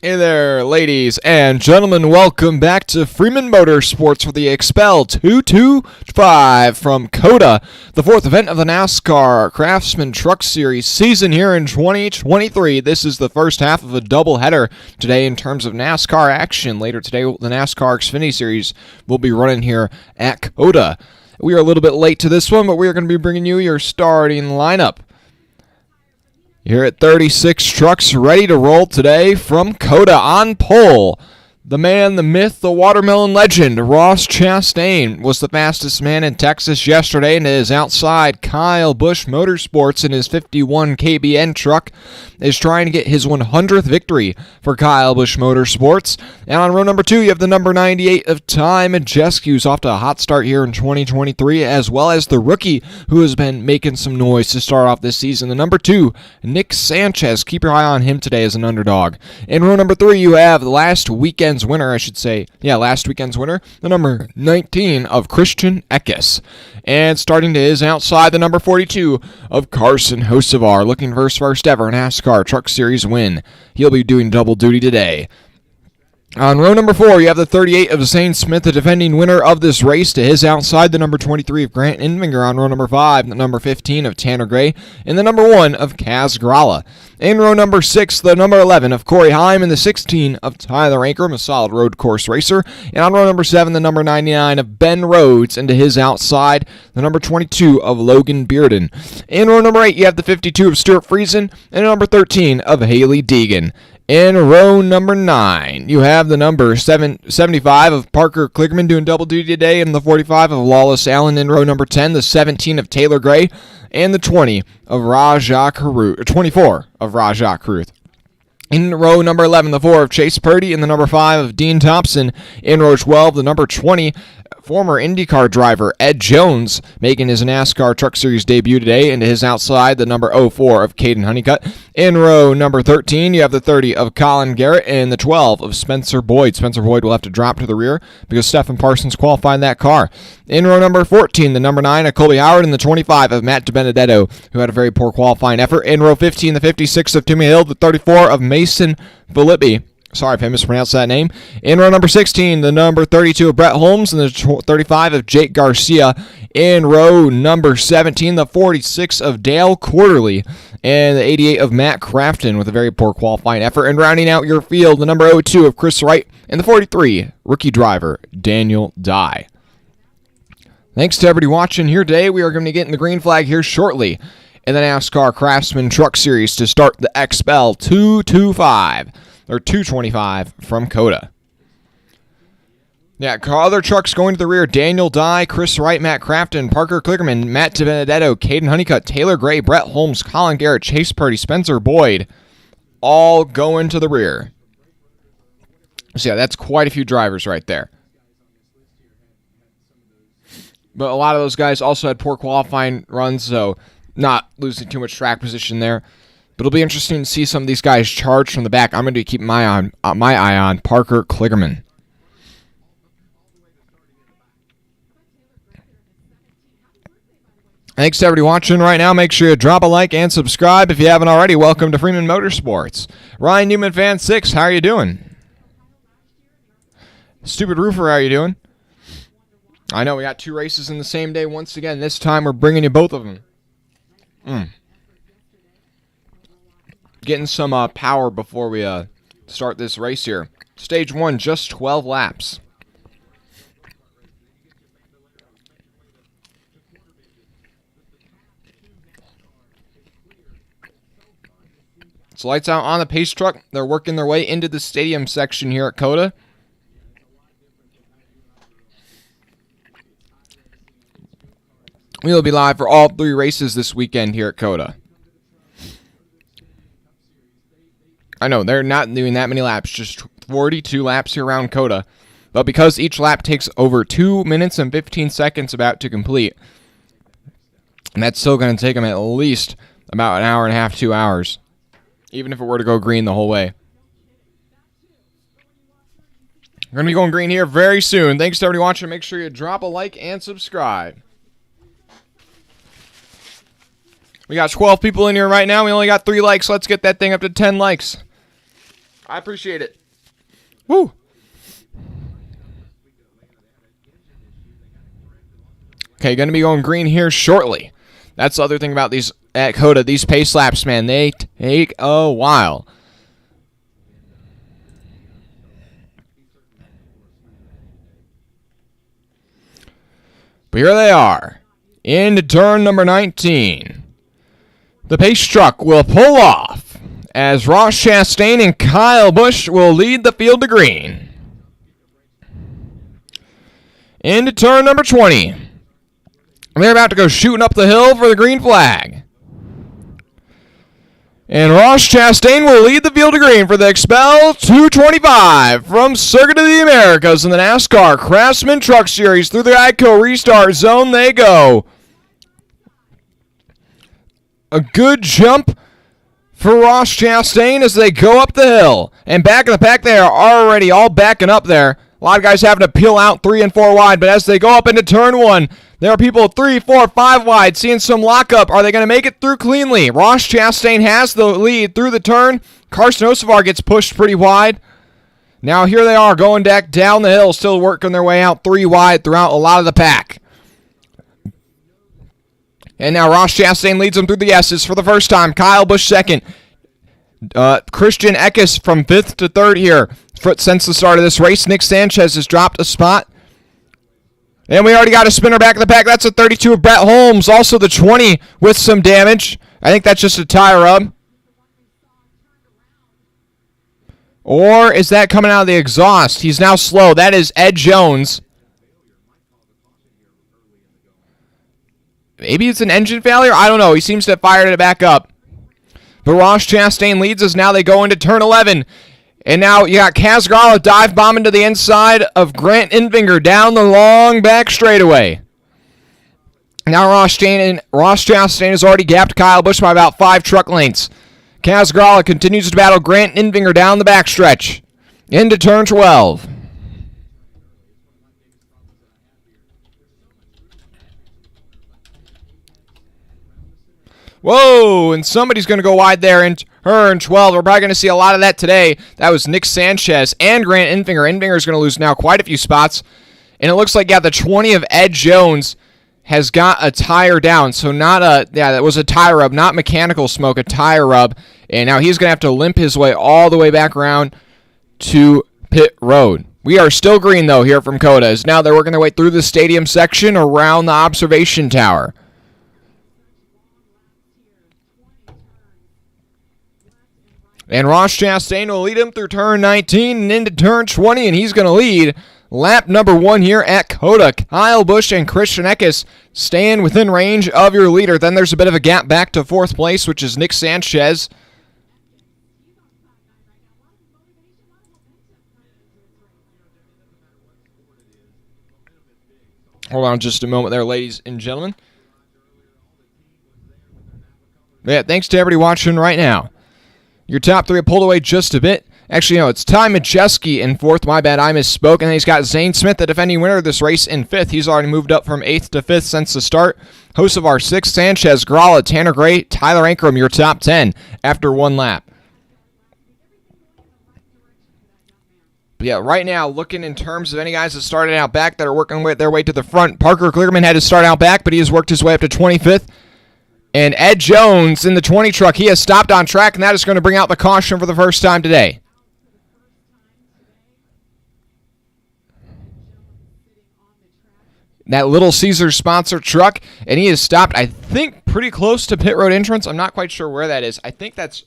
Hey there, ladies and gentlemen. Welcome back to Freeman Motorsports for the XPEL 225 from COTA, the fourth event of the NASCAR Craftsman Truck Series season here in 2023. This is the first half of a doubleheader today in terms of NASCAR action. Later today, the NASCAR Xfinity Series will be running here at COTA. We are a little bit late to this one, but we are going to be bringing you your starting lineup. Here at 36 trucks ready to roll today from COTA. On pole, the man, the myth, the watermelon legend, Ross Chastain was the fastest man in Texas yesterday, and is outside. Kyle Busch Motorsports in his 51 KBN truck is trying to get his 100th victory for Kyle Busch Motorsports. And on row number 2, you have the number 98 of Ty Majeski's off to a hot start here in 2023, as well as the rookie who has been making some noise to start off this season, the number 2, Nick Sanchez. Keep your eye on him today as an underdog. In row number 3, you have last weekend's winner, the number 19 of Christian Eckes. And starting to his outside, the number 42 of Carson Hocevar, looking for his first ever NASCAR Truck Series win. He'll be doing double duty today. On row number 4, you have the 38 of Zane Smith, the defending winner of this race. To his outside, the number 23 of Grant Enfinger. On row number 5, the number 15 of Tanner Gray, and the number 1 of Kaz Gralla. In row number 6, the number 11 of Corey Heim, and the 16 of Tyler Ankrum, a solid road course racer. And on row number 7, the number 99 of Ben Rhodes, and to his outside, the number 22 of Logan Bearden. In row number 8, you have the 52 of Stuart Friesen, and the number 13 of Haley Deegan. In row number 9, you have the number 75 of Parker Kligerman doing double duty today, and the 45 of Lawless Allen. In row number 10, the 17 of Taylor Gray, and the 20 of Rajah Caruth, 24 of Rajah Caruth. In row number 11, the 4 of Chase Purdy, and the number 5 of Dean Thompson. In row 12, the number 20, former IndyCar driver Ed Jones, making his NASCAR Truck Series debut today, and to his outside, the number 04 of Caden Honeycutt. In row number 13, you have the 30 of Colin Garrett, and the 12 of Spencer Boyd. Spencer Boyd will have to drop to the rear because Stephen Parsons qualified that car. In row number 14, the number 9 of Colby Howard, and the 25 of Matt DiBenedetto, who had a very poor qualifying effort. In row 15, the 56 of Timmy Hill, the 34 of Mason Filippi. Sorry if I mispronounced that name. In row number 16, the number 32 of Brett Holmes, and the 35 of Jake Garcia. In row number 17, the 46 of Dale Quarterly, and the 88 of Matt Crafton with a very poor qualifying effort. And rounding out your field, the number 02 of Chris Wright, and the 43, rookie driver Daniel Dye. Thanks to everybody watching here today. We are going to be getting the green flag here shortly in the NASCAR Craftsman Truck Series to start the XPEL 225 from COTA. Yeah, other trucks going to the rear: Daniel Dye, Chris Wright, Matt Crafton, Parker Kligerman, Matt DiBenedetto, Caden Honeycutt, Taylor Gray, Brett Holmes, Colin Garrett, Chase Purdy, Spencer Boyd, all going to the rear. So yeah, that's quite a few drivers right there. But a lot of those guys also had poor qualifying runs, so not losing too much track position there. But it'll be interesting to see some of these guys charge from the back. I'm going to keep my eye on Parker Kligerman. Thanks to everybody watching right now. Make sure you drop a like and subscribe if you haven't already. Welcome to Freeman Motorsports. Ryan Newman Fan 6, how are you doing? Stupid Roofer, how are you doing? I know we got 2 races in the same day once again. This time we're bringing you both of them. Getting some power before we start this race here. Stage 1, just 12 laps. So lights out on the pace truck. They're working their way into the stadium section here at COTA. We'll be live for all 3 races this weekend here at COTA. I know, they're not doing that many laps, just 42 laps here around COTA. But because each lap takes over 2 minutes and 15 seconds about to complete, and that's still going to take them at least about an hour and a half, 2 hours, even if it were to go green the whole way. We're going to be going green here very soon. Thanks to everybody watching. Make sure you drop a like and subscribe. We got 12 people in here right now. We only got 3 likes. Let's get that thing up to 10 likes. I appreciate it. Woo! Okay, going to be going green here shortly. That's the other thing about these at COTA. These pace laps, man, they take a while. But here they are, into turn number 19. The pace truck will pull off as Ross Chastain and Kyle Busch will lead the field to green. Into turn number 20. And they're about to go shooting up the hill for the green flag. And Ross Chastain will lead the field to green for the XPEL 225 from Circuit of the Americas in the NASCAR Craftsman Truck Series. Through the Geico restart zone they go. A good jump for Ross Chastain as they go up the hill. And back in the pack, they are already all backing up there. A lot of guys having to peel out 3 and 4 wide, but as they go up into turn 1, there are people 3, 4, 5 wide, seeing some lockup. Are they going to make it through cleanly? Ross Chastain has the lead through the turn. Carson Osevar gets pushed pretty wide. Now here they are going back down the hill, still working their way out 3 wide throughout a lot of the pack. And now Ross Chastain leads them through the S's for the first time. Kyle Busch second. Christian Eckes from 5th to 3rd here since the start of this race. Nick Sanchez has dropped a spot. And we already got a spinner back in the pack. That's a 32 of Brett Holmes. Also the 20 with some damage. I think that's just a tire rub. Or is that coming out of the exhaust? He's now slow. That is Ed Jones. Maybe it's an engine failure? I don't know. He seems to have fired it back up. But Ross Chastain leads us. Now they go into turn 11. And now you got Kaz Grala dive bombing to the inside of Grant Enfinger down the long back straightaway. Now Ross Chastain has already gapped Kyle Busch by about 5 truck lengths. Kaz Grala continues to battle Grant Enfinger down the backstretch. Into turn 12. Whoa, and somebody's going to go wide there in turn 12. We're probably going to see a lot of that today. That was Nick Sanchez and Grant Enfinger. Enfinger's going to lose now quite a few spots. And it looks like, the 20 of Ed Jones has got a tire down. So that was a tire rub, not mechanical smoke, a tire rub. And now he's going to have to limp his way all the way back around to pit road. We are still green, though, here from COTA, as now they're working their way through the stadium section around the observation tower. And Ross Chastain will lead him through turn 19 and into turn 20, and he's going to lead lap number 1 here at COTA. Kyle Busch and Christian Eckes staying within range of your leader. Then there's a bit of a gap back to 4th place, which is Nick Sanchez. Hold on just a moment there, ladies and gentlemen. Yeah, thanks to everybody watching right now. Your top 3 have pulled away just a bit. Actually, no, it's Ty Majeski in 4th. My bad, I misspoke. And then he's got Zane Smith, the defending winner of this race, in 5th. He's already moved up from 8th to 5th since the start. Hosts of our 6th, Sanchez, Grala, Tanner Gray, Tyler Ankrum, your top 10 after 1 lap. But yeah, right now, looking in terms of any guys that started out back that are working their way to the front, Parker Clearman had to start out back, but he has worked his way up to 25th. And Ed Jones in the 20 truck, he has stopped on track, and that is going to bring out the caution for the first time today. That Little Caesars sponsored truck, and he has stopped, I think, pretty close to pit road entrance. I'm not quite sure where that is. I think it's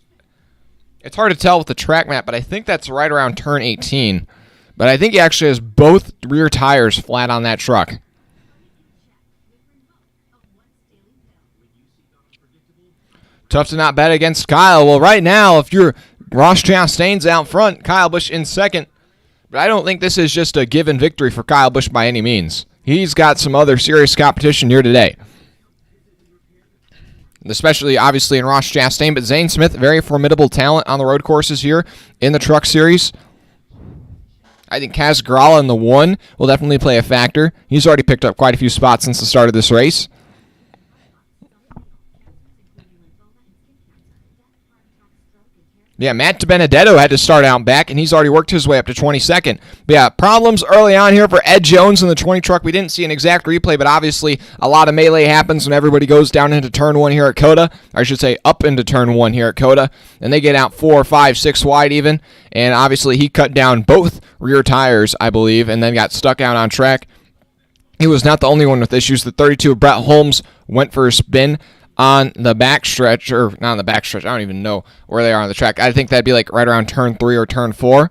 hard to tell with the track map, but I think that's right around turn 18. But I think he actually has both rear tires flat on that truck. Tough to not bet against Kyle. Well, right now, if you're Ross Chastain's out front, Kyle Busch in second. But I don't think this is just a given victory for Kyle Busch by any means. He's got some other serious competition here today. Especially, obviously, in Ross Chastain. But Zane Smith, very formidable talent on the road courses here in the Truck Series. I think Kaz Grala in the 1 will definitely play a factor. He's already picked up quite a few spots since the start of this race. Yeah, Matt DiBenedetto had to start out back, and he's already worked his way up to 22nd. But yeah, problems early on here for Ed Jones in the 20 truck. We didn't see an exact replay, but obviously a lot of melee happens when everybody goes down into turn 1 here at COTA. Or I should say up into turn 1 here at COTA. And they get out 4, 5, 6 wide even. And obviously he cut down both rear tires, I believe, and then got stuck out on track. He was not the only one with issues. The 32 of Brett Holmes went for a spin on the backstretch, or not on the backstretch, I don't even know where they are on the track. I think that'd be like right around turn 3 or turn 4.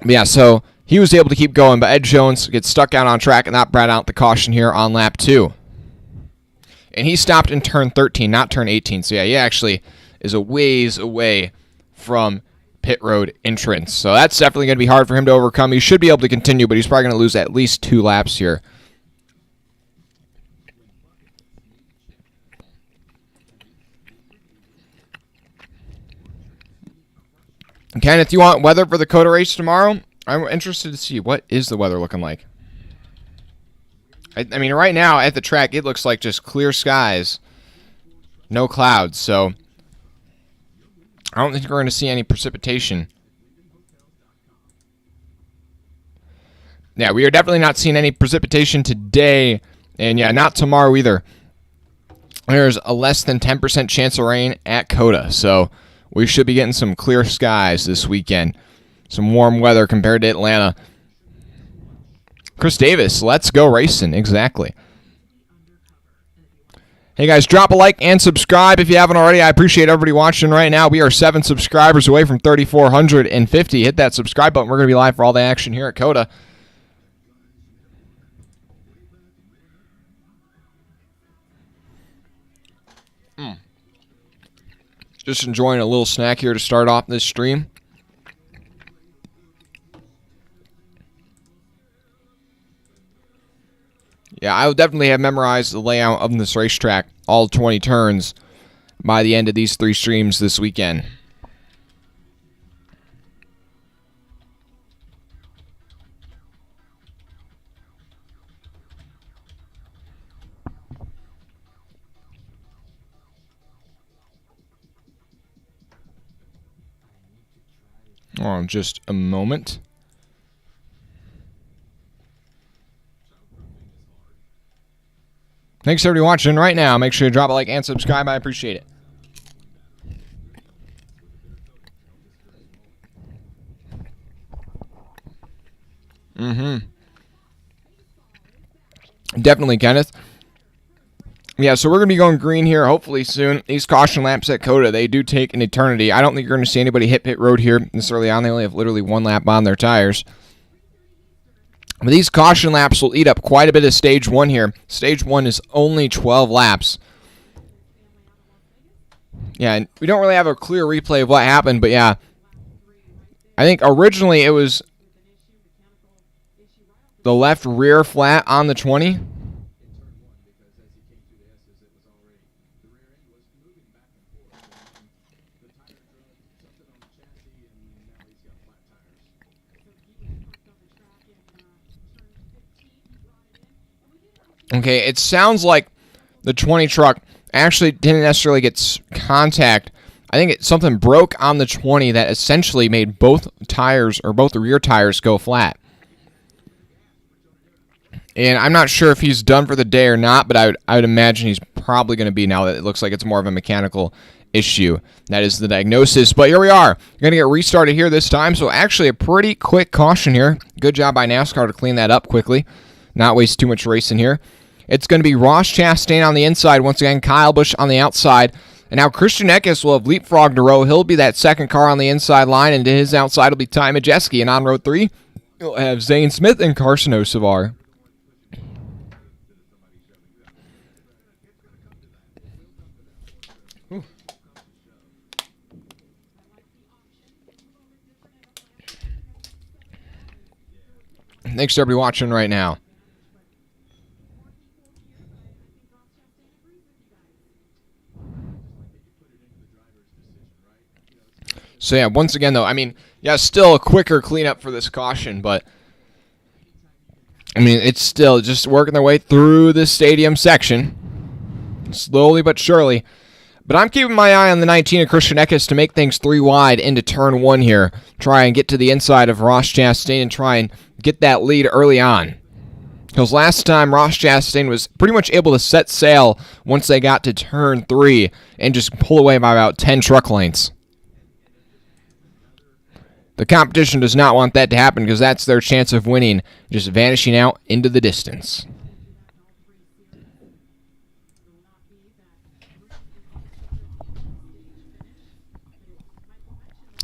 But yeah, so he was able to keep going, but Ed Jones gets stuck out on track, and that brought out the caution here on lap 2. And he stopped in turn 13, not turn 18. So yeah, he actually is a ways away from pit road entrance. So that's definitely going to be hard for him to overcome. He should be able to continue, but he's probably going to lose at least 2 laps here. Kenneth, you want weather for the COTA race tomorrow? I'm interested to see what is the weather looking like. I mean, right now at the track, it looks like just clear skies, no clouds. So I don't think we're going to see any precipitation. Yeah, we are definitely not seeing any precipitation today, and yeah, not tomorrow either. There's a less than 10% chance of rain at COTA, so we should be getting some clear skies this weekend. Some warm weather compared to Atlanta. Chris Davis, let's go racing. Exactly. Hey guys, drop a like and subscribe if you haven't already. I appreciate everybody watching right now. We are 7 subscribers away from 3,450. Hit that subscribe button. We're going to be live for all the action here at COTA. Just enjoying a little snack here to start off this stream. Yeah, I will definitely have memorized the layout of this racetrack, all 20 turns, by the end of these 3 streams this weekend. Oh, just a moment. Thanks everybody watching right now. Make sure you drop a like and subscribe. I appreciate it. Definitely, Kenneth. Yeah, so we're going to be going green here hopefully soon. These caution laps at COTA, they do take an eternity. I don't think you're going to see anybody hit pit road here this early on. They only have literally 1 lap on their tires. But these caution laps will eat up quite a bit of stage 1 here. Stage 1 is only 12 laps. Yeah, and we don't really have a clear replay of what happened, but yeah. I think originally it was the left rear flat on the 20. Okay, it sounds like the 20 truck actually didn't necessarily get contact. I think something broke on the 20 that essentially made both tires, or both the rear tires, go flat. And I'm not sure if he's done for the day or not, but I would imagine he's probably going to be now that it looks like it's more of a mechanical issue. That is the diagnosis. But here we are. You're going to get restarted here this time, so actually a pretty quick caution here. Good job by NASCAR to clean that up quickly. Not waste too much racing here. It's going to be Ross Chastain on the inside. Once again, Kyle Busch on the outside. And now Christian Eckes will have leapfrogged a row. He'll be that second car on the inside line. And to his outside will be Ty Majeski. And on row 3, you'll have Zane Smith and Carson Osavar. Thanks to everybody watching right now. So yeah, once again though, I mean, yeah, still a quicker cleanup for this caution, but I mean, it's still just working their way through the stadium section, slowly but surely. But I'm keeping my eye on the 19 of Christian Eckes to make things 3 wide into turn 1 here. Try and get to the inside of Ross Chastain and try and get that lead early on. Because last time, Ross Chastain was pretty much able to set sail once they got to turn 3 and just pull away by about 10 truck lengths. The competition does not want that to happen because that's their chance of winning, just vanishing out into the distance.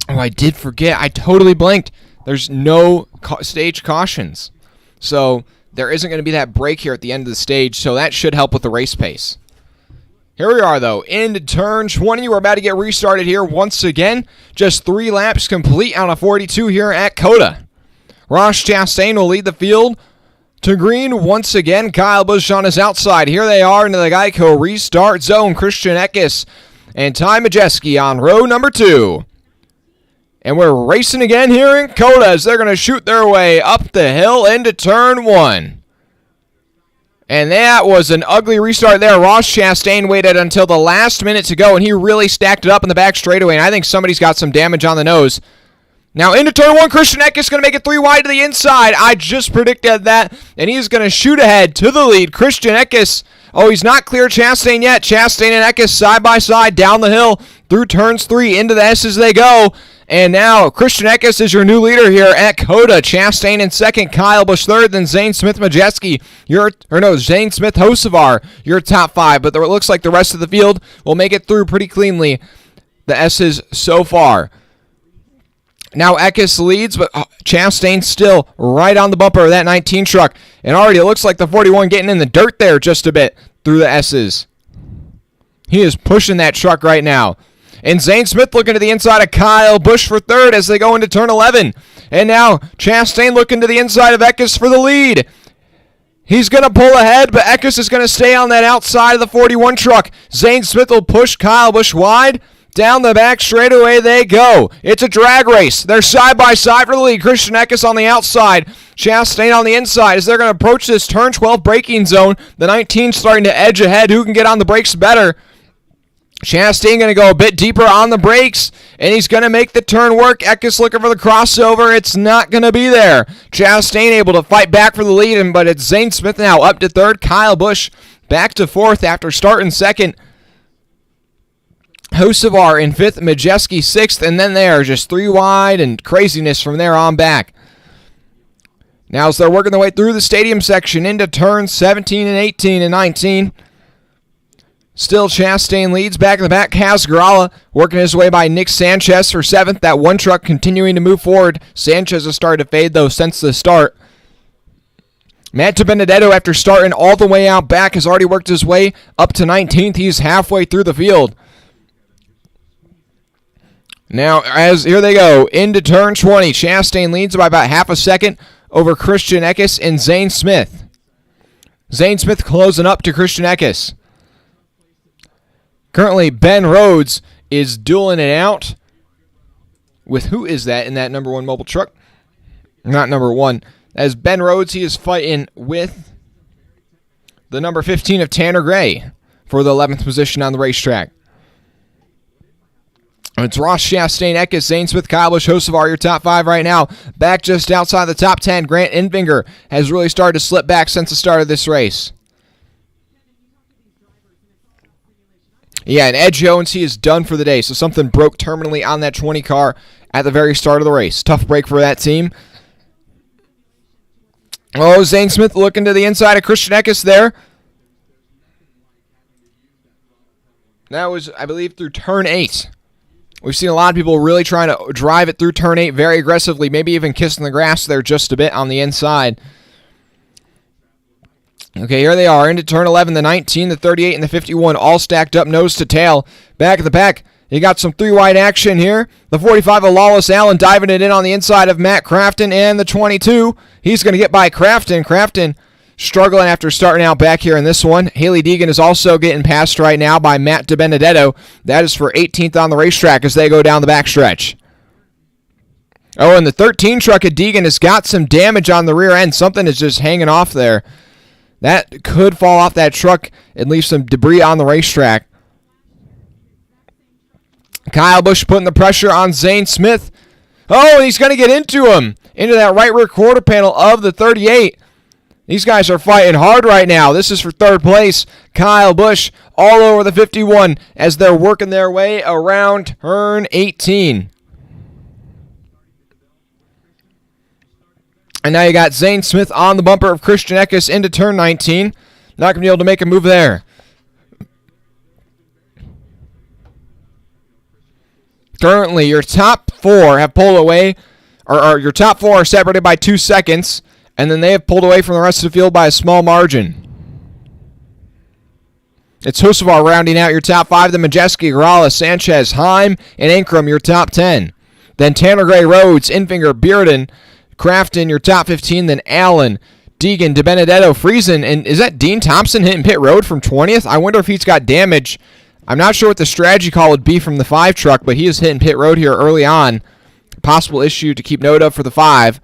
Oh, I did forget. I totally blanked. There's no stage cautions. So there isn't going to be that break here at the end of the stage, so that should help with the race pace. Here we are, though, into turn 20. We're about to get restarted here once again. Just 3 laps complete on a 42 here at COTA. Ross Chastain will lead the field to green once again. Kyle Busch on his outside. Here they are into the Geico restart zone. Christian Eckes and Ty Majeski on row number 2. And we're racing again here in COTA as they're going to shoot their way up the hill into turn 1. And that was an ugly restart there. Ross Chastain waited until the last minute to go, and he really stacked it up in the back straightaway, and I think somebody's got some damage on the nose. Now into turn 1, Christian Eckes is going to make it 3 wide to the inside. I just predicted that, and he's going to shoot ahead to the lead. Christian Eckes, oh, he's not clear Chastain yet. Chastain and Eckes side by side down the hill through turns 3 into the S as they go. And now Christian Eckes is your new leader here at COTA. Chastain in second, Kyle Busch third, then Zane Smith Majeski, Zane Smith Hocevar, your top 5. But it looks like the rest of the field will make it through pretty cleanly. The S's so far. Now Eckes leads, but Chastain still right on the bumper of that 19 truck. And already it looks like the 41 getting in the dirt there just a bit through the S's. He is pushing that truck right now. And Zane Smith looking to the inside of Kyle Busch for third as they go into turn 11. And now Chastain looking to the inside of Eckes for the lead. He's going to pull ahead, but Eckes is going to stay on that outside of the 41 truck. Zane Smith will push Kyle Busch wide. Down the back straightaway they go. It's a drag race. They're side by side for the lead. Christian Eckes on the outside. Chastain on the inside as they're going to approach this turn 12 braking zone. The 19 starting to edge ahead. Who can get on the brakes better? Chastain going to go a bit deeper on the brakes, and he's going to make the turn work. Eckes looking for the crossover. It's not going to be there. Chastain able to fight back for the lead, but it's Zane Smith now up to third. Kyle Busch back to fourth after starting second. Hocevar in fifth, Majeski sixth, and then they are just 3 wide and craziness from there on back. Now as they're working their way through the stadium section into turns 17 and 18 and 19. Still Chastain leads. Back in the back, Casgarala working his way by Nick Sanchez for 7th. That one truck continuing to move forward. Sanchez has started to fade, though, since the start. Matt DiBenedetto, after starting all the way out back, has already worked his way up to 19th. He's halfway through the field. Now, here they go, into turn 20. Chastain leads by about half a second over Christian Eckes and Zane Smith. Zane Smith closing up to Christian Eckes. Currently, Ben Rhodes is dueling it out with, who is that in that number 1 mobile truck? Not number 1. As Ben Rhodes, he is fighting with the number 15 of Tanner Gray for the 11th position on the racetrack. It's Ross Chastain, Eckes, Zane Smith, Kyle Busch, Hocevar, your top 5 right now. Back just outside the top 10, Grant Enfinger has really started to slip back since the start of this race. Yeah, and Ed Jones, he is done for the day. So something broke terminally on that 20 car at the very start of the race. Tough break for that team. Oh, Zane Smith looking to the inside of Christian Eckes there. That was, I believe, through turn 8. We've seen a lot of people really trying to drive it through turn 8 very aggressively, maybe even kissing the grass there just a bit on the inside. Okay, here they are into turn 11, the 19, the 38, and the 51, all stacked up nose to tail. Back at the back, you got some 3-wide action here. The 45 of Lawless Allen diving it in on the inside of Matt Crafton, and the 22, he's going to get by Crafton. Crafton struggling after starting out back here in this one. Haley Deegan is also getting passed right now by Matt DiBenedetto. That is for 18th on the racetrack as they go down the backstretch. Oh, and the 13 truck at Deegan has got some damage on the rear end. Something is just hanging off there. That could fall off that truck and leave some debris on the racetrack. Kyle Busch putting the pressure on Zane Smith. Oh, and he's going to get into him. Into that right rear quarter panel of the 38. These guys are fighting hard right now. This is for third place. Kyle Busch all over the 51 as they're working their way around turn 18. And now you got Zane Smith on the bumper of Christian Eckes into turn 19. Not going to be able to make a move there. Currently, your top four have pulled away, or your top four are separated by 2 seconds, and then they have pulled away from the rest of the field by a small margin. It's Husavar rounding out your top 5, then Majeski, Grala, Sanchez, Heim, and Ankrum your top 10. Then Tanner Gray, Rhodes, Infinger, Bearden, Craftsman your top 15, then Allen, Deegan, DiBenedetto, Friesen, and is that Dean Thompson hitting pit road from 20th? I wonder if he's got damage. I'm not sure what the strategy call would be from the 5 truck, but he is hitting pit road here early on. Possible issue to keep note of for the 5.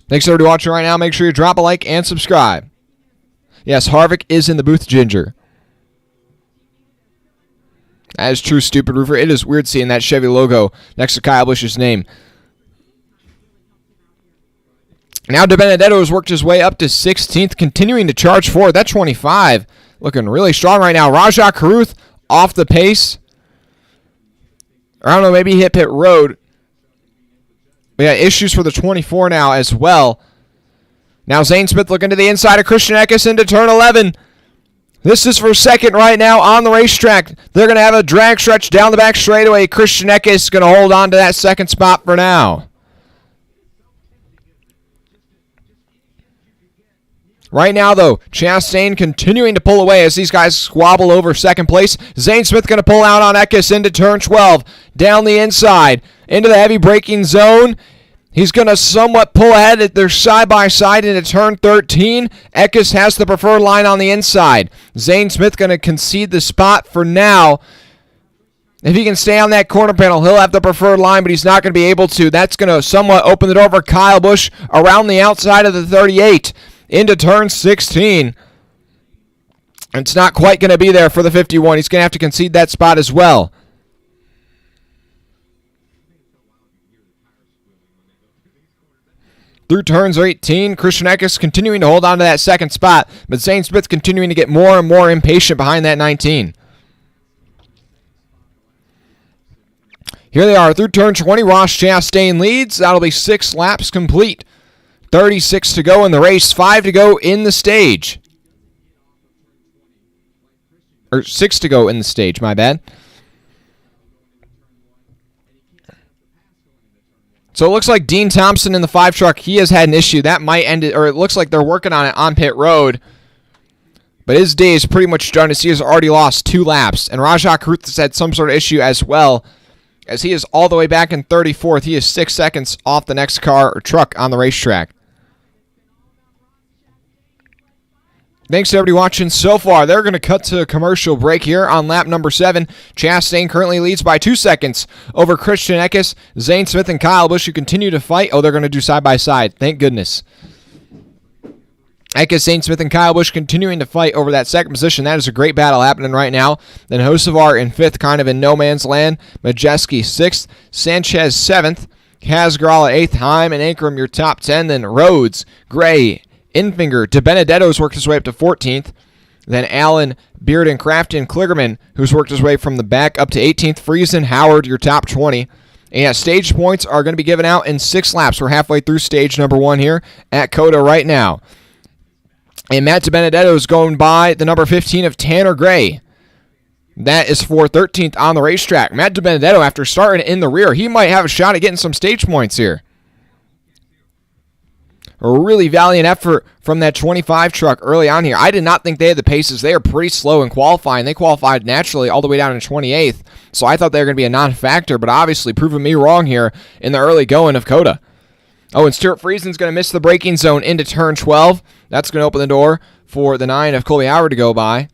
Thanks everybody watching right now. Make sure you drop a like and subscribe. Yes, Harvick is in the booth, Ginger. That is true, stupid roofer. It is weird seeing that Chevy logo next to Kyle Busch's name. Now DiBenedetto has worked his way up to 16th, continuing to charge forward. That 25 looking really strong right now. Rajah Caruth off the pace. Or I don't know, maybe he hit pit road. We got issues for the 24 now as well. Now Zane Smith looking to the inside of Christian Eckes into turn 11. This is for second right now on the racetrack. They're going to have a drag stretch down the back straightaway. Christian Eckes is going to hold on to that second spot for now. Right now, though, Chastain continuing to pull away as these guys squabble over second place. Zane Smith going to pull out on Eckes into turn 12. Down the inside, into the heavy braking zone. He's going to somewhat pull ahead at their side-by-side into turn 13. Eckes has the preferred line on the inside. Zane Smith going to concede the spot for now. If he can stay on that corner panel, he'll have the preferred line, but he's not going to be able to. That's going to somewhat open the door for Kyle Busch around the outside of the 38. Into turn 16. It's not quite going to be there for the 51. He's going to have to concede that spot as well. Through turns 18, Christian Eckes continuing to hold on to that second spot, but Zane Smith continuing to get more and more impatient behind that 19. Here they are through turn 20. Ross Chastain leads. That'll be 6 laps complete. 36 to go in the race, 5 to go in the stage. Or 6 to go in the stage, my bad. So it looks like Dean Thompson in the 5 truck, he has had an issue. That might end it, or it looks like they're working on it on pit road. But his day is pretty much done as he has already lost 2 laps. And Rajah Caruth has had some sort of issue as well, as he is all the way back in 34th. He is 6 seconds off the next car or truck on the racetrack. Thanks to everybody watching so far. They're going to cut to a commercial break here on lap number 7. Chastain currently leads by 2 seconds over Christian Eckes. Zane Smith and Kyle Busch who continue to fight. Oh, they're going to do side-by-side. Thank goodness. Eckes, Zane Smith, and Kyle Busch continuing to fight over that second position. That is a great battle happening right now. Then Husavar in 5th, kind of in no man's land. Majeski 6th. Sanchez 7th. Grala 8th. Heim and Ankrum your top 10. Then Rhodes, Gray, Infinger, DiBenedetto's worked his way up to 14th. Then Allen, Bearden, Craftsman, Kligerman, who's worked his way from the back up to 18th. Friesen, Howard, your top 20. And stage points are going to be given out in 6 laps. We're halfway through stage number 1 here at COTA right now. And Matt DiBenedetto is going by the number 15 of Tanner Gray. That is for 13th on the racetrack. Matt DiBenedetto, after starting in the rear, he might have a shot at getting some stage points here. A really valiant effort from that 25 truck early on here. I did not think they had the paces. They are pretty slow in qualifying. They qualified naturally all the way down in 28th, so I thought they were going to be a non-factor, but obviously proving me wrong here in the early going of COTA. Oh, and Stuart Friesen's going to miss the braking zone into turn 12. That's going to open the door for the 9 of Colby Howard to go by.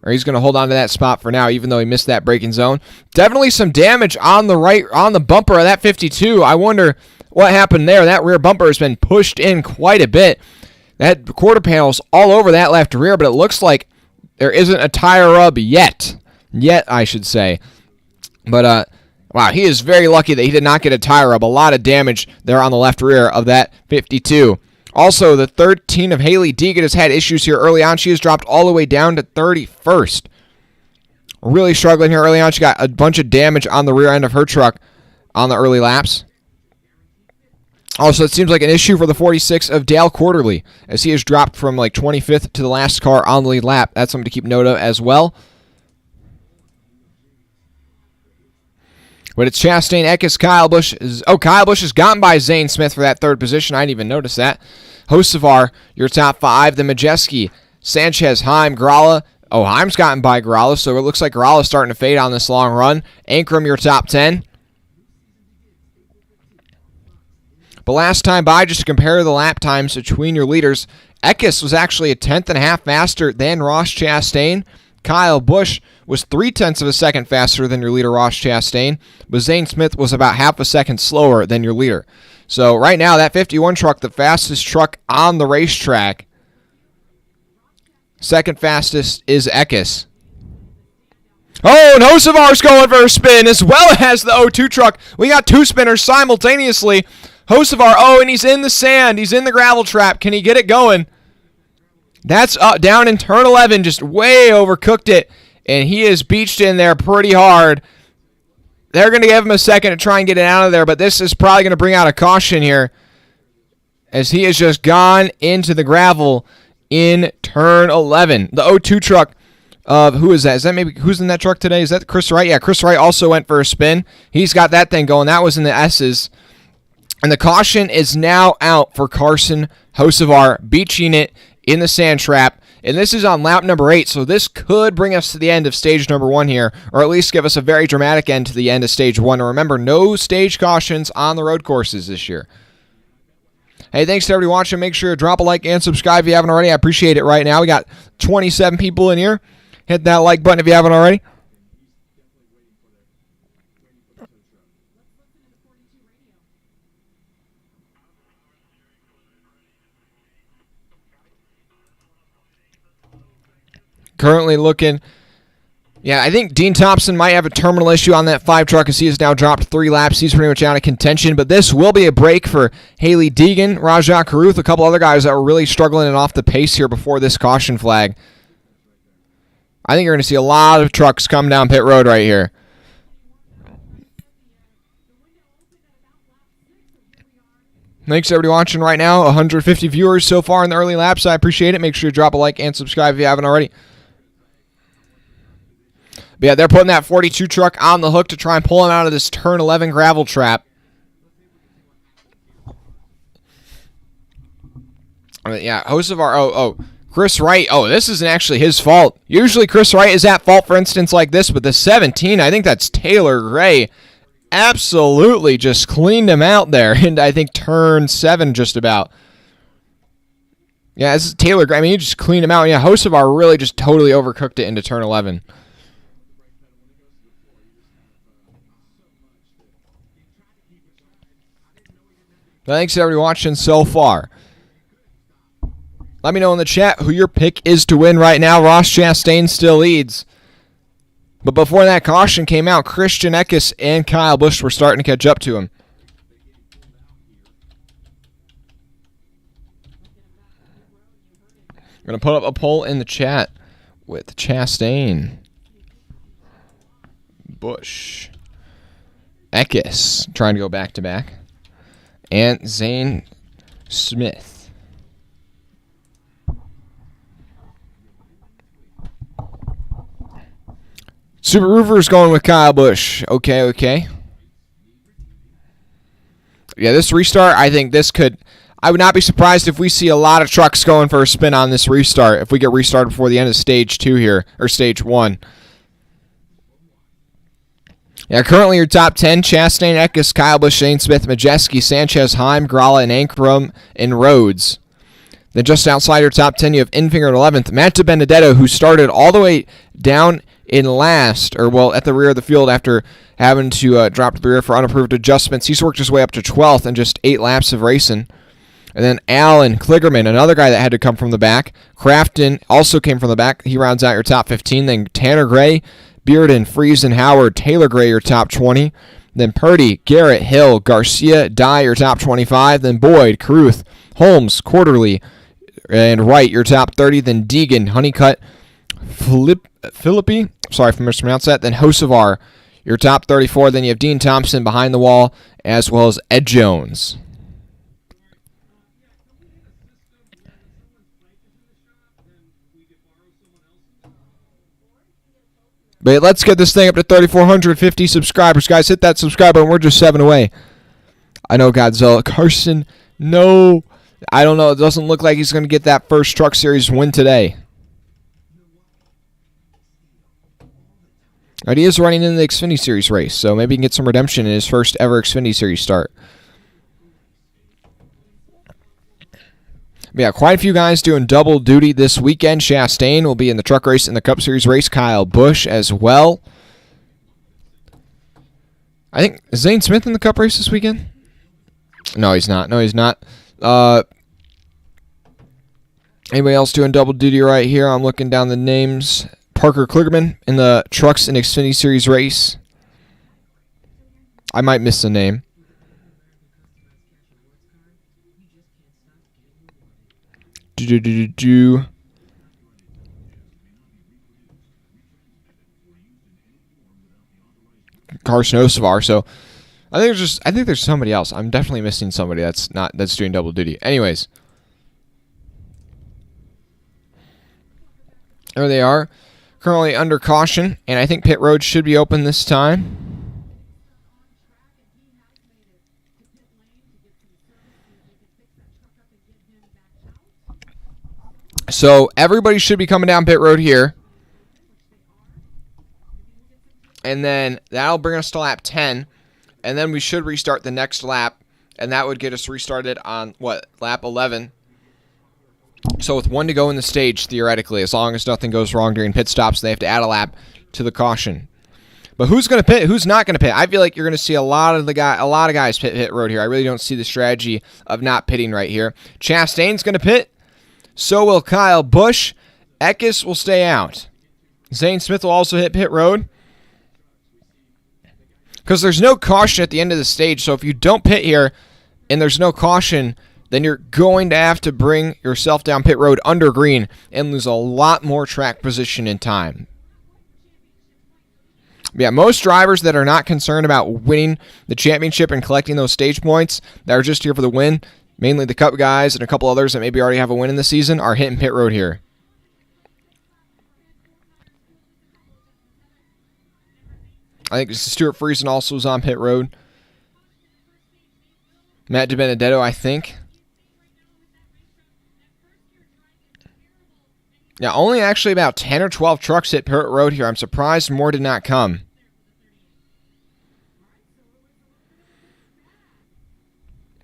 Or he's going to hold on to that spot for now, even though he missed that braking zone. Definitely some damage on the right, on the bumper of that 52. I wonder what happened there. That rear bumper has been pushed in quite a bit. That quarter panel's all over that left rear, but it looks like There isn't a tire rub yet. Yet, I should say. But, wow, he is very lucky that he did not get a tire rub. A lot of damage there on the left rear of that 52. Also, the 13 of Haley Deegan has had issues here early on. She has dropped all the way down to 31st. Really struggling here early on. She got a bunch of damage on the rear end of her truck on the early laps. Also, it seems like an issue for the 46 of Dale Quarterly, as he has dropped from like 25th to the last car on the lead lap. That's something to keep note of as well. But it's Chastain, Eckes, Kyle Busch. Kyle Busch is gotten by Zane Smith for that third position. I didn't even notice that. Hocevar, your top 5. The Majeski, Sanchez, Heim, Gralla. Oh, Heim's gotten by Gralla, so it looks like Gralla's starting to fade on this long run. Ankrum, your top 10. But last time by, just to compare the lap times between your leaders, Eckes was actually a 10.5 faster than Ross Chastain. Kyle Busch was 0.3 of a second faster than your leader, Ross Chastain, but Zane Smith was about half a second slower than your leader. So right now, that 51 truck, the fastest truck on the racetrack. Second fastest is Eckes. Oh, and Hocevar's going for a spin, as well as the O2 truck. We got 2 spinners simultaneously. Hocevar, and he's in the sand. He's in the gravel trap. Can he get it going? That's down in turn 11, just way overcooked it, and he is beached in there pretty hard. They're going to give him a second to try and get it out of there, but this is probably going to bring out a caution here, as he has just gone into the gravel in turn 11. The O2 truck of, who is that? Is that maybe, who's in that truck today? Is that Chris Wright? Yeah, Chris Wright also went for a spin. He's got that thing going. That was in the S's. And the caution is now out for Carson Hocevar, beaching it in the sand trap. And this is on lap number 8, so this could bring us to the end of stage number 1 here, or at least give us a very dramatic end to the end of stage 1. And remember, no stage cautions on the road courses this year. Hey, thanks to everybody watching. Make sure to drop a like and subscribe if you haven't already. I appreciate it right now. We got 27 people in here. Hit that like button if you haven't already. Currently looking, I think Dean Thompson might have a terminal issue on that 5 truck, as he has now dropped 3 laps. He's pretty much out of contention, but this will be a break for Haley Deegan, Rajah Caruth, a couple other guys that were really struggling and off the pace here before this caution flag. I think you're going to see a lot of trucks come down pit road right here. Thanks to everybody watching right now. 150 viewers so far in the early laps. I appreciate it. Make sure to drop a like and subscribe if you haven't already. But yeah, they're putting that 42 truck on the hook to try and pull him out of this turn 11 gravel trap. Yeah, Hocevar, Chris Wright. This isn't actually his fault. Usually Chris Wright is at fault for instance like this, but the 17, I think that's Taylor Gray, absolutely just cleaned him out there. And I think turn 7 just about. Yeah, this is Taylor Gray. I mean, he just cleaned him out. Yeah, Hocevar really just totally overcooked it into turn 11. Thanks to everybody watching so far. Let me know in the chat who your pick is to win right now. Ross Chastain still leads. But before that caution came out, Christian Eckes and Kyle Busch were starting to catch up to him. I'm going to put up a poll in the chat with Chastain, Busch, Eckes, trying to go back-to-back, and Zane Smith. Super Roofer's going with Kyle Busch. Okay. Yeah, this restart, I think this could... I would not be surprised if we see a lot of trucks going for a spin on this restart if we get restarted before the end of stage 2 here, or stage 1. Yeah, currently your top 10, Chastain, Eckes, Kyle Busch, Zane Smith, Majeski, Sanchez, Heim, Gralla, and Ankrum, and Rhodes. Then just outside your top 10, you have Infinger at 11th. Matt DiBenedetto, who started all the way down in last, or well, at the rear of the field after having to drop to the rear for unapproved adjustments. He's worked his way up to 12th in just 8 laps of racing. And then Allen Kligerman, another guy that had to come from the back. Craftsman also came from the back. He rounds out your top 15. Then Tanner Gray, Bearden, Friesen, Howard, Taylor Gray, your top 20. Then Purdy, Garrett, Hill, Garcia, Dye, your top 25. Then Boyd, Caruth, Holmes, Quarterly, and Wright, your top 30. Then Deegan, Honeycutt, Philippi, sorry if I mispronounced that. Then Hosevar, your top 34. Then you have Dean Thompson behind the wall, as well as Ed Jones. But let's get this thing up to 3,450 subscribers. Guys, hit that subscribe button. We're just 7 away. I know Godzilla. Carson, no. I don't know. It doesn't look like he's going to get that first Truck Series win today. But he is running in the Xfinity Series race, so maybe he can get some redemption in his first ever Xfinity Series start. But yeah, quite a few guys doing double duty this weekend. Chastain will be in the Truck Race and the Cup Series race. Kyle Busch as well. I think, is Zane Smith in the Cup Race this weekend? No, he's not. Anybody else doing double duty right here? I'm looking down the names. Parker Kligerman in the Trucks and Xfinity Series race. I might miss the name. Carson Hosevar. So I think there's somebody else. I'm definitely missing somebody that's doing double duty. Anyways, there they are. Currently under caution, and I think pit road should be open this time. So everybody should be coming down pit road here. And then that'll bring us to lap 10. And then we should restart the next lap. And that would get us restarted on, lap 11. So with 1 to go in the stage, theoretically, as long as nothing goes wrong during pit stops, they have to add a lap to the caution. But who's going to pit? Who's not going to pit? I feel like you're going to see a lot of guys pit road here. I really don't see the strategy of not pitting right here. Chastain's going to pit. So will Kyle Busch. Eckes will stay out. Zane Smith will also hit pit road. Because there's no caution at the end of the stage. So if you don't pit here and there's no caution, then you're going to have to bring yourself down pit road under green and lose a lot more track position and time. Yeah, most drivers that are not concerned about winning the championship and collecting those stage points, that are just here for the win, mainly the Cup guys and a couple others that maybe already have a win in the season, are hitting pit road here. I think Stuart Friesen also was on pit road. Matt DiBenedetto, I think. Yeah, only actually about 10 or 12 trucks hit pit road here. I'm surprised more did not come.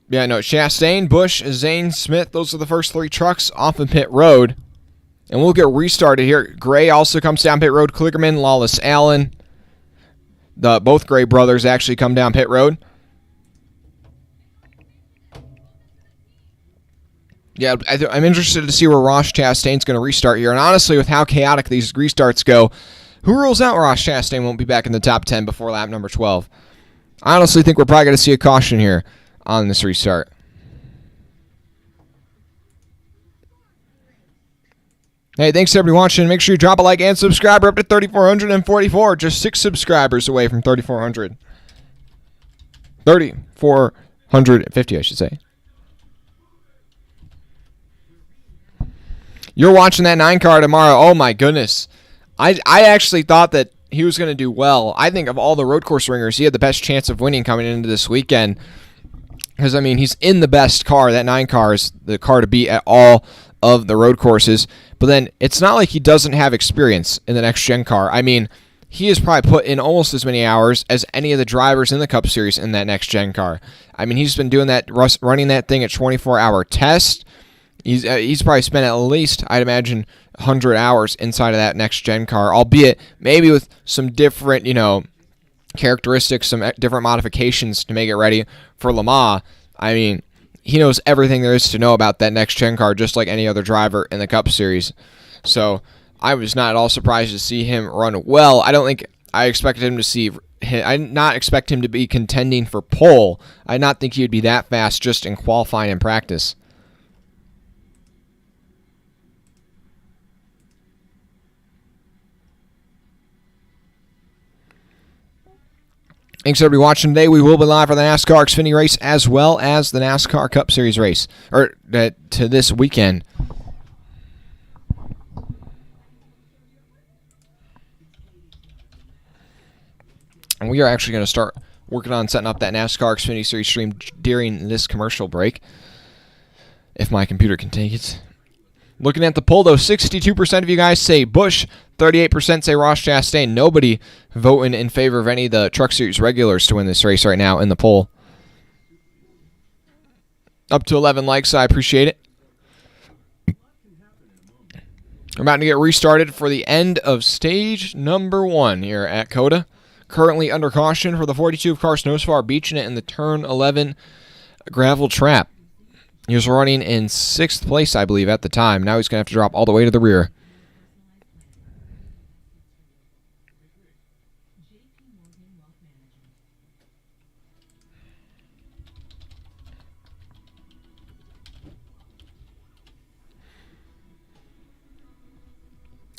Yeah, no, Chastain, Busch, Zane Smith, those are the first 3 trucks off of pit road. And we'll get restarted here. Gray also comes down pit road. Kligerman, Lawless Allen. Both Gray brothers actually come down pit road. Yeah, I'm interested to see where Ross Chastain's going to restart here. And honestly, with how chaotic these restarts go, who rules out Ross Chastain won't be back in the top 10 before lap number 12? I honestly think we're probably going to see a caution here on this restart. Hey, thanks to everyone watching. Make sure you drop a like and subscribe. We're up to 3,444. Just 6 subscribers away from 3,400. 3,450, I should say. You're watching that 9 car tomorrow. Oh, my goodness. I actually thought that he was going to do well. I think of all the road course ringers, he had the best chance of winning coming into this weekend. Because, I mean, he's in the best car. That 9 car is the car to beat at all of the road courses. But then it's not like he doesn't have experience in the next-gen car. I mean, he has probably put in almost as many hours as any of the drivers in the Cup Series in that next-gen car. I mean, he's been doing that, running that thing at 24-hour test. He's probably spent at least, I'd imagine, 100 hours inside of that next-gen car, albeit maybe with some different, characteristics, some different modifications to make it ready for Le Mans. I mean, he knows everything there is to know about that next-gen car, just like any other driver in the Cup Series. So I was not at all surprised to see him run well. I don't think I expected him to see. I did not expect him to be contending for pole. I did not think he would be that fast just in qualifying and practice. Thanks everybody watching today. We will be live for the NASCAR Xfinity race as well as the NASCAR Cup Series race, or to this weekend. And we are actually going to start working on setting up that NASCAR Xfinity Series stream during this commercial break, if my computer can take it. Looking at the poll, though, 62% of you guys say Busch, 38% say Ross Chastain. Nobody voting in favor of any of the Truck Series regulars to win this race right now in the poll. Up to 11 likes, I appreciate it. We're about to get restarted for the end of stage number 1 here at COTA. Currently under caution for the 42 of Carson Hocevar, beaching it in the turn 11 gravel trap. He was running in 6th place, I believe, at the time. Now he's going to have to drop all the way to the rear.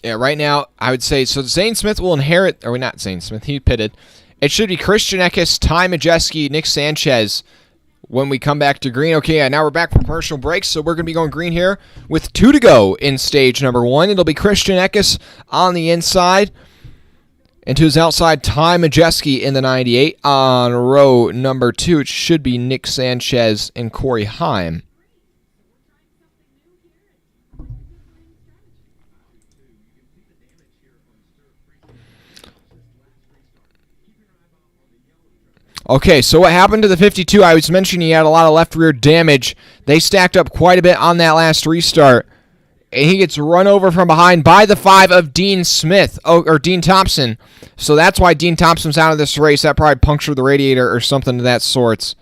Yeah, right now, I would say, so Zane Smith will inherit, or not Zane Smith, he pitted. It should be Christian Eckes, Ty Majeski, Nick Sanchez when we come back to green. Okay, now we're back from commercial breaks, so we're going to be going green here with 2 to go in stage number 1. It'll be Christian Eckes on the inside, and to his outside, Ty Majeski in the 98. On row number 2, it should be Nick Sanchez and Corey Heim. Okay, so what happened to the 52? I was mentioning he had a lot of left rear damage. They stacked up quite a bit on that last restart. And he gets run over from behind by the 5 of Dean Smith, or Dean Thompson. So that's why Dean Thompson's out of this race. That probably punctured the radiator or something of that sorts.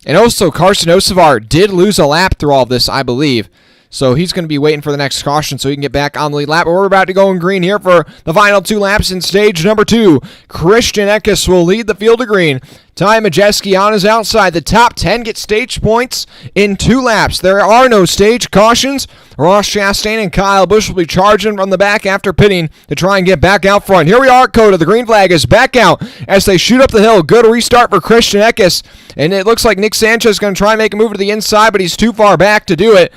And also, Carson Hocevar did lose a lap through all of this, I believe. So he's going to be waiting for the next caution so he can get back on the lead lap. But we're about to go in green here for the final 2 laps in stage number 2. Christian Eckes will lead the field to green. Ty Majeski on his outside. The top 10 get stage points in 2 laps. There are no stage cautions. Ross Chastain and Kyle Busch will be charging from the back after pitting to try and get back out front. Here we are at COTA. The green flag is back out as they shoot up the hill. Good restart for Christian Eckes. And it looks like Nick Sanchez is going to try and make a move to the inside, but he's too far back to do it.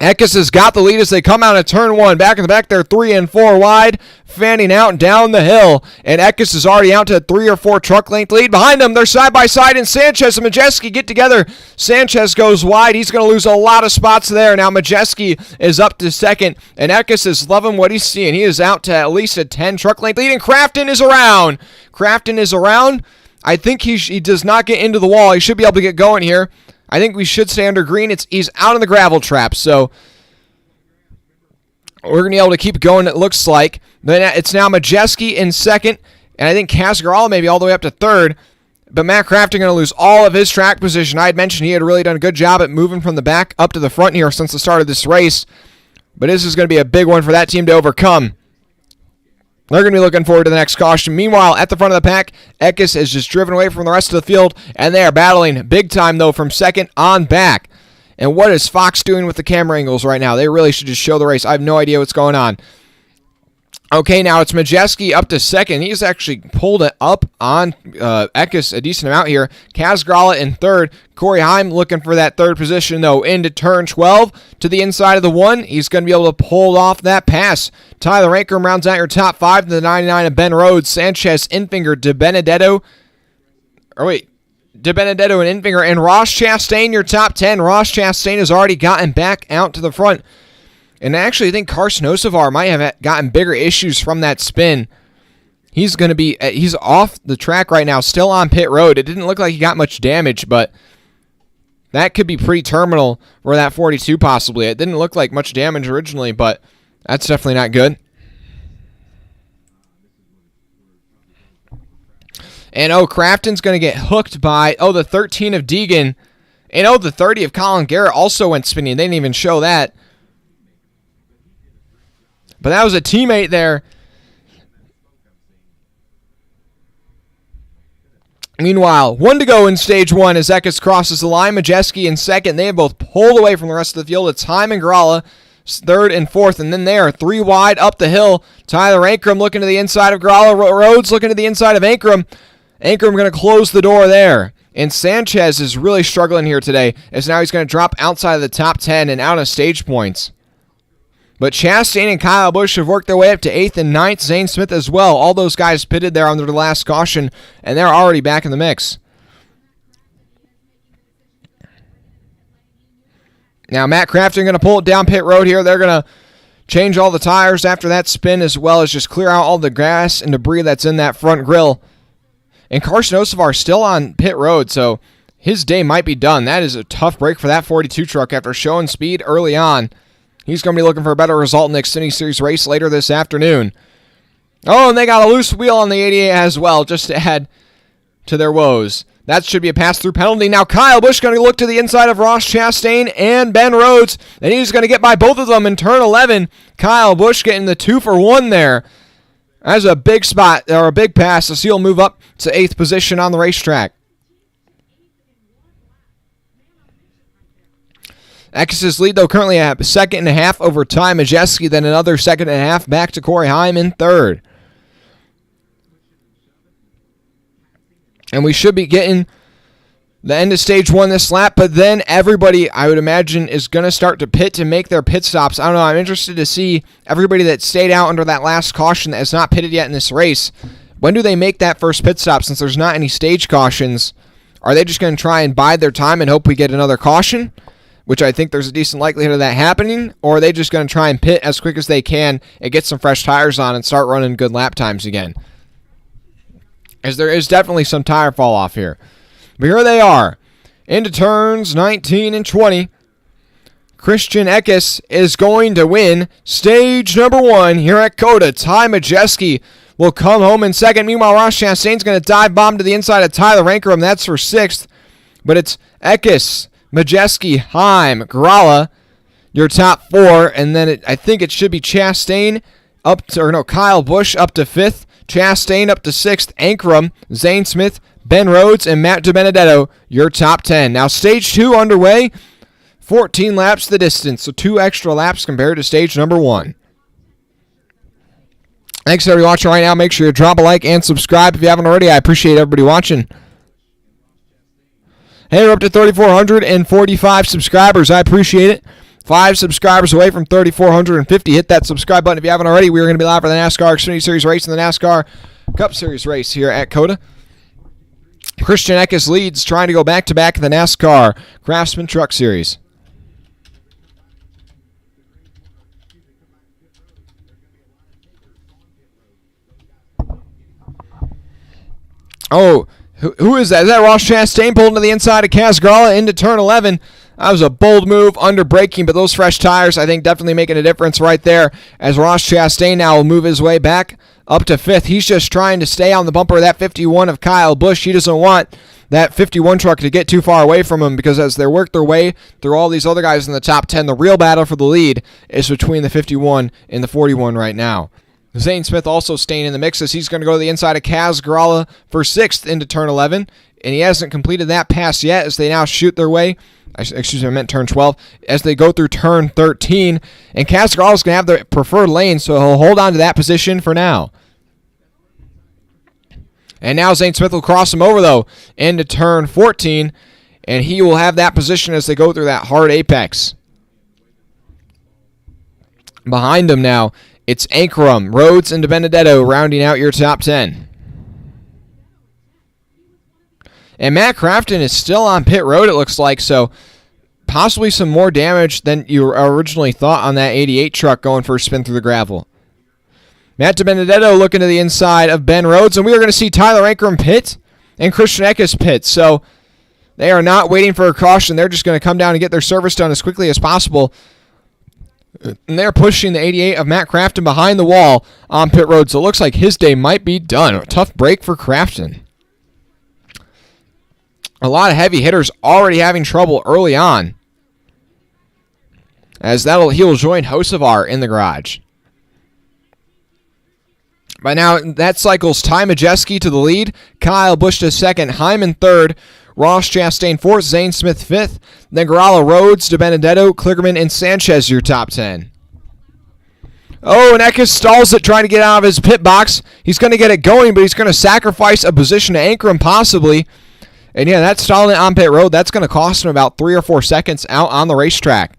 Eckes has got the lead as they come out of turn 1. Back in the back, they're 3 and 4 wide, fanning out and down the hill. And Eckes is already out to a 3 or 4 truck length lead. Behind them, they're side by side, and Sanchez and Majeski get together. Sanchez goes wide. He's going to lose a lot of spots there. Now Majeski is up to 2nd, and Eckes is loving what he's seeing. He is out to at least a 10 truck length lead, and Crafton is around. Crafton is around. I think he does not get into the wall. He should be able to get going here. I think we should stay under green. He's out in the gravel trap, so we're going to be able to keep going, it looks like. Then it's now Majeski in 2nd, and I think Casgarala maybe all the way up to 3rd. But Matt Crafton going to lose all of his track position. I had mentioned he had really done a good job at moving from the back up to the front here since the start of this race. But this is going to be a big one for that team to overcome. They're going to be looking forward to the next caution. Meanwhile, at the front of the pack, Eckes is just driven away from the rest of the field, and they are battling big time, though, from 2nd on back. And what is Fox doing with the camera angles right now? They really should just show the race. I have no idea what's going on. Okay, now it's Majeski up to 2nd. He's actually pulled it up on Eckes a decent amount here. Casgrala in 3rd. Corey Heim looking for that 3rd position, though, into turn 12 to the inside of the 1. He's going to be able to pull off that pass. Tyler Ankrum rounds out your top 5 to the 99 of Ben Rhodes. Sanchez, Infinger, DiBenedetto. DiBenedetto and Infinger. And Ross Chastain, your top 10. Ross Chastain has already gotten back out to the front. And I actually think Carson Hocevar might have gotten bigger issues from that spin. He's going to be, he's off the track right now, still on pit road. It didn't look like he got much damage, but that could be pretty terminal for that 42 possibly. It didn't look like much damage originally, but that's definitely not good. And Crafton's going to get hooked by, the 13 of Deegan And oh, the 30 of Colin Garrett also went spinning. They didn't even show that. But that was a teammate there. Meanwhile, 1 to go in stage 1 as Eckes crosses the line. Majeski in second. They have both pulled away from the rest of the field. It's Heim and Gralla, third and fourth. And then they are 3 wide up the hill. Tyler Ankrum looking to the inside of Gralla. Rhodes looking to the inside of Ankrum. Ankrum going to close the door there. And Sanchez is really struggling here today, as now he's going to drop outside of the top 10 and out of stage points. But Chastain and Kyle Busch have worked their way up to 8th and 9th. Zane Smith as well. All those guys pitted there under the last caution, and they're already back in the mix. Now Matt Crafton going to pull it down pit road here. They're going to change all the tires after that spin, as well as just clear out all the grass and debris that's in that front grille. And Carson Osevar still on pit road, so his day might be done. That is a tough break for that 42 truck after showing speed early on. He's going to be looking for a better result in the Xfinity Series race later this afternoon. Oh, and they got a loose wheel on the 88 as well, just to add to their woes. That should be a pass-through penalty. Now Kyle Busch going to look to the inside of Ross Chastain and Ben Rhodes, and he's going to get by both of them in turn 11. Kyle Busch getting the 2 for 1 there. That's a big spot, or a big pass, as he'll move up to 8th position on the racetrack. Eckes' lead, though, currently at 2.5 seconds over Ty Majeski, then another 2.5 seconds back to Corey Heim in 3rd. And we should be getting the end of stage 1 this lap, but then everybody, I would imagine, is going to start to pit to make their pit stops. I don't know, I'm interested to see everybody that stayed out under that last caution that has not pitted yet in this race. When do they make that first pit stop since there's not any stage cautions? Are they just going to try and bide their time and hope we get another caution, which I think there's a decent likelihood of that happening, or are they just going to try and pit as quick as they can and get some fresh tires on and start running good lap times again? As there is definitely some tire fall off here. But here they are, into turns 19 and 20. Christian Eckes is going to win stage number 1 here at COTA. Ty Majeski will come home in second. Meanwhile, Ross Chastain's going to dive bomb to the inside of Tyler Ankrum. That's for 6th. But it's Eckes, Majeski, Heim, Gralla, your top 4. And then I think it should be Chastain Kyle Busch up to 5th. Chastain up to 6th. Ankrum, Zane Smith, Ben Rhodes, and Matt DiBenedetto, your top 10. Now, stage 2 underway. 14 laps the distance, so 2 extra laps compared to stage number 1. Thanks, everybody watching right now. Make sure you drop a like and subscribe if you haven't already. I appreciate everybody watching. Hey, we're up to 3,445 subscribers. I appreciate it. 5 subscribers away from 3,450. Hit that subscribe button if you haven't already. We are going to be live for the NASCAR Xfinity Series race and the NASCAR Cup Series race here at COTA. Christian Eckes leads, trying to go back-to-back in the NASCAR Craftsman Truck Series. Oh, who is that? Is that Ross Chastain pulling to the inside of Kaz Gralla into turn 11? That was a bold move, under braking, but those fresh tires, I think, definitely making a difference right there, as Ross Chastain now will move his way back up to 5th. He's just trying to stay on the bumper of that 51 of Kyle Busch. He doesn't want that 51 truck to get too far away from him, because as they work their way through all these other guys in the top 10, the real battle for the lead is between the 51 and the 41 right now. Zane Smith also staying in the mix, as he's going to go to the inside of Kaz Gralla for 6th into turn 11, and he hasn't completed that pass yet, as they now shoot their way. Excuse me, I meant turn 12. As they go through turn 13, and Kaz Gralla's going to have the preferred lane, so he'll hold on to that position for now. And now Zane Smith will cross him over, though, into turn 14, and he will have that position as they go through that hard apex. Behind him now, it's Ankrum, Rhodes, and DiBenedetto rounding out your top 10. And Matt Crafton is still on pit road, it looks like, so possibly some more damage than you originally thought on that 88 truck going for a spin through the gravel. Matt DiBenedetto looking to the inside of Ben Rhodes, and we are going to see Tyler Ankrum pit and Christian Eckes pit. So they are not waiting for a caution. They're just going to come down and get their service done as quickly as possible. And they're pushing the 88 of Matt Crafton behind the wall on pit road. So it looks like his day might be done. A tough break for Crafton. A lot of heavy hitters already having trouble early on, as he will join Hocevar in the garage. By now, that cycles Ty Majeski to the lead, Kyle Busch to second, Hyman third, Ross Chastain fourth, Zane Smith fifth, then Garala, Rhodes, DiBenedetto, Kligerman, and Sanchez your top 10. Oh, and Eckes stalls it, trying to get out of his pit box. He's going to get it going, but he's going to sacrifice a position to anchor him possibly. And yeah, that's stalling it on pit road. That's going to cost him about 3 or 4 seconds out on the racetrack.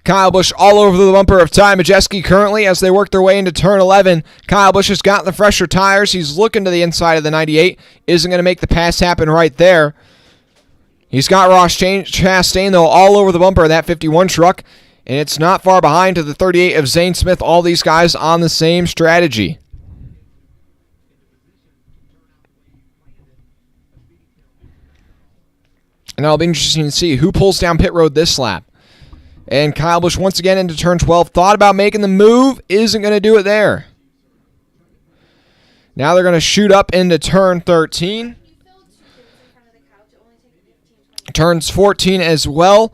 Kyle Busch all over the bumper of Ty Majeski currently as they work their way into turn 11. Kyle Busch has got the fresher tires. He's looking to the inside of the 98. Isn't going to make the pass happen right there. He's got Ross Chastain, though, all over the bumper of that 51 truck. And it's not far behind to the 38 of Zane Smith. All these guys on the same strategy. And it'll be interesting to see who pulls down pit road this lap. And Kyle Busch once again into turn 12. Thought about making the move. Isn't going to do it there. Now they're going to shoot up into turn 13. Turns 14 as well.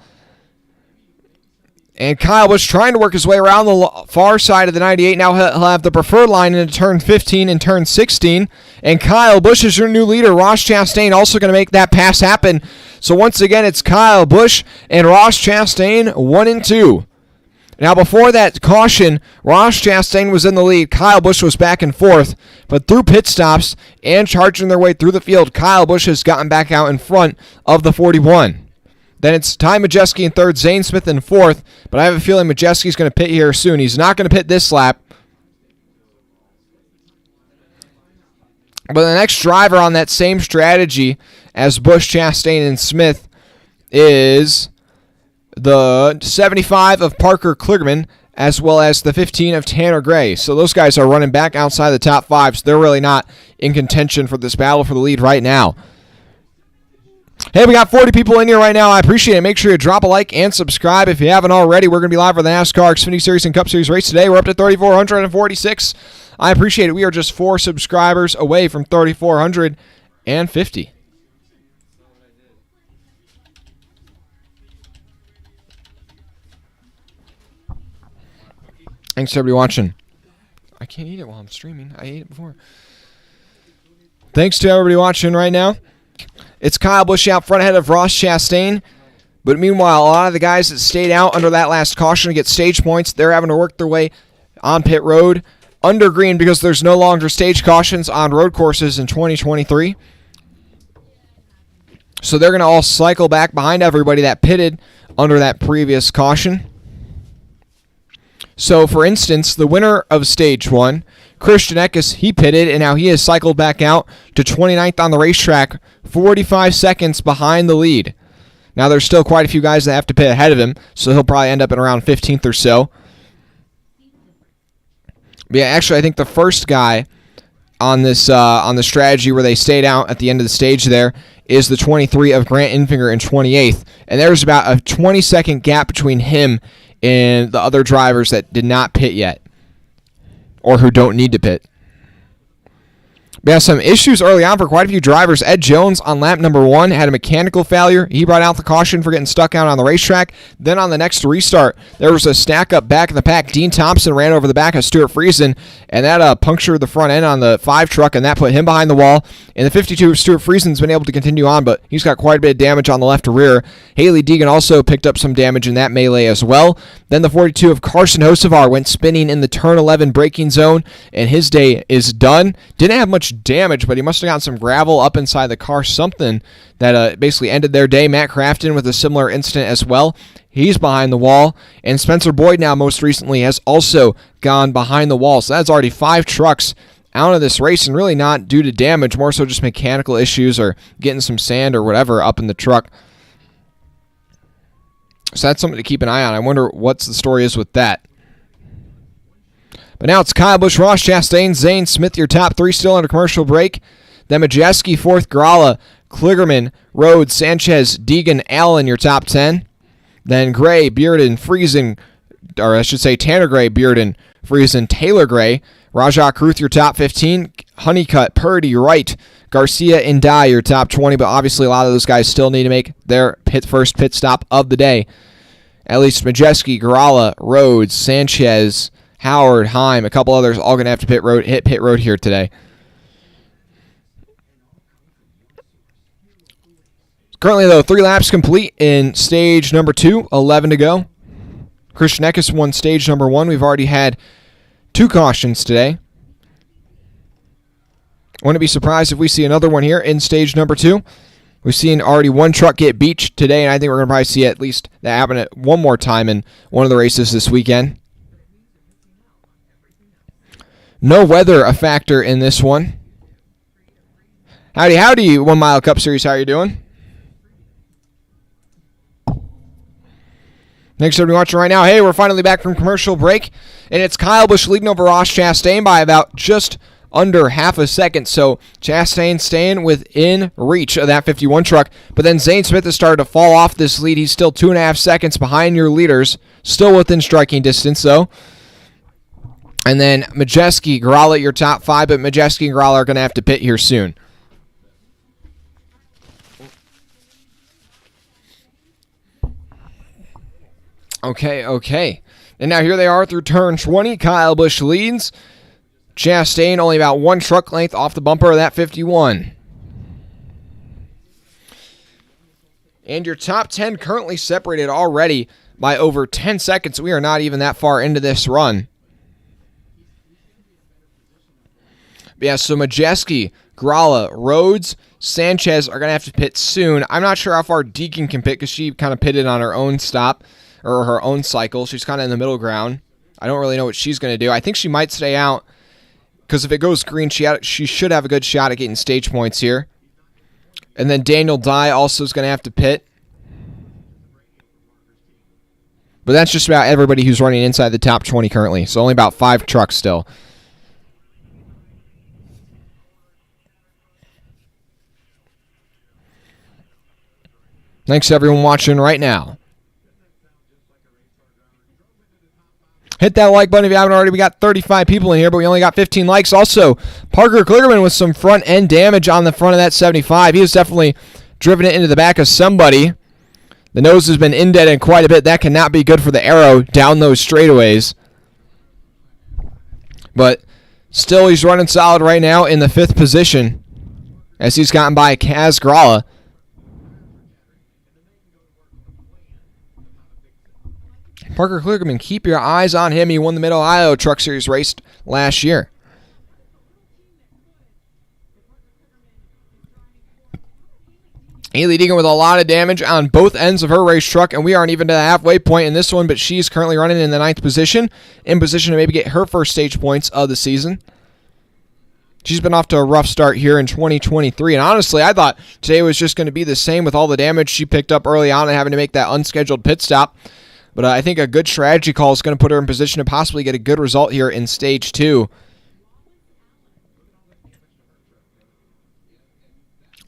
And Kyle Busch trying to work his way around the far side of the 98. Now he'll have the preferred line into turn 15 and turn 16. And Kyle Busch is your new leader. Ross Chastain also going to make that pass happen. So once again, it's Kyle Busch and Ross Chastain 1 and 2. Now before that caution, Ross Chastain was in the lead. Kyle Busch was back and forth. But through pit stops and charging their way through the field, Kyle Busch has gotten back out in front of the 41. Then it's Ty Majeski in third, Zane Smith in fourth. But I have a feeling Majeski's going to pit here soon. He's not going to pit this lap. But the next driver on that same strategy as Busch, Chastain, and Smith is the 75 of Parker Kligerman, as well as the 15 of Tanner Gray. So those guys are running back outside the top 5, so they're really not in contention for this battle for the lead right now. Hey, we got 40 people in here right now. I appreciate it. Make sure you drop a like and subscribe if you haven't already. We're going to be live for the NASCAR Xfinity Series and Cup Series race today. We're up to 3,446. I appreciate it. We are just 4 subscribers away from 3,450. Thanks to everybody watching. I can't eat it while I'm streaming. I ate it before. Thanks to everybody watching right now. It's Kyle Busch out front ahead of Ross Chastain. But meanwhile, a lot of the guys that stayed out under that last caution to get stage points, they're having to work their way on pit road under green because there's no longer stage cautions on road courses in 2023. So they're going to all cycle back behind everybody that pitted under that previous caution. So, for instance, the winner of Stage 1, Christian Eckes, he pitted, and now he has cycled back out to 29th on the racetrack, 45 seconds behind the lead. Now, there's still quite a few guys that have to pit ahead of him, so he'll probably end up at around 15th or so. But yeah, actually, I think the first guy on this on the strategy where they stayed out at the end of the stage there is the 23 of Grant Enfinger in 28th, and there's about a 20-second gap between him and the other drivers that did not pit yet, or who don't need to pit. We have some issues early on for quite a few drivers. Ed Jones on lap number 1 had a mechanical failure. He brought out the caution for getting stuck out on the racetrack. Then on the next restart, there was a stack up back in the pack. Dean Thompson ran over the back of Stuart Friesen, and that punctured the front end on the 5 truck, and that put him behind the wall. And the 52 of Stuart Friesen's been able to continue on, but he's got quite a bit of damage on the left rear. Haley Deegan also picked up some damage in that melee as well. Then the 42 of Carson Hocevar went spinning in the turn 11 braking zone, and his day is done. Didn't have much damage, but he must have gotten some gravel up inside the car, something that basically ended their day. Matt Crafton with a similar incident as well. He's behind the wall, and Spencer Boyd now most recently has also gone behind the wall. So that's already 5 trucks out of this race, and really not due to damage, more so just mechanical issues or getting some sand or whatever up in the truck. So that's something to keep an eye on. I wonder what the story is with that. But now it's Kyle Busch, Ross Chastain, Zane Smith, your top 3 still under commercial break. Then Majeski, 4th, Gralla, Kligerman, Rhodes, Sanchez, Deegan, Allen, your top 10. Then Gray, Bearden, Friesen, or I should say Tanner Gray, Bearden, Friesen, Taylor Gray, Rajah Kruth, your top 15, Honeycutt, Purdy, Wright, Garcia, and Dye, your top 20, but obviously a lot of those guys still need to make their first pit stop of the day. At least Majeski, Garala, Rhodes, Sanchez, Howard, Heim, a couple others all going to have to hit pit road here today. Currently, though, 3 laps complete in stage number 2, 11 to go. Christian Eckes won stage number 1. We've already had 2 cautions today. Wouldn't be surprised if we see another one here in stage number 2. We've seen already 1 truck get beached today, and I think we're going to probably see at least that happen at one more time in one of the races this weekend. No weather a factor in this one. Howdy, 1 Mile Cup Series. How are you doing? Thanks for everyone watching right now. Hey, we're finally back from commercial break, and it's Kyle Busch leading over Ross Chastain by about just under half a second. So Chastain staying within reach of that 51 truck. But then Zane Smith has started to fall off this lead. He's still 2.5 seconds behind your leaders. Still within striking distance, though. And then Majeski, Garala at your top 5, but Majeski and Garala are going to have to pit here soon. Okay. And now here they are through turn 20. Kyle Busch leads. Chastain only about 1 truck length off the bumper of that 51. And your top 10 currently separated already by over 10 seconds. We are not even that far into this run. But yeah, so Majeski, Gralla, Rhodes, Sanchez are going to have to pit soon. I'm not sure how far Deacon can pit because she kind of pitted on her own stop or her own cycle. She's kind of in the middle ground. I don't really know what she's going to do. I think she might stay out. Because if it goes green, she should have a good shot at getting stage points here. And then Daniel Dye also is going to have to pit. But that's just about everybody who's running inside the top 20 currently. So only about 5 trucks still. Thanks to everyone watching right now. Hit that like button if you haven't already. We got 35 people in here, but we only got 15 likes. Also, Parker Kligerman with some front-end damage on the front of that 75. He has definitely driven it into the back of somebody. The nose has been indented quite a bit. That cannot be good for the arrow down those straightaways. But still, he's running solid right now in the 5th position as he's gotten by Kaz Gralla. Parker Kligerman, keep your eyes on him. He won the Mid-Ohio Truck Series race last year. Haley Deegan with a lot of damage on both ends of her race truck, and we aren't even to the halfway point in this one, but she's currently running in the 9th position, in position to maybe get her first stage points of the season. She's been off to a rough start here in 2023, and honestly, I thought today was just going to be the same with all the damage she picked up early on and having to make that unscheduled pit stop. But I think a good strategy call is going to put her in position to possibly get a good result here in Stage 2.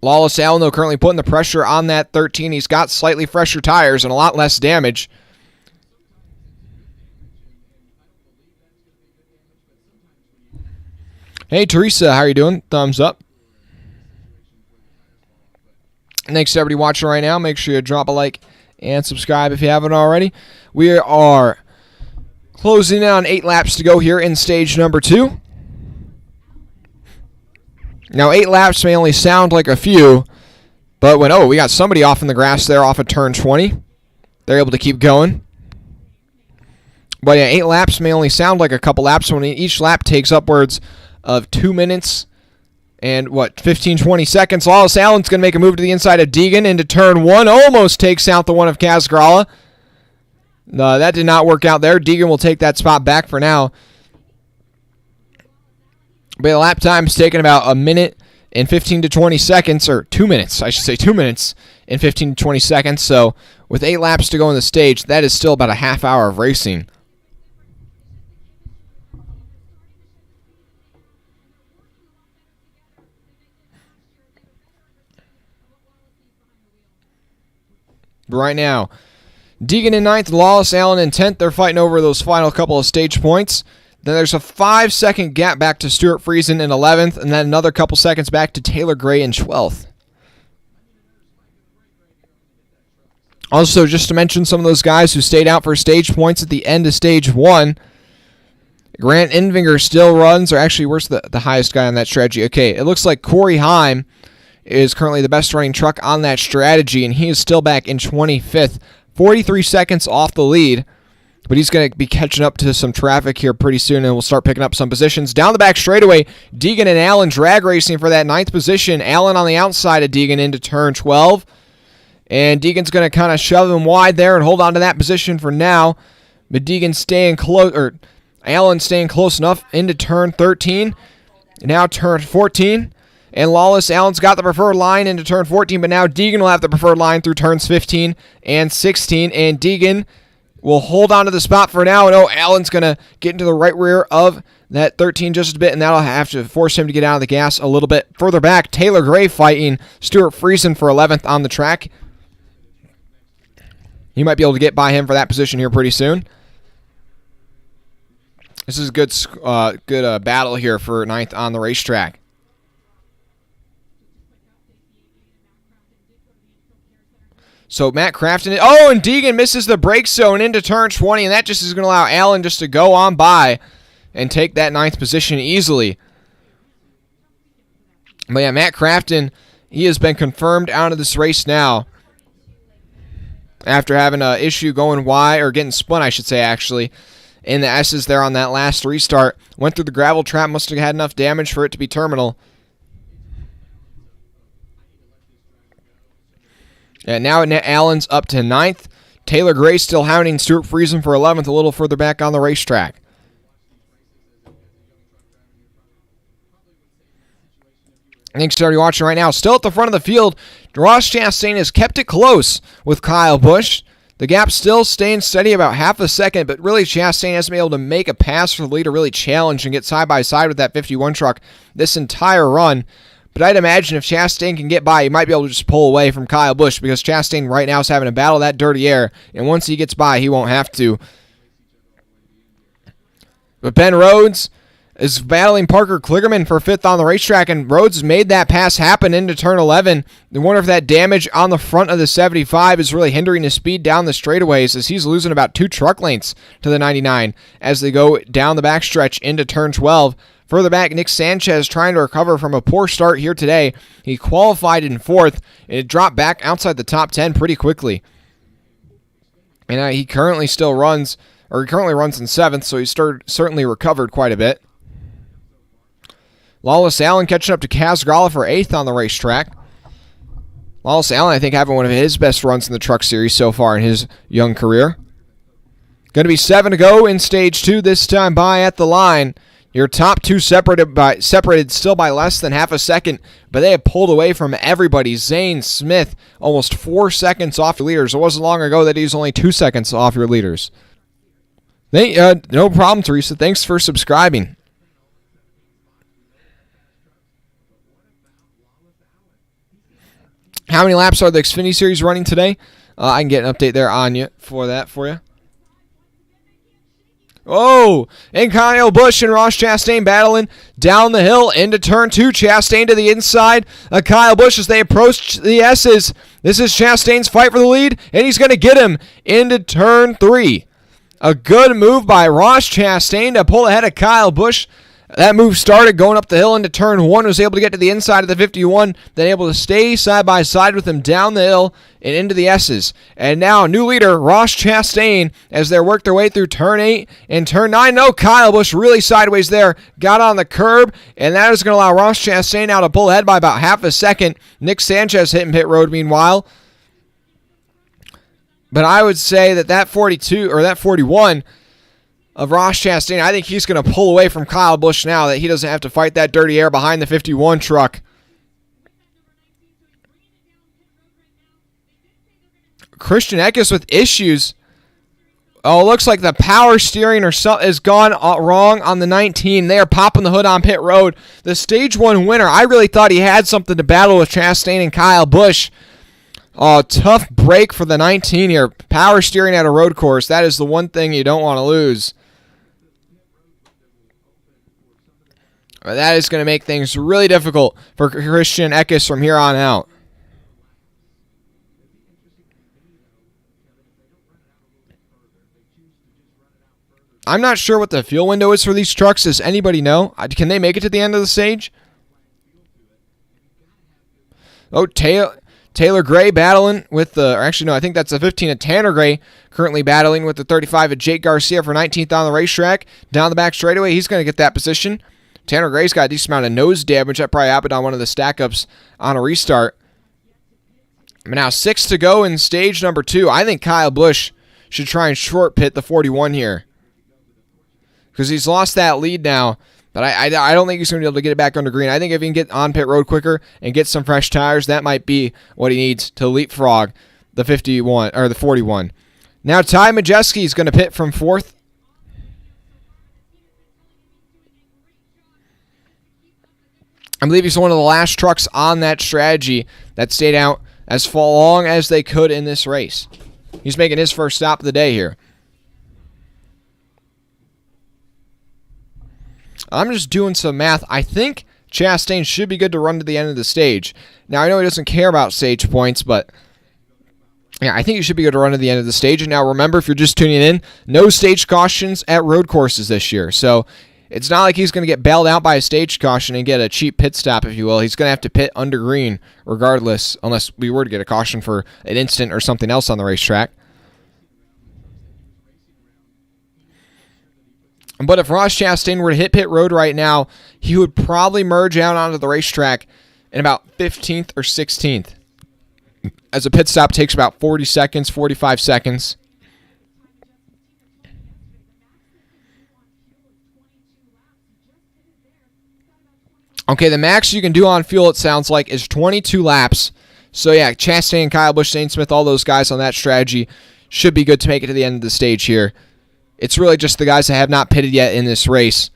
Lawless Allen, though, currently putting the pressure on that 13. He's got slightly fresher tires and a lot less damage. Hey, Teresa, how are you doing? Thumbs up. Thanks to everybody watching right now. Make sure you drop a like and subscribe if you haven't already. We are closing in on 8 laps to go here in stage number 2. Now, 8 laps may only sound like a few, but when, we got somebody off in the grass there off of turn 20. They're able to keep going. But yeah, 8 laps may only sound like a couple laps when each lap takes upwards of 2 minutes and 15, 20 seconds. Lawless Allen's going to make a move to the inside of Deegan into turn 1. Almost takes out the one of Kaz Gralla. No, that did not work out there. Deegan will take that spot back for now. But the lap time's taken about a minute and 15 to 20 seconds, or 2 minutes. I should say 2 minutes and 15 to 20 seconds. So with 8 laps to go on the stage, that is still about a half hour of racing. But right now, Deegan in 9th, Lawless Allen in 10th. They're fighting over those final couple of stage points. Then there's a 5-second gap back to Stuart Friesen in 11th, and then another couple seconds back to Taylor Gray in 12th. Also, just to mention some of those guys who stayed out for stage points at the end of stage 1, Grant Invinger still runs, or actually, where's the highest guy on that strategy? Okay, it looks like Corey Heim is currently the best running truck on that strategy, and he is still back in 25th, 43 seconds off the lead. But he's going to be catching up to some traffic here pretty soon, and we'll start picking up some positions. Down the back straightaway, Deegan and Allen drag racing for that 9th position. Allen on the outside of Deegan into turn 12. And Deegan's going to kind of shove him wide there and hold on to that position for now. But Deegan staying close, or Allen staying close enough into turn 13. Now turn 14. And Lawless Allen's got the preferred line into turn 14, but now Deegan will have the preferred line through turns 15 and 16. And Deegan will hold on to the spot for now. And Allen's going to get into the right rear of that 13 just a bit, and that'll have to force him to get out of the gas a little bit further back. Taylor Gray fighting Stuart Friesen for 11th on the track. You might be able to get by him for that position here pretty soon. This is a good battle here for 9th on the racetrack. So Matt Craftsman, and Deegan misses the brake zone into turn 20, and that just is going to allow Allen just to go on by and take that 9th position easily. But yeah, Matt Crafton, he has been confirmed out of this race now after having an issue going wide, or getting spun, I should say, actually, in the S's there on that last restart. Went through the gravel trap, must have had enough damage for it to be terminal. And now Allen's up to 9th. Taylor Gray still hounding Stuart Friesen for 11th, a little further back on the racetrack. Thanks to everybody watching right now. Still at the front of the field, Ross Chastain has kept it close with Kyle Busch. The gap still staying steady about half a second, but really Chastain hasn't been able to make a pass for the lead to really challenge and get side by side with that 51 truck this entire run. But I'd imagine if Chastain can get by, he might be able to just pull away from Kyle Busch, because Chastain right now is having to battle that dirty air, and once he gets by, he won't have to. But Ben Rhodes is battling Parker Kligerman for 5th on the racetrack, and Rhodes has made that pass happen into turn 11. I wonder if that damage on the front of the 75 is really hindering his speed down the straightaways, as he's losing about 2 truck lengths to the 99 as they go down the backstretch into turn 12. Further back, Nick Sanchez trying to recover from a poor start here today. He qualified in 4th, and it dropped back outside the top 10 pretty quickly. And he currently runs in 7th, so he's certainly recovered quite a bit. Lawless Allen catching up to Kaz Gralla for 8th on the racetrack. Lawless Allen, I think, having one of his best runs in the Truck Series so far in his young career. Going to be 7 to go in Stage 2, this time by at the line. Your top 2 separated still by less than half a second, but they have pulled away from everybody. Zane Smith, almost 4 seconds off your leaders. It wasn't long ago that he was only 2 seconds off your leaders. No problem, Teresa. Thanks for subscribing. How many laps are the Xfinity Series running today? I can get an update there on you for you. Oh, and Kyle Busch and Ross Chastain battling down the hill into turn 2. Chastain to the inside. Kyle Busch as they approach the S's. This is Chastain's fight for the lead, and he's going to get him into turn 3. A good move by Ross Chastain to pull ahead of Kyle Busch. That move started going up the hill into turn 1, was able to get to the inside of the 51, then able to stay side by side with him down the hill and into the S's. And now new leader, Ross Chastain, as they work their way through turn 8 and turn 9. No, Kyle Busch really sideways there, got on the curb, and that is going to allow Ross Chastain now to pull ahead by about half a second. Nick Sanchez hitting pit road meanwhile. But I would say that 41 of Ross Chastain, I think he's going to pull away from Kyle Busch now that he doesn't have to fight that dirty air behind the 51 truck. Christian Eckes with issues. Oh, it looks like the power steering or something has gone wrong on the 19. They are popping the hood on pit road. The Stage 1 winner, I really thought he had something to battle with Chastain and Kyle Busch. Oh, tough break for the 19 here. Power steering at a road course. That is the one thing you don't want to lose. That is going to make things really difficult for Christian Eckes from here on out. I'm not sure what the fuel window is for these trucks. Does anybody know? Can they make it to the end of the stage? Oh, Taylor Gray battling with the... Or actually, no, I think that's the 15 of Tanner Gray currently battling with the 35 of Jake Garcia for 19th on the racetrack. Down the back straightaway, he's going to get that position. Tanner Gray's got a decent amount of nose damage. That probably happened on one of the stack-ups on a restart. But now 6 to go in stage number 2. I think Kyle Busch should try and short pit the 41 here, because he's lost that lead now. But I don't think he's going to be able to get it back under green. I think if he can get on pit road quicker and get some fresh tires, that might be what he needs to leapfrog the 51 or the 41. Now Ty Majeski is going to pit from 4th. I believe he's one of the last trucks on that strategy that stayed out as long as they could in this race. He's making his first stop of the day here. I'm just doing some math. I think Chastain should be good to run to the end of the stage. Now, I know he doesn't care about stage points, but yeah, I think he should be good to run to the end of the stage. And now remember, if you're just tuning in, no stage cautions at road courses this year. So it's not like he's going to get bailed out by a stage caution and get a cheap pit stop, if you will. He's going to have to pit under green regardless, unless we were to get a caution for an instant or something else on the racetrack. But if Ross Chastain were to hit pit road right now, he would probably merge out onto the racetrack in about 15th or 16th, as a pit stop takes about 40 seconds, 45 seconds. Okay, the max you can do on fuel, it sounds like, is 22 laps. So yeah, Chastain, Kyle Busch, Zane Smith, all those guys on that strategy should be good to make it to the end of the stage here. It's really just the guys that have not pitted yet in this race.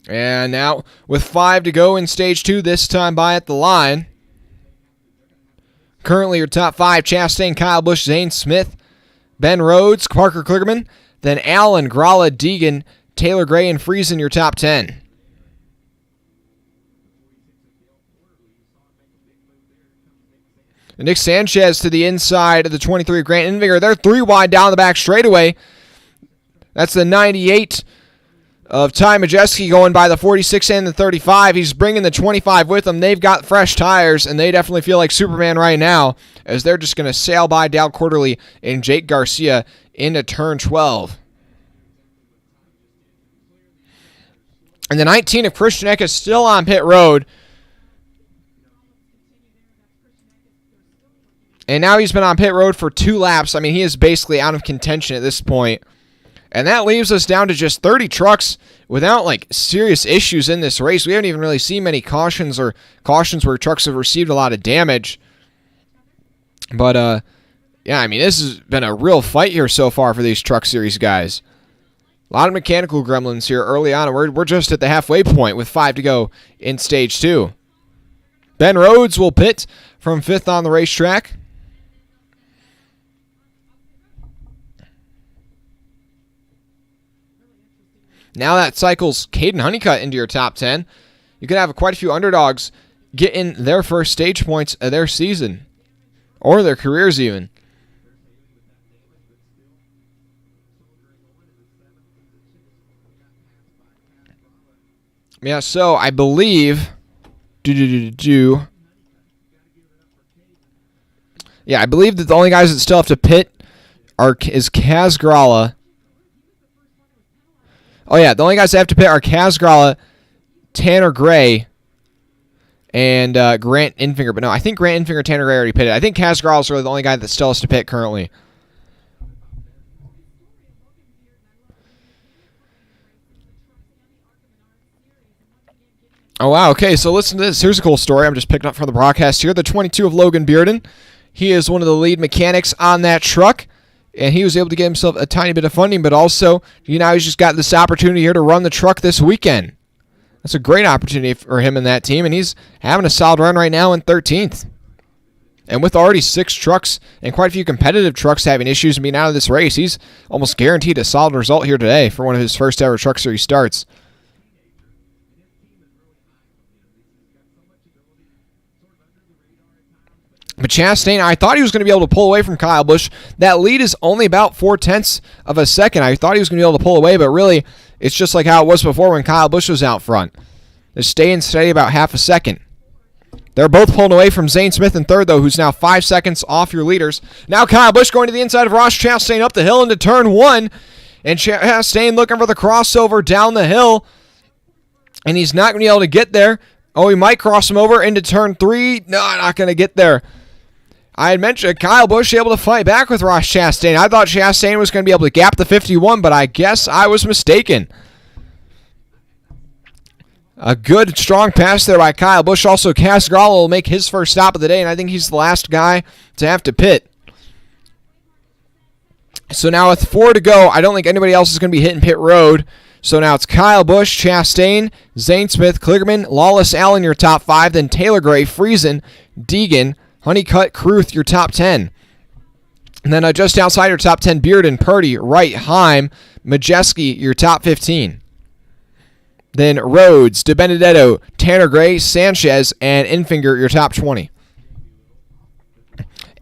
And now, with 5 to go in stage 2, this time by at the line. Currently your top 5, Chastain, Kyle Busch, Zane Smith, Ben Rhodes, Parker Kligerman, then Allen, Gralla, Deegan, Taylor Gray, and Friesen your top 10. Nick Sanchez to the inside of the 23 of Grant Enfinger. They're 3 wide down the back straightaway. That's the 98 of Ty Majeski going by the 46 and the 35. He's bringing the 25 with him. They've got fresh tires, and they definitely feel like Superman right now, as they're just going to sail by Dal Quarterly and Jake Garcia into turn 12. And the 19 of Christian Eckes still on pit road. And now he's been on pit road for 2 laps. I mean, he is basically out of contention at this point. And that leaves us down to just 30 trucks without, like, serious issues in this race. We haven't even really seen many cautions or cautions where trucks have received a lot of damage. But, yeah, I mean, this has been a real fight here so far for these Truck Series guys. A lot of mechanical gremlins here early on. We're just at the halfway point with 5 to go in stage 2. Ben Rhodes will pit from 5th on the racetrack. Now that cycles Caden Honeycutt into your top 10. You could have quite a few underdogs getting their first stage points of their season, or their careers even. Yeah, so I believe... Yeah, I believe that the only guys that still have to pit is Kaz Gralla. Oh, yeah, the only guys that have to pit are Kaz Gralla, Tanner Gray, and Grant Enfinger. But no, I think Grant Enfinger and Tanner Gray already pitted. I think Kaz Gralla is really the only guy that still has to pit currently. Oh, wow, okay, so listen to this. Here's a cool story I'm just picking up from the broadcast here. The 22 of Logan Bearden. He is one of the lead mechanics on that truck. and he was able to get himself a tiny bit of funding, but also, he's just got this opportunity here to run the truck this weekend. That's a great opportunity for him and that team, and he's having a solid run right now in 13th. And with already 6 trucks and quite a few competitive trucks having issues and being out of this race, he's almost guaranteed a solid result here today for one of his first ever Truck Series starts. But Chastain, I thought he was going to be able to pull away from Kyle Busch. That lead is only about 0.4 of a second. I thought he was going to be able to pull away, but really, it's just like how it was before when Kyle Busch was out front. They're staying steady about half a second. They're both pulling away from Zane Smith in third, though, who's now 5 seconds off your leaders. Now Kyle Busch going to the inside of Ross Chastain up the hill into turn 1. And Chastain looking for the crossover down the hill. And he's not going to be able to get there. Oh, he might cross him over into turn 3. No, not going to get there. I had mentioned Kyle Busch able to fight back with Ross Chastain. I thought Chastain was going to be able to gap the 51, but I guess I was mistaken. A good, strong pass there by Kyle Busch. Also, Casgarolo will make his first stop of the day, and I think he's the last guy to have to pit. So now with 4 to go, I don't think anybody else is going to be hitting pit road. So now it's Kyle Busch, Chastain, Zane Smith, Kligerman, Lawless Allen, your top 5, then Taylor Gray, Friesen, Deegan, Honeycutt, Kruth, your top 10. And then just outside your top 10, Bearden, Purdy, Wright, Heim, Majeski, your top 15. Then Rhodes, DiBenedetto, Tanner Gray, Sanchez, and Infinger, your top 20.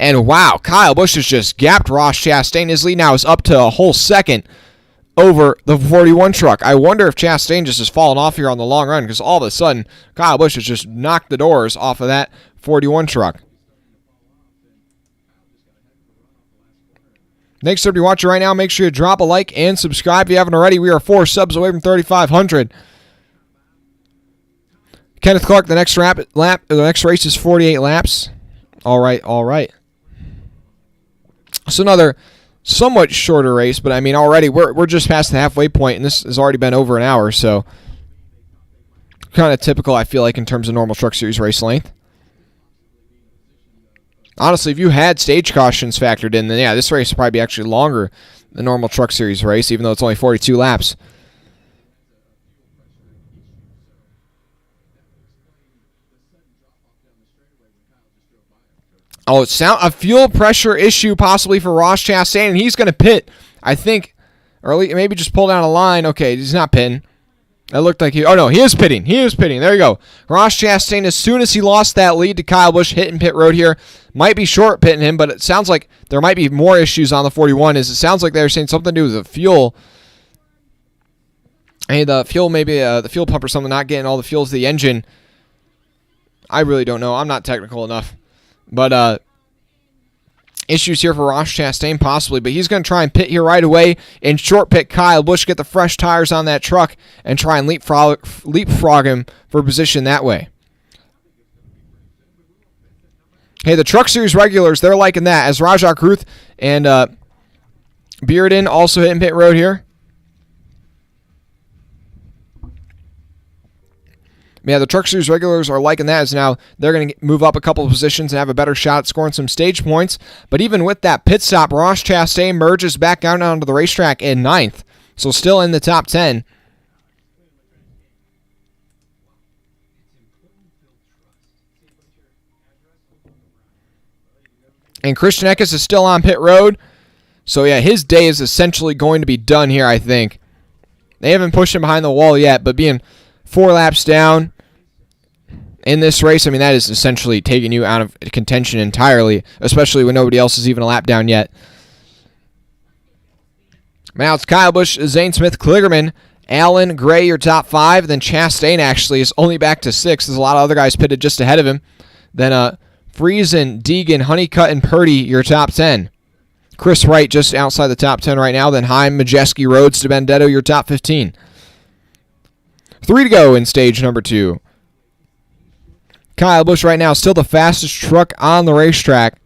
And wow, Kyle Busch has just gapped Ross Chastain. His lead now is up to a whole second over the 41 truck. I wonder if Chastain just has fallen off here on the long run, because all of a sudden, Kyle Busch has just knocked the doors off of that 41 truck. Thanks to everybody watching right now. Make sure you drop a like and subscribe if you haven't already. We are 4 subs away from 3,500. Kenneth Clark, the next race is 48 laps. All right. So another somewhat shorter race, but I mean already we're just past the halfway point, and this has already been over an hour, so kind of typical, I feel like, in terms of normal Truck Series race length. Honestly, if you had stage cautions factored in, then yeah, this race would probably be actually longer than normal Truck Series race, even though it's only 42 laps. Oh, it's a fuel pressure issue possibly for Ross Chastain, and he's going to pit, I think, or maybe just pull down a line. Okay, he's not pitting. That looked like he... Oh, no, he is pitting. There you go. Ross Chastain, as soon as he lost that lead to Kyle Busch, hitting pit road here. Might be short pitting him, but it sounds like there might be more issues on the 41. It sounds like they're saying something to do with the fuel. Hey, the fuel, maybe the fuel pump or something, not getting all the fuel to the engine. I really don't know. I'm not technical enough. But issues here for Ross Chastain possibly, but he's going to try and pit here right away and short pit Kyle Busch, get the fresh tires on that truck, and try and leapfrog him for position that way. Hey, the Truck Series regulars, they're liking that, as Rajah Kruth and Bearden also hitting pit road here. Yeah, the Truck Series regulars are liking that, as now they're going to move up a couple of positions and have a better shot at scoring some stage points. But even with that pit stop, Ross Chastain merges back down onto the racetrack in 9th, so still in the top 10. And Christian Eckes is still on pit road, so yeah, his day is essentially going to be done here, I think. They haven't pushed him behind the wall yet, but being 4 laps down in this race, I mean, that is essentially taking you out of contention entirely, especially when nobody else is even a lap down yet. Now it's Kyle Busch, Zane Smith, Kligerman, Allen, Gray, your top 5. Then Chastain actually is only back to 6. There's a lot of other guys pitted just ahead of him. Then Friesen, Deegan, Honeycutt, and Purdy, your top 10. Chris Wright just outside the top 10 right now. Then Heim, Majeski, Rhodes, DiBenedetto, your top 15. 3 to go in stage number 2. Kyle Busch right now still the fastest truck on the racetrack.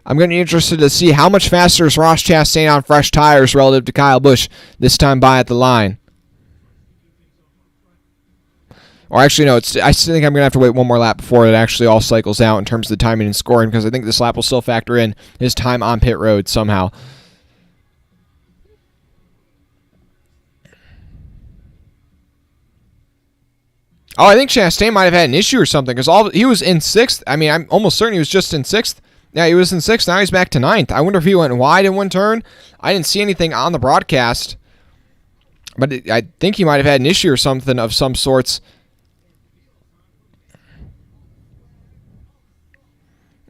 I'm going to be interested to see how much faster is Ross Chastain on fresh tires relative to Kyle Busch this time by at the line. Or actually, no, I think I'm going to have to wait one more lap before it actually all cycles out in terms of the timing and scoring, because I think this lap will still factor in his time on pit road somehow. Oh, I think Chastain might have had an issue or something because he was in 6th. I mean, I'm almost certain he was just in 6th. Yeah, he was in 6th. Now he's back to 9th. I wonder if he went wide in one turn. I didn't see anything on the broadcast, but I think he might have had an issue or something of some sorts.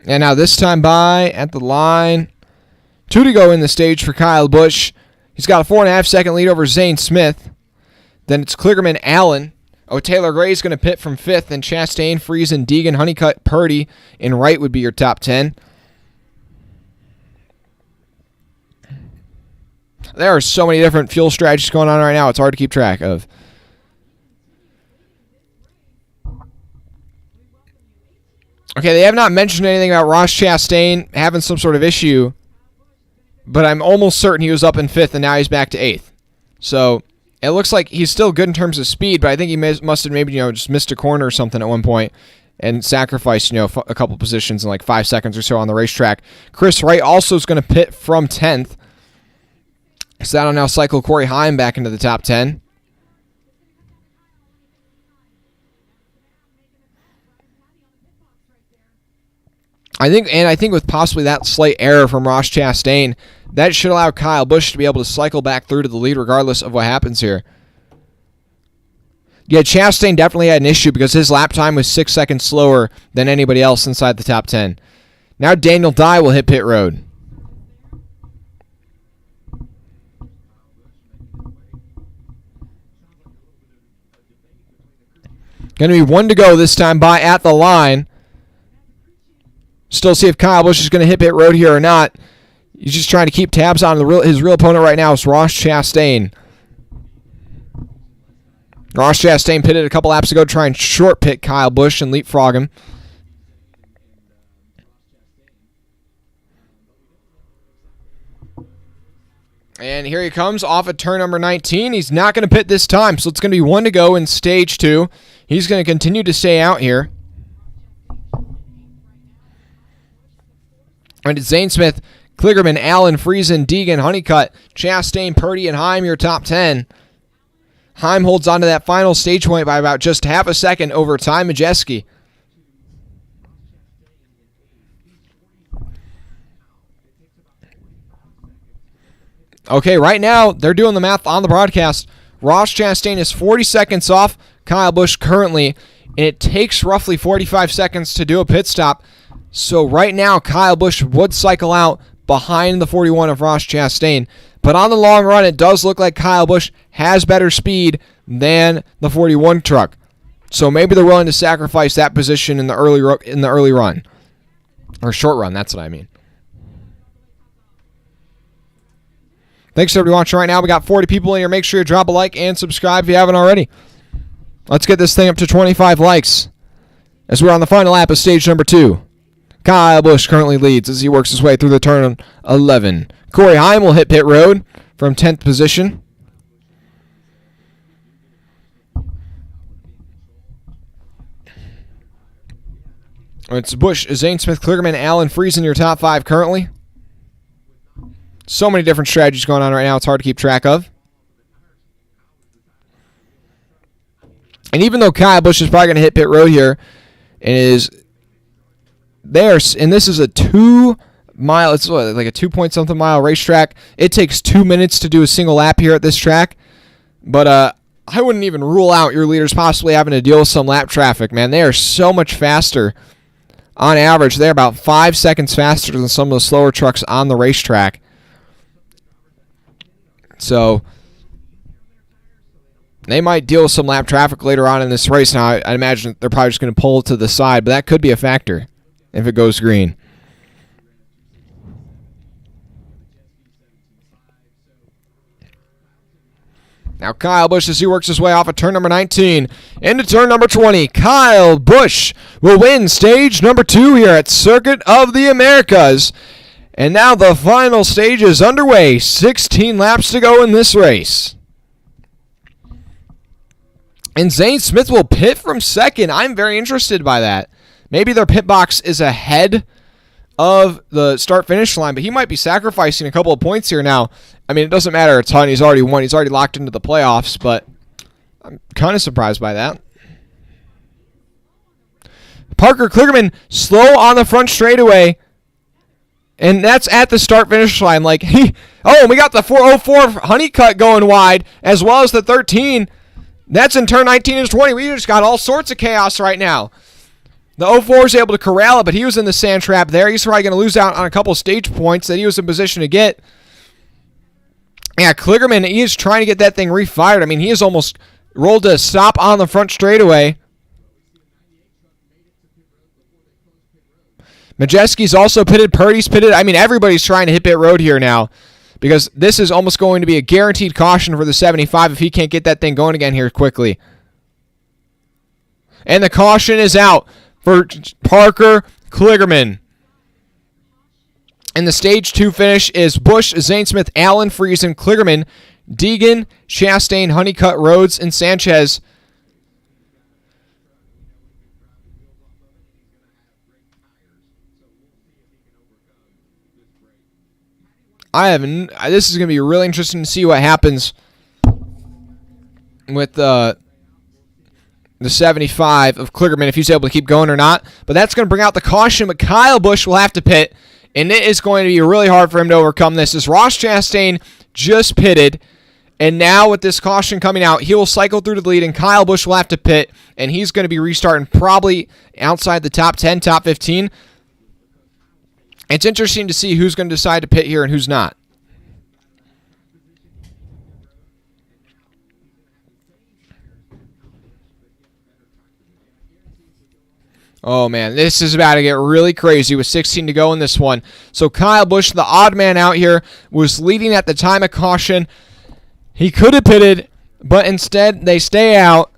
And now this time by at the line. 2 to go in the stage for Kyle Busch. He's got a 4.5-second lead over Zane Smith. Then it's Kligerman, Allen. Oh, Taylor Gray's going to pit from 5th, and Chastain, Friesen, Deegan, Honeycutt, Purdy, and Wright would be your top 10. There are so many different fuel strategies going on right now, it's hard to keep track of. Okay, they have not mentioned anything about Ross Chastain having some sort of issue, but I'm almost certain he was up in 5th, and now he's back to 8th. So it looks like he's still good in terms of speed, but I think he must have maybe just missed a corner or something at one point and sacrificed a couple positions in like 5 seconds or so on the racetrack. Chris Wright also is going to pit from 10th. So that'll now cycle Corey Heim back into the top 10. I think with possibly that slight error from Ross Chastain, that should allow Kyle Busch to be able to cycle back through to the lead regardless of what happens here. Yeah, Chastain definitely had an issue because his lap time was 6 seconds slower than anybody else inside the top 10. Now Daniel Dye will hit pit road. Going to be 1 to go this time by at the line. Still see if Kyle Busch is going to hit pit road here or not. He's just trying to keep tabs on his real opponent right now is Ross Chastain. Ross Chastain pitted a couple laps ago to try and short pit Kyle Busch and leapfrog him. And here he comes off of turn number 19. He's not going to pit this time, so it's going to be 1 to go in stage 2. He's going to continue to stay out here. And it's Zane Smith, Kligerman, Allen, Friesen, Deegan, Honeycutt, Chastain, Purdy, and Heim, your top 10. Heim holds on to that final stage point by about just half a second over Ty Majeski. Okay, right now, they're doing the math on the broadcast. Ross Chastain is 40 seconds off Kyle Busch currently, and it takes roughly 45 seconds to do a pit stop. So right now, Kyle Busch would cycle out behind the 41 of Ross Chastain. But on the long run, it does look like Kyle Busch has better speed than the 41 truck. So maybe they're willing to sacrifice that position in the early run. Or short run, that's what I mean. Thanks for everybody watching right now. We got 40 people in here. Make sure you drop a like and subscribe if you haven't already. Let's get this thing up to 25 likes as we're on the final lap of stage number 2. Kyle Busch currently leads as he works his way through the turn 11. Corey Heim will hit pit road from 10th position. It's Busch, Zane Smith, Kligerman, Allen, Friesen, your top 5 currently. So many different strategies going on right now, it's hard to keep track of. And even though Kyle Busch is probably going to hit pit road here, and this is a 2-mile, it's like a 2-point-something mile racetrack. It takes 2 minutes to do a single lap here at this track. But I wouldn't even rule out your leaders possibly having to deal with some lap traffic, man. They are so much faster. On average, they're about 5 seconds faster than some of the slower trucks on the racetrack. So they might deal with some lap traffic later on in this race. Now, I imagine they're probably just going to pull to the side, but that could be a factor if it goes green. Now Kyle Busch, as he works his way off of turn number 19 into turn number 20. Kyle Busch will win stage number 2 here at Circuit of the Americas. And now the final stage is underway. 16 laps to go in this race. And Zane Smith will pit from 2nd. I'm very interested by that. Maybe their pit box is ahead of the start-finish line, but he might be sacrificing a couple of points here now. I mean, it doesn't matter a ton. He's already won. He's already locked into the playoffs, but I'm kind of surprised by that. Parker Kligerman slow on the front straightaway. And that's at the start-finish line. Like, we got the 404 Honeycutt going wide, as well as the 13. That's in turn 19 and 20. We just got all sorts of chaos right now. The 04 is able to corral it, but he was in the sand trap there. He's probably going to lose out on a couple stage points that he was in position to get. Yeah, Kligerman, he is trying to get that thing refired. I mean, he has almost rolled to a stop on the front straightaway. Majeski's also pitted. Purdy's pitted. I mean, everybody's trying to hit pit road here now because this is almost going to be a guaranteed caution for the 75 if he can't get that thing going again here quickly. And the caution is out for Parker Kligerman. And the stage 2 finish is Busch, Zanesmith, Allen, Friesen, Kligerman, Deegan, Chastain, Honeycutt, Rhodes, and Sanchez. This is going to be really interesting to see what happens with the 75 of Kligerman, if he's able to keep going or not. But that's going to bring out the caution, but Kyle Busch will have to pit, and it is going to be really hard for him to overcome this, as Ross Chastain just pitted, and now with this caution coming out, he will cycle through to the lead, and Kyle Busch will have to pit, and he's going to be restarting probably outside the top 10, top 15. It's interesting to see who's going to decide to pit here and who's not. Oh, man, this is about to get really crazy with 16 to go in this one. So Kyle Busch, the odd man out here, was leading at the time of caution. He could have pitted, but instead they stay out,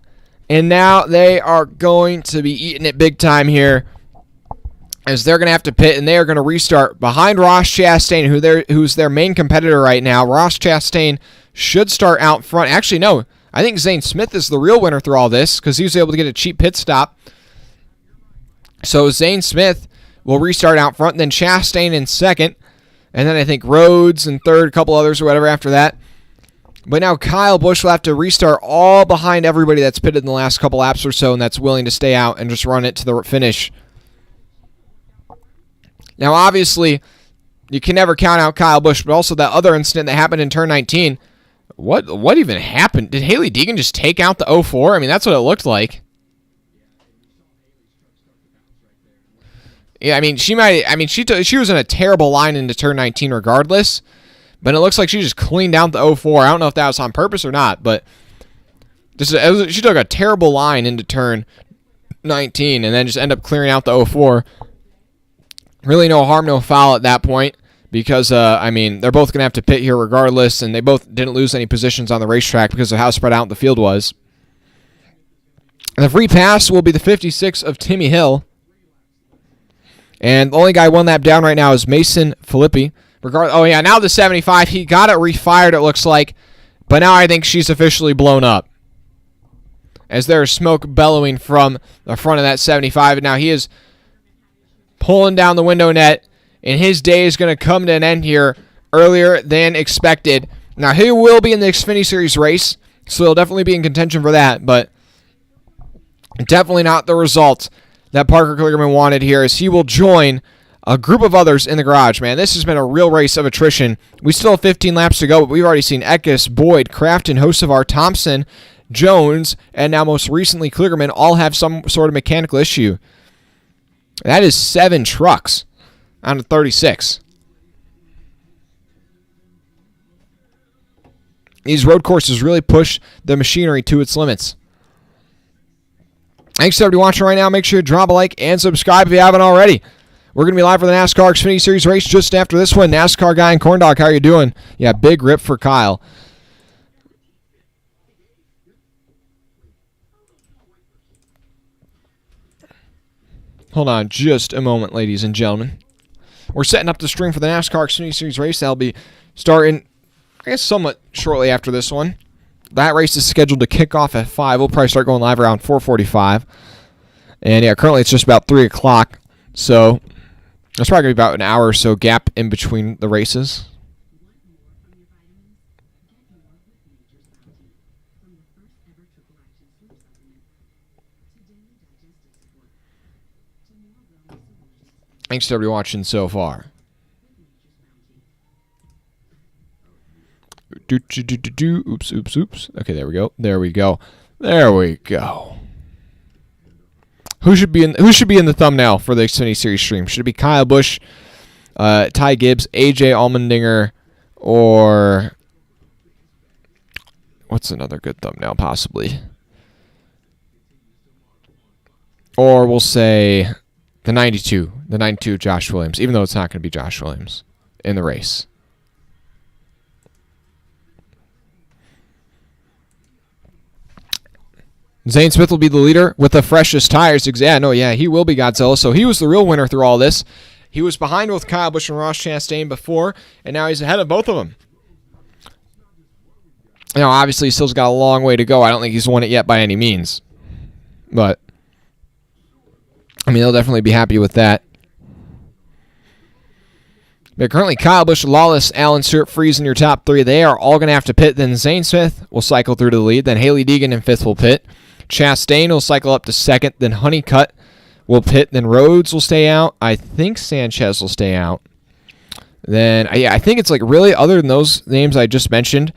and now they are going to be eating it big time here, as they're going to have to pit, and they are going to restart behind Ross Chastain, who's their main competitor right now. Ross Chastain should start out front. Actually, no. I think Zane Smith is the real winner through all this because he was able to get a cheap pit stop. So Zane Smith will restart out front, then Chastain in second, and then I think Rhodes in third, a couple others or whatever after that. But now Kyle Busch will have to restart all behind everybody that's pitted in the last couple laps or so and that's willing to stay out and just run it to the finish. Now, obviously, you can never count out Kyle Busch, but also that other incident that happened in turn 19. What even happened? Did Haley Deegan just take out the 04? I mean, that's what it looked like. Yeah, I mean, she was in a terrible line into turn 19 regardless, but it looks like she just cleaned out the 04. I don't know if that was on purpose or not, but she took a terrible line into turn 19 and then just ended up clearing out the 04. Really no harm, no foul at that point because, I mean, they're both going to have to pit here regardless, and they both didn't lose any positions on the racetrack because of how spread out the field was. And the free pass will be the 56 of Timmy Hill. And the only guy one lap down right now is Mason Filippi. Now the 75. He got it refired, it looks like, but now I think she's officially blown up, as there's smoke bellowing from the front of that 75, and now he is pulling down the window net, and his day is going to come to an end here earlier than expected. Now, he will be in the Xfinity Series race, so he'll definitely be in contention for that, but definitely not the result that Parker Kligerman wanted here, as he will join a group of others in the garage. Man, this has been a real race of attrition. We still have 15 laps to go, but we've already seen Eckes, Boyd, Crafton, Hocevar, Thompson, Jones, and now most recently Kligerman all have some sort of mechanical issue. That is 7 trucks out of 36. These road courses really push the machinery to its limits. Thanks to everybody watching right now. Make sure to drop a like and subscribe if you haven't already. We're going to be live for the NASCAR Xfinity Series race just after this one. NASCAR guy and Corn Dog, how are you doing? Yeah, big rip for Kyle. Hold on just a moment, ladies and gentlemen. We're setting up the stream for the NASCAR Xfinity Series race. That'll be starting, I guess, somewhat shortly after this one. That race is scheduled to kick off at 5. We'll probably start going live around 4:45. And, yeah, currently it's just about 3 o'clock. So there's probably going to be about an hour or so gap in between the races. Thanks to everybody watching so far. Oops, oops, oops. Okay, there we go. There we go. There we go. Who should be in the thumbnail for the Xfinity Series stream? Should it be Kyle Busch, Ty Gibbs, AJ Allmendinger, or what's another good thumbnail possibly? Or we'll say the 92 Josh Williams, even though it's not going to be Josh Williams in the race. Zane Smith will be the leader with the freshest tires. Yeah, he will be Godzilla. So he was the real winner through all this. He was behind both Kyle Busch and Ross Chastain before, and now he's ahead of both of them. Now, obviously, he still's got a long way to go. I don't think he's won it yet by any means. But, I mean, he'll definitely be happy with that. But currently, Kyle Busch, Lawless, Alan Stewart, Freeze in your top three. They are all going to have to pit. Then Zane Smith will cycle through to the lead. Then Haley Deegan in fifth will pit. Chastain will cycle up to second. Then Honeycutt will pit. Then Rhodes will stay out. I think Sanchez will stay out. Then, yeah, I think it's like really, other than those names I just mentioned,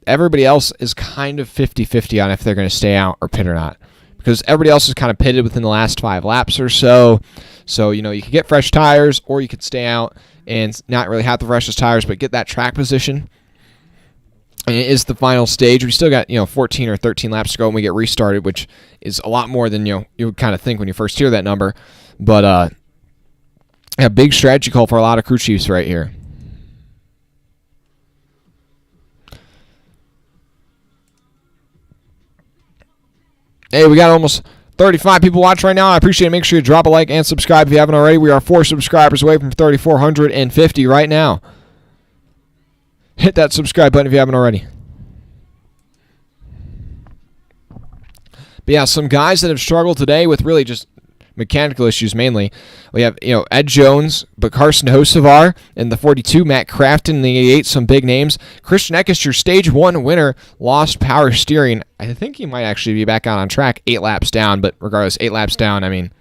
everybody else is kind of 50-50 on if they're going to stay out or pit or not. Because everybody else is kind of pitted within the last 5 laps or so. So, you know, you could get fresh tires or you could stay out and not really have the freshest tires, but get that track position. And it is the final stage. We still got, 14 or 13 laps to go when we get restarted, which is a lot more than, you would kind of think when you first hear that number. But a big strategy call for a lot of crew chiefs right here. Hey, we got almost 35 people watching right now. I appreciate it. Make sure you drop a like and subscribe if you haven't already. We are 4 subscribers away from 3,450 right now. Hit that subscribe button if you haven't already. But yeah, some guys that have struggled today with really just mechanical issues mainly. We have, Ed Jones, but Carson Hocevar in the 42, Matt Crafton in the 88, some big names. Christian Eckes, your stage 1 winner, lost power steering. I think he might actually be back out on track 8 laps down, but regardless, 8 laps down, I mean,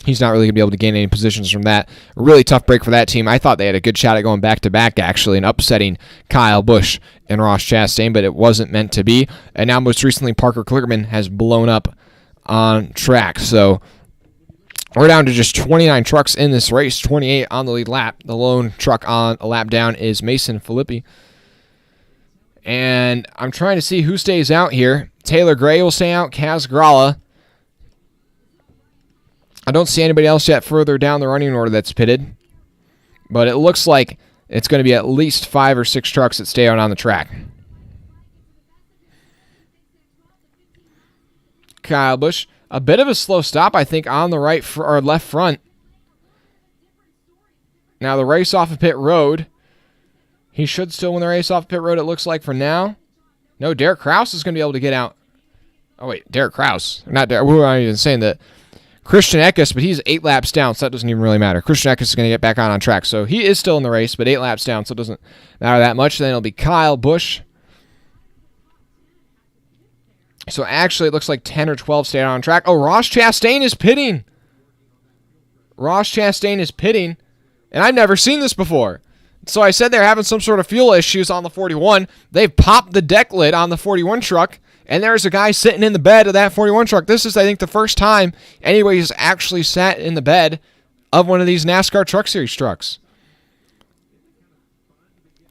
he's not really going to be able to gain any positions from that. A really tough break for that team. I thought they had a good shot at going back-to-back, actually, and upsetting Kyle Busch and Ross Chastain, but it wasn't meant to be. And now, most recently, Parker Kligerman has blown up on track. So we're down to just 29 trucks in this race, 28 on the lead lap. The lone truck on a lap down is Mason Filippi. And I'm trying to see who stays out here. Taylor Gray will stay out, Kaz Gralla. I don't see anybody else yet further down the running order that's pitted. But it looks like it's going to be at least 5 or 6 trucks that stay out on the track. Kyle Busch, a bit of a slow stop, I think, on the right or left front. Now the race off of pit road. He should still win the race off pit road, it looks like, for now. No, Derek Kraus is going to be able to get out. Oh, wait, Derek Kraus. Not Derek. We weren't even saying that. Christian Eckes, but he's 8 laps down, so that doesn't even really matter. Christian Eckes is going to get back on track, so he is still in the race, but 8 laps down, so it doesn't matter that much. Then it'll be Kyle Busch. So actually, it looks like 10 or 12 stay on track. Oh, Ross Chastain is pitting. Ross Chastain is pitting, and I've never seen this before. So I said they're having some sort of fuel issues on the 41. They've popped the deck lid on the 41 truck, and there's a guy sitting in the bed of that 41 truck. This is, I think, the first time anybody's actually sat in the bed of one of these NASCAR Truck Series trucks.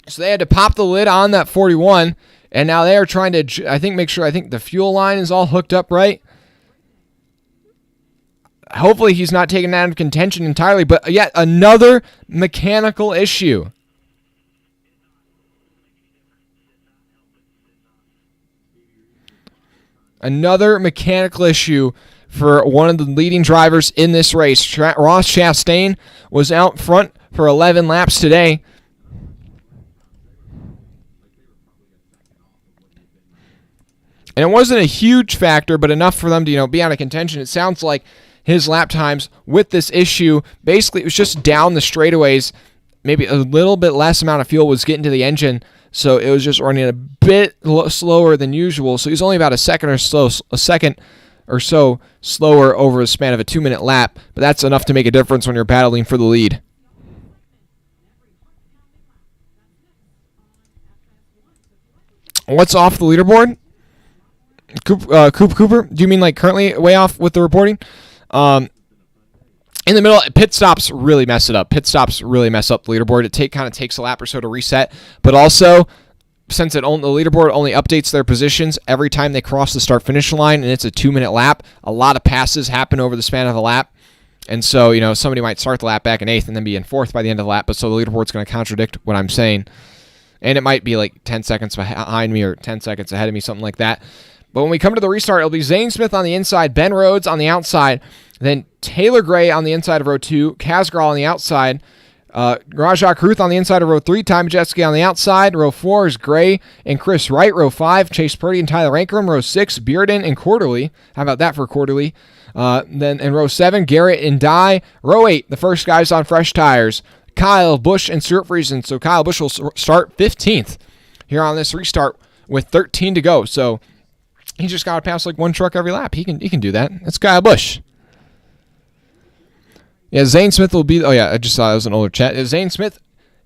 So they had to pop the lid on that 41, and now they are trying to, I think the fuel line is all hooked up right. Hopefully he's not taken out of contention entirely, but yet another mechanical issue. Another mechanical issue for one of the leading drivers in this race. Ross Chastain was out front for 11 laps today. And it wasn't a huge factor, but enough for them to, be out of contention. It sounds like his lap times with this issue, basically it was just down the straightaways. Maybe a little bit less amount of fuel was getting to the engine, so it was just running a bit slower than usual. So he's only about a second or so slower over the span of a 2-minute lap, but that's enough to make a difference when you're battling for the lead. What's off the leaderboard? Cooper? Do you mean like currently way off with the reporting? In the middle, pit stops really mess it up. Pit stops really mess up the leaderboard. It kind of takes a lap or so to reset, but also since the leaderboard only updates their positions every time they cross the start-finish line, and it's a 2-minute lap, a lot of passes happen over the span of a lap. And so, somebody might start the lap back in 8th and then be in 4th by the end of the lap, but so the leaderboard's going to contradict what I'm saying. And it might be like 10 seconds behind me or 10 seconds ahead of me, something like that. But when we come to the restart, it'll be Zane Smith on the inside, Ben Rhodes on the outside, then Taylor Gray on the inside of row 2, Casgral on the outside, Rajah Kruth on the inside of row 3, Ty Majeski on the outside. Row 4 is Gray and Chris Wright. Row 5, Chase Purdy and Tyler Ankrum. Row 6, Bearden and Quarterly. How about that for Quarterly? Then in row 7, Garrett and Dye. Row 8, the first guys on fresh tires, Kyle Busch and Stuart Friesen. So Kyle Busch will start 15th here on this restart with 13 to go. So he just got to pass like one truck every lap. He can do that. That's Kyle Busch. Yeah, Zane Smith will be... Oh, yeah, I just saw it was an older chat. Zane Smith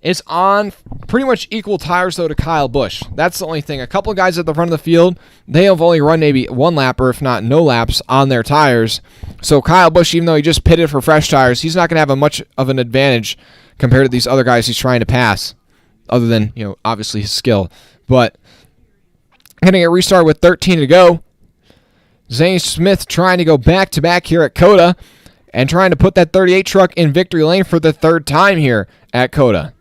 is on pretty much equal tires, though, to Kyle Busch. That's the only thing. A couple of guys at the front of the field, they have only run maybe one lap or if not no laps on their tires. So Kyle Busch, even though he just pitted for fresh tires, he's not going to have much of an advantage compared to these other guys he's trying to pass, other than, obviously his skill. But getting a restart with 13 to go. Zane Smith trying to go back-to-back here at COTA, and trying to put that 38 truck in victory lane for the third time here at COTA.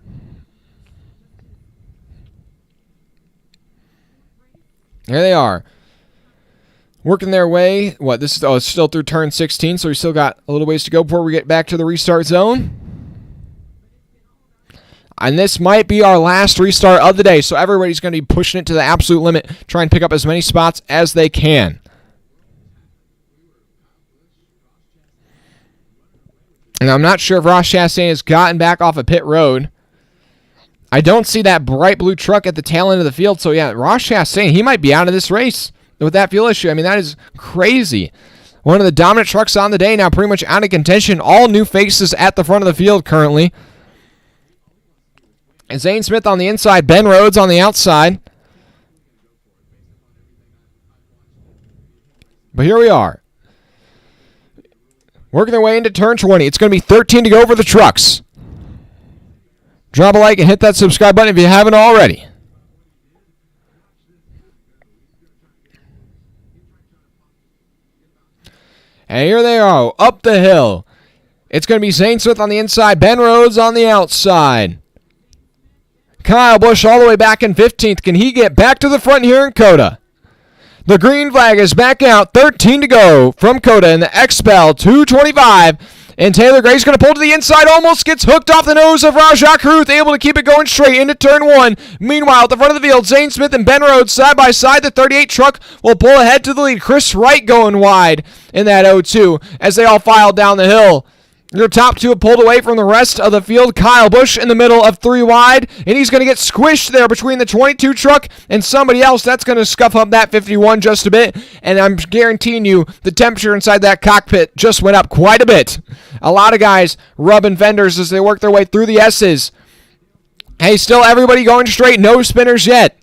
There they are. Working their way. It's still through turn 16, so we still got a little ways to go before we get back to the restart zone. And this might be our last restart of the day, so everybody's going to be pushing it to the absolute limit, trying to pick up as many spots as they can. And I'm not sure if Ross Chastain has gotten back off of pit road. I don't see that bright blue truck at the tail end of the field. So, yeah, Ross Chastain, he might be out of this race with that fuel issue. I mean, that is crazy. One of the dominant trucks on the day now, pretty much out of contention. All new faces at the front of the field currently. And Zane Smith on the inside, Ben Rhodes on the outside. But here we are. Working their way into turn 20. It's going to be 13 to go for the trucks. Drop a like and hit that subscribe button if you haven't already. And here they are, up the hill. It's going to be Zane Smith on the inside, Ben Rhodes on the outside. Kyle Busch all the way back in 15th. Can he get back to the front here in COTA? The green flag is back out, 13 to go from COTA in the XPEL 225. And Taylor Gray's going to pull to the inside, almost gets hooked off the nose of Rajah Kruth, able to keep it going straight into turn 1. Meanwhile, at the front of the field, Zane Smith and Ben Rhodes side by side. The 38 truck will pull ahead to the lead. Chris Wright going wide in that 0-2 as they all file down the hill. Your top two have pulled away from the rest of the field. Kyle Busch in the middle of 3 wide, and he's going to get squished there between the 22 truck and somebody else. That's going to scuff up that 51 just a bit, and I'm guaranteeing you the temperature inside that cockpit just went up quite a bit. A lot of guys rubbing fenders as they work their way through the S's. Hey, still everybody going straight, no spinners yet.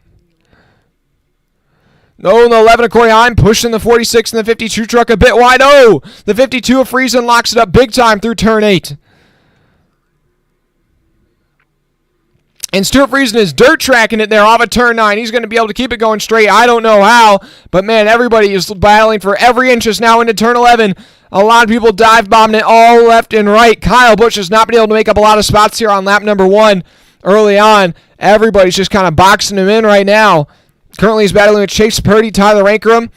Oh, the 11 of Corey Heim pushing the 46 and the 52 truck a bit wide. Oh, the 52 of Friesen locks it up big time through turn 8. And Stuart Friesen is dirt tracking it there off of turn 9. He's going to be able to keep it going straight. I don't know how, but man, everybody is battling for every inch now into turn 11. A lot of people dive bombing it all left and right. Kyle Busch has not been able to make up a lot of spots here on lap number 1 early on. Everybody's just kind of boxing him in right now. Currently, he's battling with Chase Purdy, Tyler Ankrum,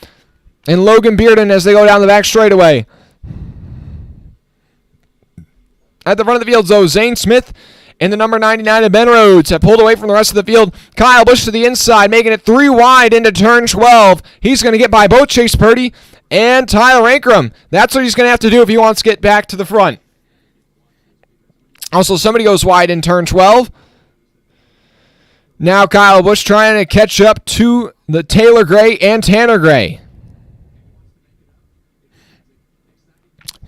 and Logan Bearden as they go down the back straightaway. At the front of the field, though, Zane Smith and the number 99 of Ben Rhodes have pulled away from the rest of the field. Kyle Busch to the inside, making it 3 wide into turn 12. He's going to get by both Chase Purdy and Tyler Ankrum. That's what he's going to have to do if he wants to get back to the front. Also, somebody goes wide in turn 12. Now Kyle Busch trying to catch up to the Taylor Gray and Tanner Gray.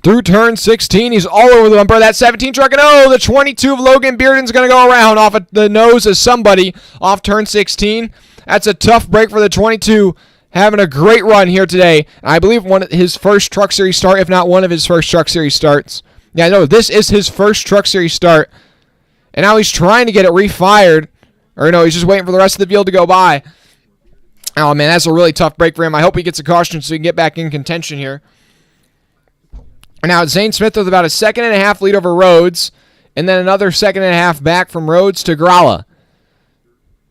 Through turn 16, he's all over the bumper. That 17 truck, and oh, the 22 of Logan Bearden's going to go around off of the nose of somebody off turn 16. That's a tough break for the 22. Having a great run here today. I believe one of his first Truck Series start, if not one of his first Truck Series starts. Yeah, no, this is his first Truck Series start. And now he's trying to get it refired. Or no, he's just waiting for the rest of the field to go by. Oh, man, that's a really tough break for him. I hope he gets a caution so he can get back in contention here. Now, Zane Smith with about a 1.5 lead over Rhodes, and then another 2.5 back from Rhodes to Gralla.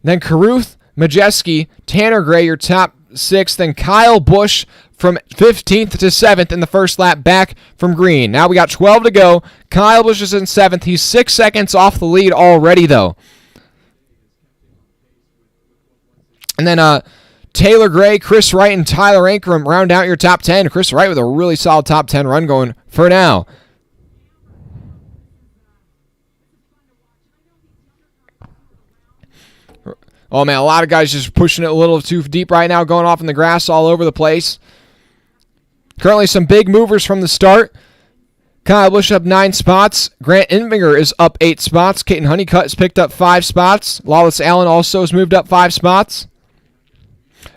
Then Carruth, Majeski, Tanner Gray, your top 6. Then Kyle Busch from 15th to 7th in the first lap back from green. Now we got 12 to go. Kyle Busch is in 7th. He's 6 seconds off the lead already, though. And then Taylor Gray, Chris Wright, and Tyler Ankrum round out your top 10. Chris Wright with a really solid top 10 run going for now. Oh, man, a lot of guys just pushing it a little too deep right now, going off in the grass all over the place. Currently some big movers from the start. Kyle Busch up 9 spots. Grant Envinger is up 8 spots. Caden Honeycutt has picked up 5 spots. Lawless Allen also has moved up 5 spots.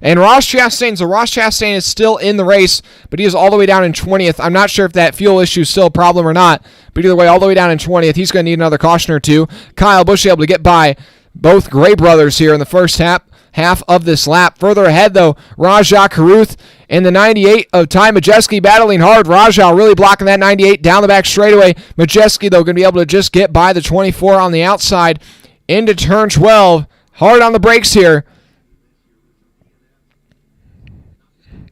And Ross Chastain, so Ross Chastain is still in the race, but he is all the way down in 20th. I'm not sure if that fuel issue is still a problem or not, but either way, all the way down in 20th. He's going to need another caution or two. Kyle Busch able to get by both Gray brothers here in the first half of this lap. Further ahead, though, Rajah Carruth and the 98 of Ty Majeski battling hard. Rajah really blocking that 98 down the back straightaway. Majeski, though, going to be able to just get by the 24 on the outside into turn 12. Hard on the brakes here.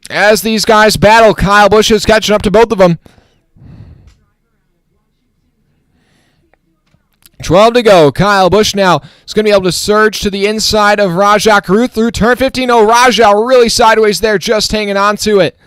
As these guys battle, Kyle Busch is catching up to both of them. 12 to go. Kyle Busch now is going to be able to surge to the inside of Rajah Carruth through turn 15. Oh, Rajah really sideways there, just hanging on to it.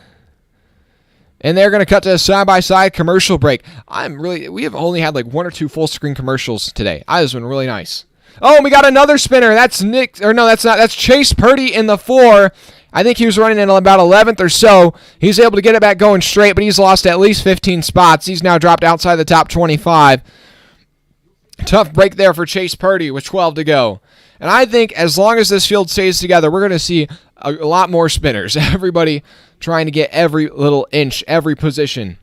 And they're going to cut to a side-by-side commercial break. We have only had like 1 or 2 full-screen commercials today. This has been really nice. Oh, we got another spinner. That's that's Chase Purdy in the 4. I think he was running in about 11th or so. He's able to get it back going straight, but he's lost at least 15 spots. He's now dropped outside the top 25. Tough break there for Chase Purdy with 12 to go. And I think as long as this field stays together, we're going to see a lot more spinners. Everybody trying to get every little inch, every position.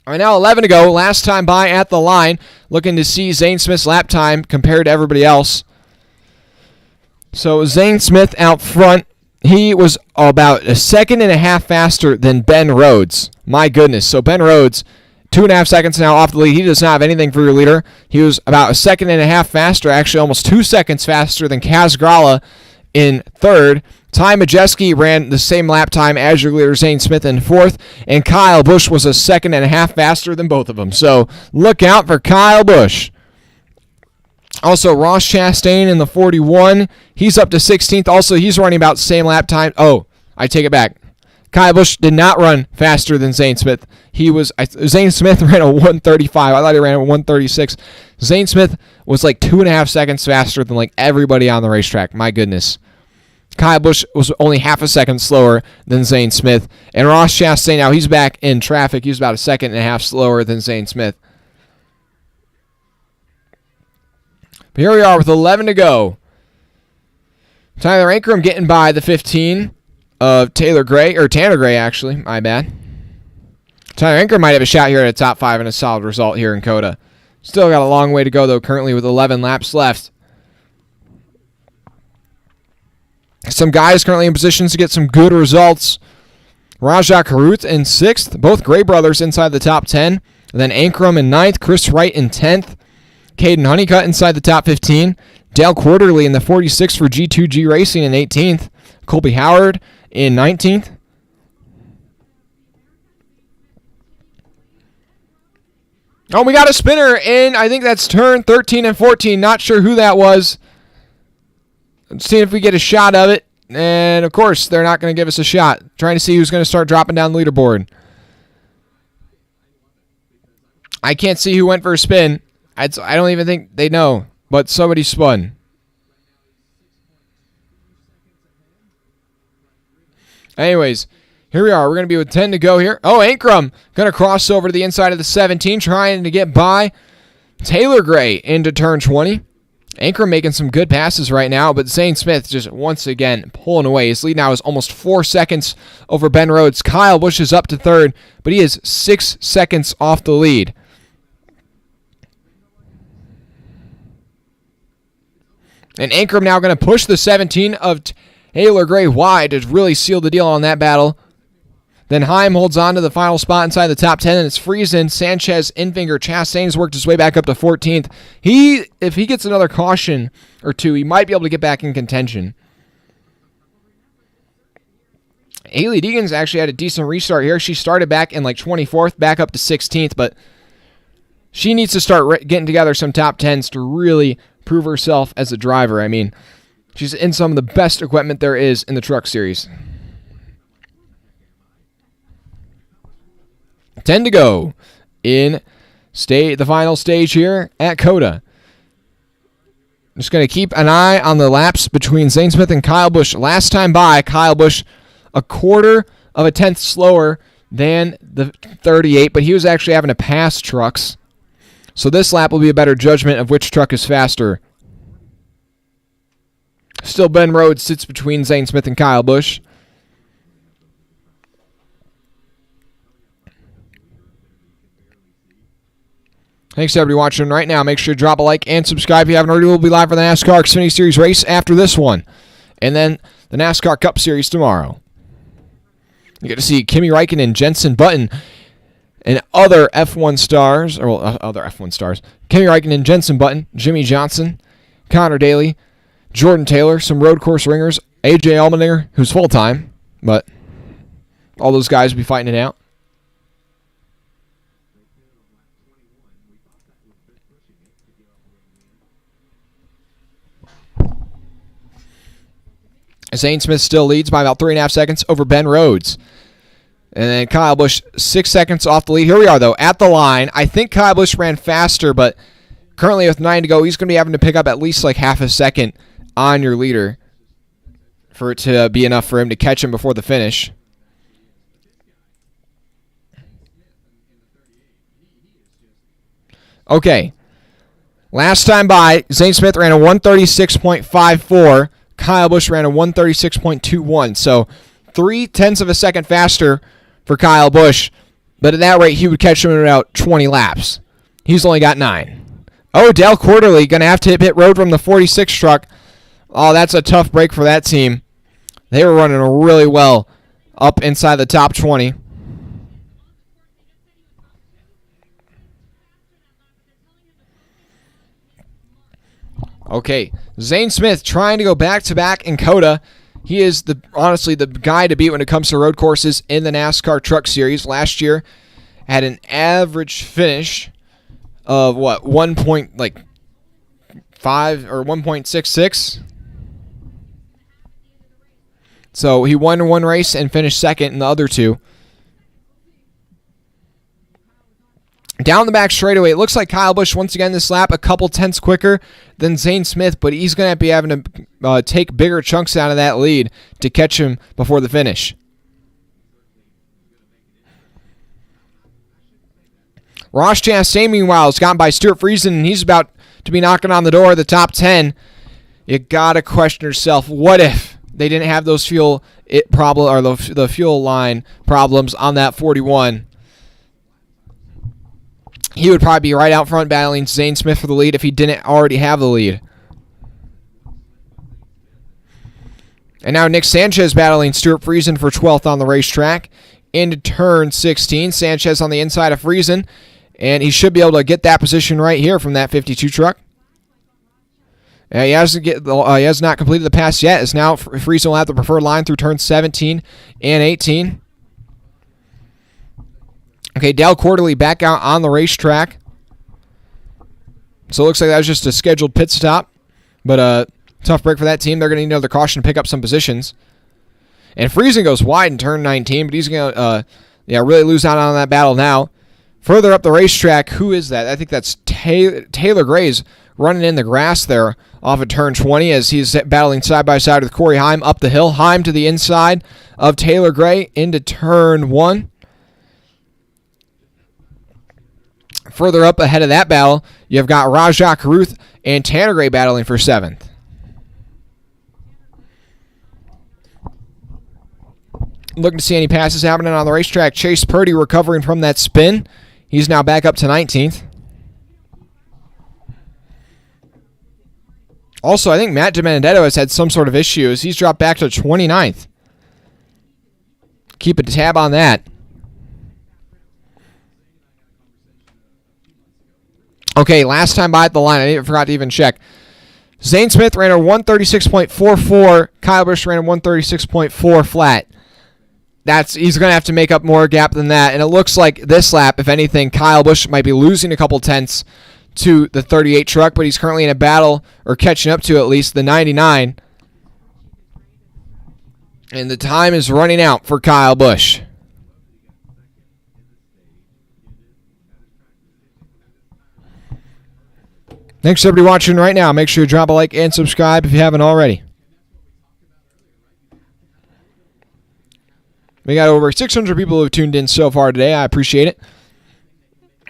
All right, now 11 to go. Last time by at the line. Looking to see Zane Smith's lap time compared to everybody else. So Zane Smith out front, he was about a 1.5 faster than Ben Rhodes. My goodness. So Ben Rhodes, 2.5 seconds now off the lead. He does not have anything for your leader. He was about a 1.5 faster, actually almost 2 seconds faster than Kaz Gralla in third. Ty Majeski ran the same lap time as your leader, Zane Smith, in fourth. And Kyle Busch was a 1.5 faster than both of them. So look out for Kyle Busch. Also, Ross Chastain in the 41. He's up to 16th. Also, he's running about the same lap time. Oh, I take it back. Kyle Busch did not run faster than Zane Smith. Zane Smith ran a 135. I thought he ran a 136. Zane Smith was like 2.5 seconds faster than like everybody on the racetrack. My goodness. Kyle Busch was only half a second slower than Zane Smith. And Ross Chastain, now he's back in traffic. He's about a 1.5 slower than Zane Smith. But here we are with 11 to go. Tyler Ankrum getting by the 15 of Tanner Gray, actually. My bad. Tyler Ankrum might have a shot here at a top 5 and a solid result here in COTA. Still got a long way to go, though, currently with 11 laps left. Some guys currently in positions to get some good results. Rajah Carruth in 6th. Both Gray brothers inside the top 10. And then Ankrum in 9th. Chris Wright in 10th. Caden Honeycutt inside the top 15. Dale Quarterly in the 46 for G2G Racing in 18th. Colby Howard in 19th. Oh, we got a spinner in, I think that's turn 13 and 14. Not sure who that was. Let's see if we get a shot of it. And, of course, they're not going to give us a shot. Trying to see who's going to start dropping down the leaderboard. I can't see who went for a spin. I don't even think they know, but somebody spun. Anyways, Here we are. We're going to be with 10 to go here. Oh, Ankrum going to cross over to the inside of the 17, trying to get by Taylor Gray into turn 20. Ankrum making some good passes right now, but Zane Smith just once again pulling away. His lead now is almost 4 seconds over Ben Rhodes. Kyle Busch is up to third, but he is 6 seconds off the lead. And Ankrum now going to push the 17 of Taylor Gray wide to really seal the deal on that battle. Then Heim holds on to the final spot inside the top 10, and it's Friesen, Sanchez, Infinger, Chastain's worked his way back up to 14th. If he gets another caution or two, he might be able to get back in contention. Haley Deegan's actually had a decent restart here. She started back in like 24th, back up to 16th, but she needs to start getting together some top 10s to really prove herself as a driver. I mean, she's in some of the best equipment there is in the Truck Series. 10 to go in the final stage here at COTA. Just going to keep an eye on the laps between Zane Smith and Kyle Busch. Last time by, Kyle Busch a quarter of a tenth slower than the 38, but he was actually having to pass trucks. So this lap will be a better judgment of which truck is faster. Still, Ben Rhodes sits between Zane Smith and Kyle Busch. Thanks to everybody watching right now. Make sure to drop a like and subscribe if you haven't already. We'll be live for the NASCAR Xfinity Series race after this one. And then the NASCAR Cup Series tomorrow. You get to see Kimi Räikkönen, Jenson Button, and other F1 stars. Other F1 stars. Kimi Räikkönen, Jenson Button, Jimmy Johnson, Connor Daly, Jordan Taylor, some road course ringers, AJ Allmendinger, who's full-time, but all those guys will be fighting it out. Zane Smith still leads by about 3.5 seconds over Ben Rhodes. And then Kyle Busch 6 seconds off the lead. Here we are, though, at the line. I think Kyle Busch ran faster, but currently with 9 to go, he's going to be having to pick up at least like half a second on your leader for it to be enough for him to catch him before the finish. Okay. Last time by, Zane Smith ran a 136.54. Kyle Busch ran a 136.21, so 0.3 of a second faster for Kyle Busch, but at that rate, he would catch him in about 20 laps. He's only got 9. Oh, Dale Quarterly going to have to hit pit road from the 46 truck. Oh, that's a tough break for that team. They were running really well up inside the top 20. Okay, Zane Smith trying to go back-to-back in COTA. He is honestly the guy to beat when it comes to road courses in the NASCAR Truck Series. Last year, had an average finish of 1.5 or 1.66. So he won one race and finished second in the other two. Down the back straightaway, it looks like Kyle Busch once again this lap a couple tenths quicker than Zane Smith, but he's going to be having to take bigger chunks out of that lead to catch him before the finish. Ross Chastain, meanwhile, has gotten by Stuart Friesen, and he's about to be knocking on the door of the top 10. You got to question yourself, what if they didn't have those fuel the fuel line problems on that 41? He would probably be right out front battling Zane Smith for the lead if he didn't already have the lead. And now Nick Sanchez battling Stuart Friesen for 12th on the racetrack. Into turn 16, Sanchez on the inside of Friesen, and he should be able to get that position right here from that 52 truck. He has not completed the pass yet, as now Friesen will have the preferred line through turn 17 and 18. Okay, Dale Quarterly back out on the racetrack. So it looks like that was just a scheduled pit stop. But tough break for that team. They're going to need another caution to pick up some positions. And Friesen goes wide in turn 19, but he's going to really lose out on that battle now. Further up the racetrack, who is that? I think that's Taylor Gray's running in the grass there off of turn 20 as he's battling side by side with Corey Heim up the hill. Heim to the inside of Taylor Gray into turn 1. Further up ahead of that battle, you've got Rajah Caruth and Tanner Gray battling for 7th. Looking to see any passes happening on the racetrack. Chase Purdy recovering from that spin. He's now back up to 19th. Also, I think Matt DiBenedetto has had some sort of issues. He's dropped back to 29th. Keep a tab on that. Okay, last time by at the line, I forgot to even check. Zane Smith ran a 136.44. Kyle Busch ran a 136.4 flat. He's going to have to make up more gap than that. And it looks like this lap, if anything, Kyle Busch might be losing a couple tenths to the 38 truck, but he's currently in a battle, or catching up to at least, the 99. And the time is running out for Kyle Busch. Thanks, everybody watching right now. Make sure you drop a like and subscribe if you haven't already. We got over 600 people who have tuned in so far today. I appreciate it.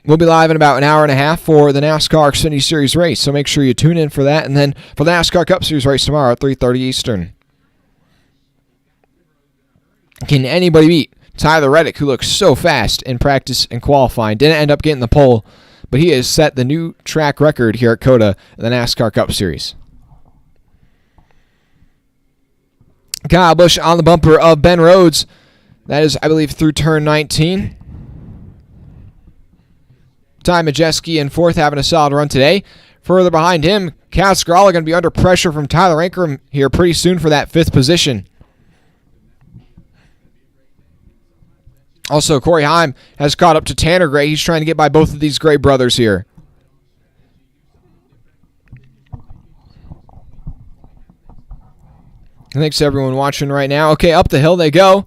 We'll be live in about an hour and a half for the NASCAR Xfinity Series race, so make sure you tune in for that. And then for the NASCAR Cup Series race tomorrow at 3:30 Eastern. Can anybody beat Tyler Reddick, who looks so fast in practice and qualifying? Didn't end up getting the pole, but he has set the new track record here at COTA in the NASCAR Cup Series. Kyle Busch on the bumper of Ben Rhodes. That is, I believe, through turn 19. Ty Majeski in 4th, having a solid run today. Further behind him, Kaz Gralla going to be under pressure from Tyler Ankrum here pretty soon for that 5th position. Also, Corey Heim has caught up to Tanner Gray. He's trying to get by both of these Gray brothers here. Thanks to everyone watching right now. Okay, up the hill they go.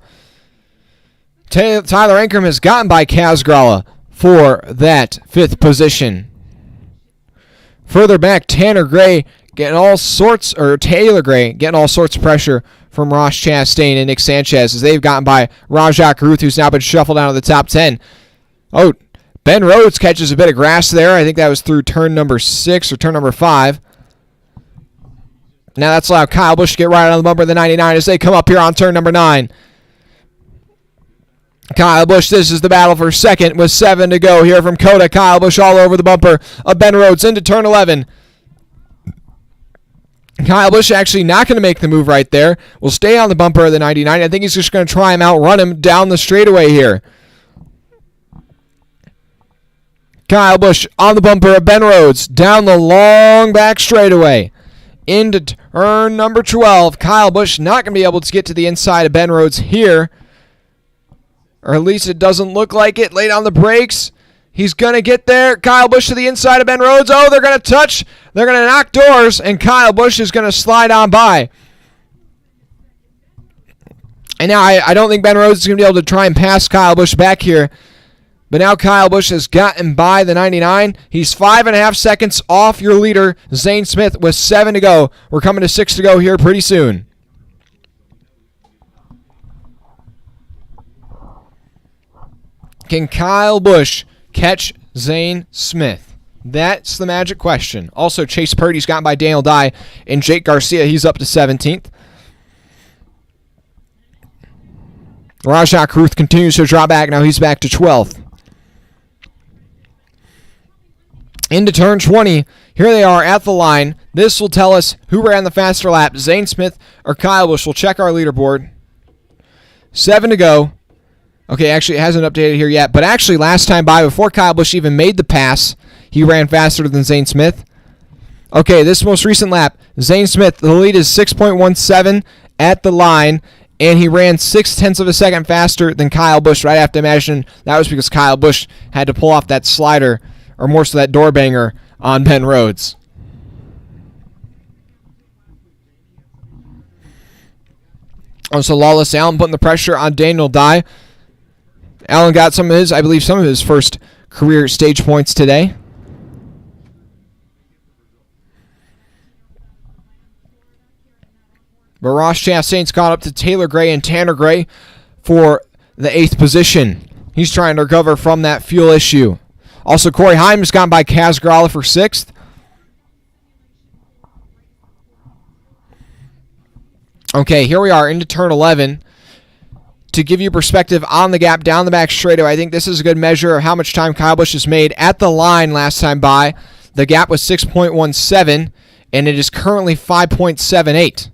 Tyler Ankrum has gotten by Kaz Gralla for that 5th position. Further back, Taylor Gray getting all sorts of pressure from Ross Chastain and Nick Sanchez as they've gotten by Rajah Caruth, who's now been shuffled out of the top 10. Oh, Ben Rhodes catches a bit of grass there. I think that was through turn number 6 or turn number 5. Now that's allowed Kyle Busch to get right on the bumper of the 99 as they come up here on turn number 9. Kyle Busch, this is the battle for 2nd with 7 to go here from COTA. Kyle Busch all over the bumper of Ben Rhodes into turn 11. Kyle Busch actually not going to make the move right there. Will stay on the bumper of the 99. I think he's just going to try and outrun him down the straightaway here. Kyle Busch on the bumper of Ben Rhodes down the long back straightaway. Into turn number 12. Kyle Busch not going to be able to get to the inside of Ben Rhodes here. Or at least it doesn't look like it. Late on the brakes. He's going to get there. Kyle Busch to the inside of Ben Rhodes. Oh, they're going to touch. They're going to knock doors. And Kyle Busch is going to slide on by. And now I don't think Ben Rhodes is going to be able to try and pass Kyle Busch back here. But now Kyle Busch has gotten by the 99. He's 5.5 seconds off your leader, Zane Smith, with 7 to go. We're coming to 6 to go here pretty soon. Can Kyle Busch catch Zane Smith? That's the magic question. Also, Chase Purdy's gotten by Daniel Dye and Jake Garcia. He's up to 17th. Rajah Caruth continues to draw back. Now he's back to 12th. Into turn 20. Here they are at the line. This will tell us who ran the faster lap, Zane Smith or Kyle Busch. We'll check our leaderboard. 7 to go. Okay, actually, it hasn't updated here yet. But actually, last time by, before Kyle Busch even made the pass, he ran faster than Zane Smith. Okay, this most recent lap, Zane Smith, the lead is 6.17 at the line, and he ran 0.6 of a second faster than Kyle Busch. Right after, imagine that was because Kyle Busch had to pull off that slider, or more so that door banger, on Ben Rhodes. Also, Lawless Allen putting the pressure on Daniel Dye. Allen got some of his first career stage points today. But Ross Chastain's caught up to Taylor Gray and Tanner Gray for the 8th position. He's trying to recover from that fuel issue. Also, Corey Heim has gone by Kaz Gralla for 6th. Okay, here we are into turn 11. To give you perspective on the gap down the back straightaway, I think this is a good measure of how much time Kyle Busch has made at the line last time by. The gap was 6.17, and it is currently 5.78.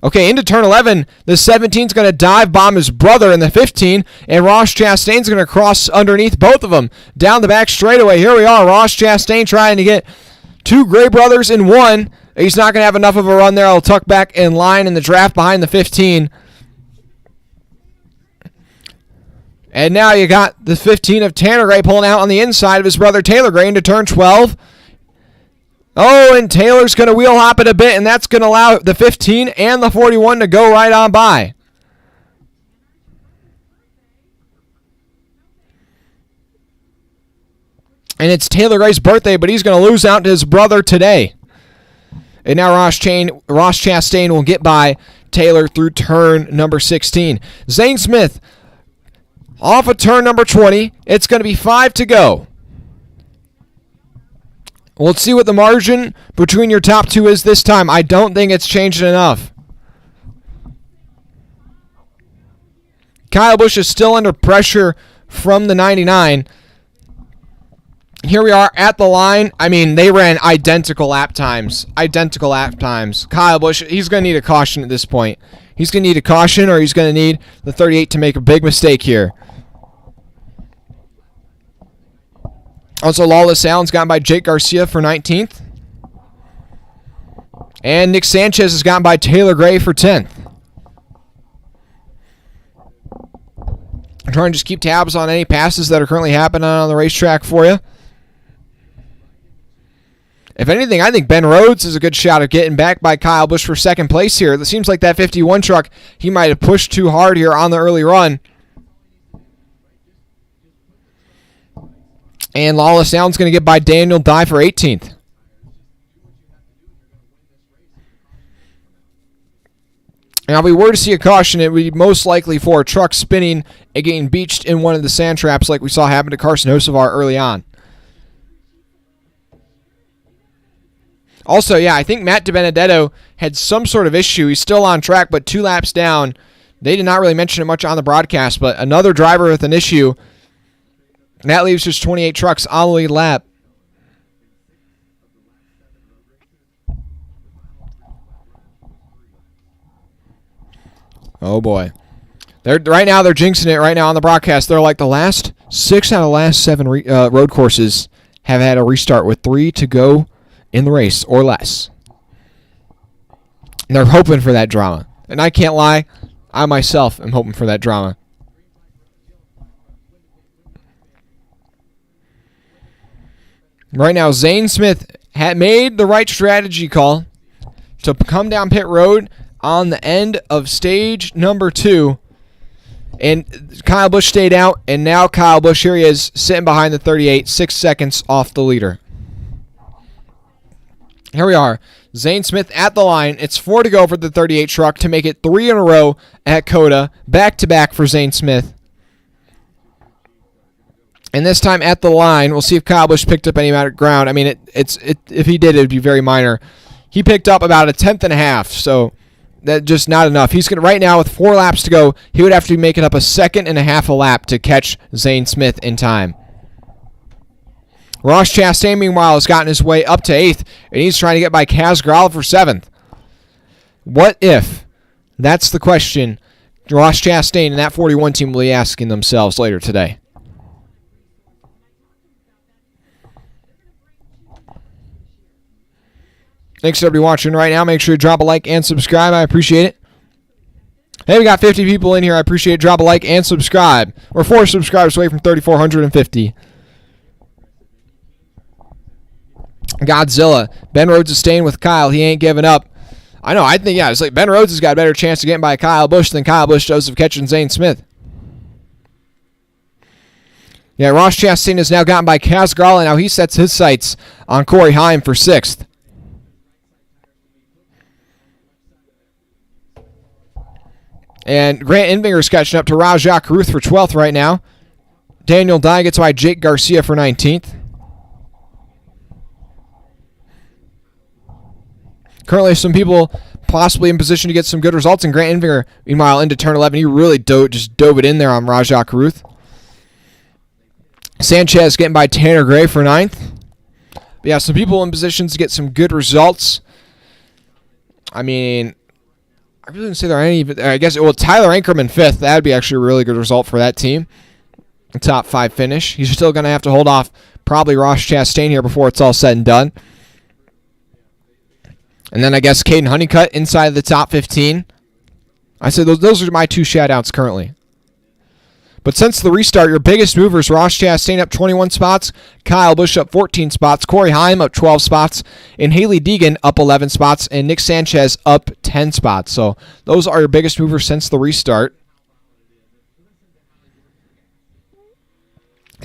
Okay, into turn 11, the 17 is going to dive bomb his brother in the 15, and Ross Chastain's going to cross underneath both of them. Down the back straightaway, here we are. Ross Chastain trying to get 2 Gray brothers in one. He's not going to have enough of a run there. I'll tuck back in line in the draft behind the 15. And now you got the 15 of Tanner Gray pulling out on the inside of his brother Taylor Gray into turn 12. Oh, and Taylor's going to wheel hop it a bit, and that's going to allow the 15 and the 41 to go right on by. And it's Taylor Gray's birthday, but he's going to lose out to his brother today. And now Ross Chastain will get by Taylor through turn number 16. Zane Smith off of turn number 20. It's going to be 5 to go. Let's see what the margin between your top 2 is this time. I don't think it's changed enough. Kyle Busch is still under pressure from the 99. Here we are at the line. I mean, they ran identical lap times. Kyle Busch, he's going to need a caution at this point. He's going to need a caution, or he's going to need the 38 to make a big mistake here. Also, Lawless Allen's gotten by Jake Garcia for 19th. And Nick Sanchez has gotten by Taylor Gray for 10th. I'm trying to just keep tabs on any passes that are currently happening on the racetrack for you. If anything, I think Ben Rhodes is a good shot at getting back by Kyle Busch for 2nd place here. It seems like that 51 truck, he might have pushed too hard here on the early run. And Lawless Allen's going to get by Daniel Dye for 18th. Now, if we were to see a caution, it would be most likely for a truck spinning and getting beached in one of the sand traps like we saw happen to Carson Hocevar early on. Also, yeah, I think Matt DiBenedetto had some sort of issue. He's still on track, but 2 laps down. They did not really mention it much on the broadcast, but another driver with an issue. And that leaves just 28 trucks on the lead lap. Oh, boy. Right now, they're jinxing it right now on the broadcast. They're like the last 6 out of the last 7 road courses have had a restart with 3 to go in the race or less. And they're hoping for that drama. And I can't lie, I myself am hoping for that drama. Right now, Zane Smith had made the right strategy call to come down pit road on the end of stage number 2. And Kyle Busch stayed out, and now Kyle Busch, here he is, sitting behind the 38, 6 seconds off the leader. Here we are. Zane Smith at the line. It's 4 to go for the 38 truck to make it 3 in a row at COTA. Back-to-back for Zane Smith. And this time at the line, we'll see if Kyle Busch picked up any amount of ground. I mean, if he did, it would be very minor. He picked up about a 1/10 and a half, so that's just not enough. He's going to, right now, with 4 laps to go, he would have to be making up a 2.5 seconds a lap to catch Zane Smith in time. Ross Chastain, meanwhile, has gotten his way up to 8th, and he's trying to get by Kaz Gralla for 7th. What if? That's the question Ross Chastain and that 41 team will be asking themselves later today. Thanks to everybody watching right now. Make sure you drop a like and subscribe. I appreciate it. Hey, we got 50 people in here. I appreciate it. Drop a like and subscribe. We're 4 subscribers away from 3,450. Godzilla. Ben Rhodes is staying with Kyle. He ain't giving up. I know. I think, yeah, it's like Ben Rhodes has got a better chance of getting by Kyle Busch than Kyle Busch does of catching Zane Smith. Yeah, Ross Chastain has now gotten by Kaz Gralla. Now he sets his sights on Corey Heim for 6th. And Grant Invinger's catching up to Rajah Caruth for 12th right now. Daniel Dye gets by Jake Garcia for 19th. Currently, some people possibly in position to get some good results. And Grant Invinger, meanwhile, into turn 11, he really just dove it in there on Rajah Caruth. Sanchez getting by Tanner Gray for 9th. But yeah, some people in positions to get some good results. I mean, I really didn't say there are any, but I guess, well, Tyler Ankerman 5th. That would be actually a really good result for that team. A top 5 finish. He's still going to have to hold off probably Ross Chastain here before it's all said and done. And then I guess Caden Honeycutt inside the top 15. I said those are my 2 shoutouts currently. But since the restart, your biggest movers, Ross Chastain up 21 spots, Kyle Busch up 14 spots, Corey Heim up 12 spots, and Haley Deegan up 11 spots, and Nick Sanchez up 10 spots. So those are your biggest movers since the restart.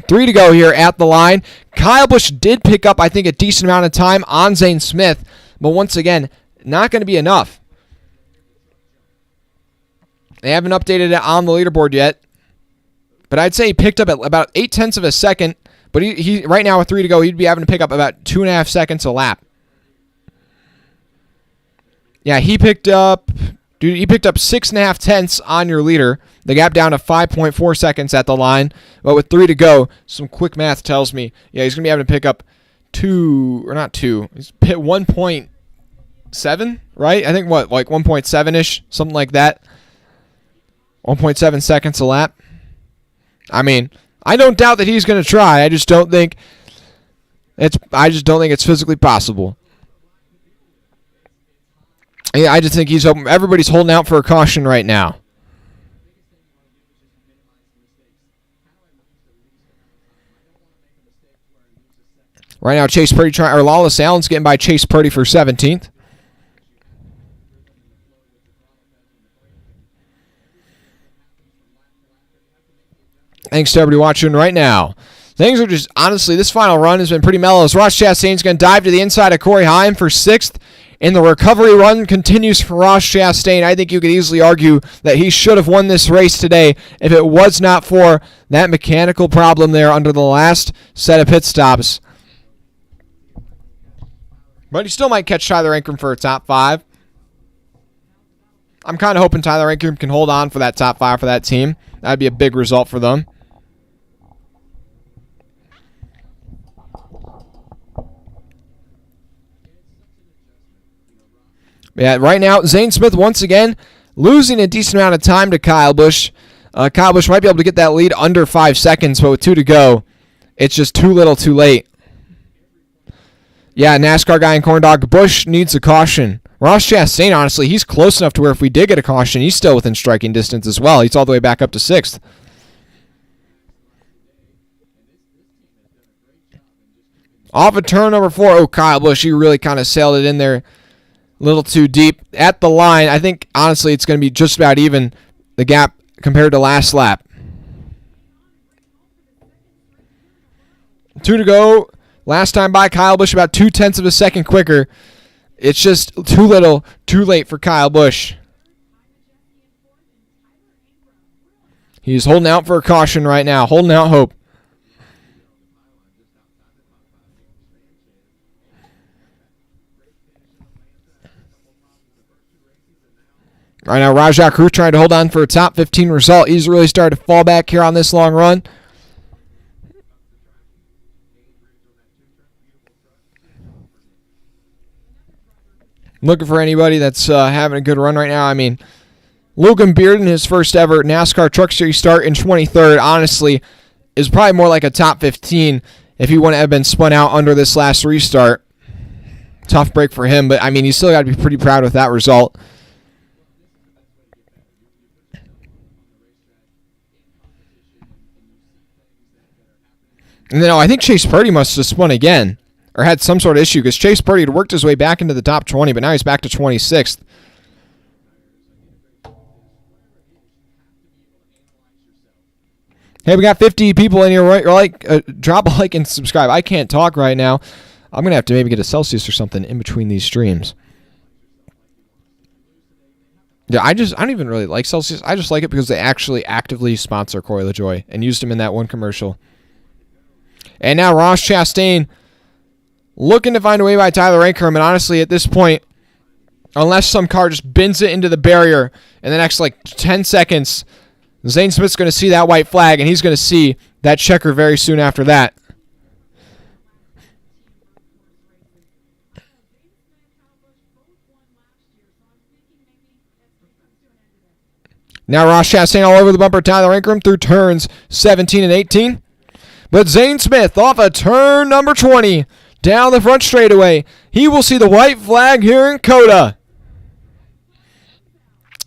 3 to go here at the line. Kyle Busch did pick up, I think, a decent amount of time on Zane Smith, but once again, not going to be enough. They haven't updated it on the leaderboard yet, but I'd say he picked up at about 0.8 of a second, but he right now with 3 to go, he'd be having to pick up about 2.5 seconds a lap. Yeah, he picked up 6.5 tenths on your leader. The gap down to 5.4 seconds at the line. But with 3 to go, some quick math tells me, yeah, he's going to be having to pick up 1.7, right? I think like 1.7-ish, something like that. 1.7 seconds a lap. I mean, I don't doubt that he's going to try. I just don't think it's physically possible. Yeah, I just think everybody's holding out for a caution right now. Right now, Chase Purdy Lawless Allen's getting by Chase Purdy for 17th. Thanks to everybody watching right now. Things are just, honestly, this final run has been pretty mellow. As Ross Chastain's going to dive to the inside of Corey Heim for 6th. And the recovery run continues for Ross Chastain. I think you could easily argue that he should have won this race today if it was not for that mechanical problem there under the last set of pit stops. But he still might catch Tyler Ankrum for a top 5. I'm kind of hoping Tyler Ankrum can hold on for that top 5 for that team. That would be a big result for them. Yeah, right now, Zane Smith once again losing a decent amount of time to Kyle Busch. Kyle Busch might be able to get that lead under 5 seconds, but with 2 to go, it's just too little too late. Yeah, NASCAR guy in corn dog, Busch needs a caution. Ross Chastain, honestly, he's close enough to where if we did get a caution, he's still within striking distance as well. He's all the way back up to 6th. Off of turn number 4, oh, Kyle Busch, he really kind of sailed it in there a little too deep. At the line, I think, honestly, it's going to be just about even, the gap compared to last lap. 2 to go. Last time by, Kyle Busch about 0.2 of a second quicker. It's just too little, too late for Kyle Busch. He's holding out for a caution right now, holding out hope. Right now, Rajah Caruth trying to hold on for a top 15 result. He's really started to fall back here on this long run. Looking for anybody that's having a good run right now. I mean, Logan Bearden, his first ever NASCAR Truck Series start in 23rd, honestly, is probably more like a top 15 if he wouldn't have been spun out under this last restart. Tough break for him, but I mean, he's still got to be pretty proud with that result. And then, I think Chase Purdy must have spun again or had some sort of issue because Chase Purdy had worked his way back into the top 20, but now he's back to 26th. Hey, we got 50 people in here. Drop a like and subscribe. I can't talk right now. I'm going to have to maybe get a Celsius or something in between these streams. Yeah, I don't even really like Celsius. I just like it because they actually actively sponsor Corey LaJoy and used him in that one commercial. And now Ross Chastain looking to find a way by Tyler Ankrum. And honestly, at this point, unless some car just bends it into the barrier in the next 10 seconds, Zane Smith's going to see that white flag, and he's going to see that checker very soon after that. Now Ross Chastain all over the bumper. Tyler Ankrum through turns 17 and 18. But Zane Smith off of turn number 20 down the front straightaway. He will see the white flag here in COTA.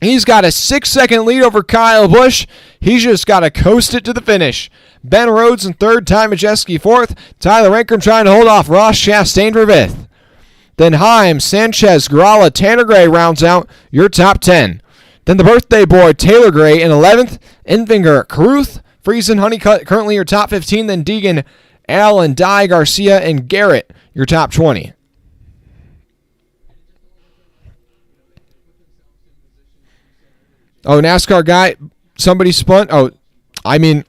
He's got a 6-second lead over Kyle Busch. He's just got to coast it to the finish. Ben Rhodes in third, Ty Majeski fourth. Tyler Ankrum trying to hold off Ross Chastain for fifth. Then Himes, Sanchez, Gralla, Tanner Gray rounds out your top 10. Then the birthday boy, Taylor Gray in 11th. Enfinger, Caruth, Friesen, Honeycutt, currently your top 15. Then Deegan, Allen, Dye, Garcia, and Garrett, your top 20. Oh, NASCAR guy, somebody spun. Oh, I mean,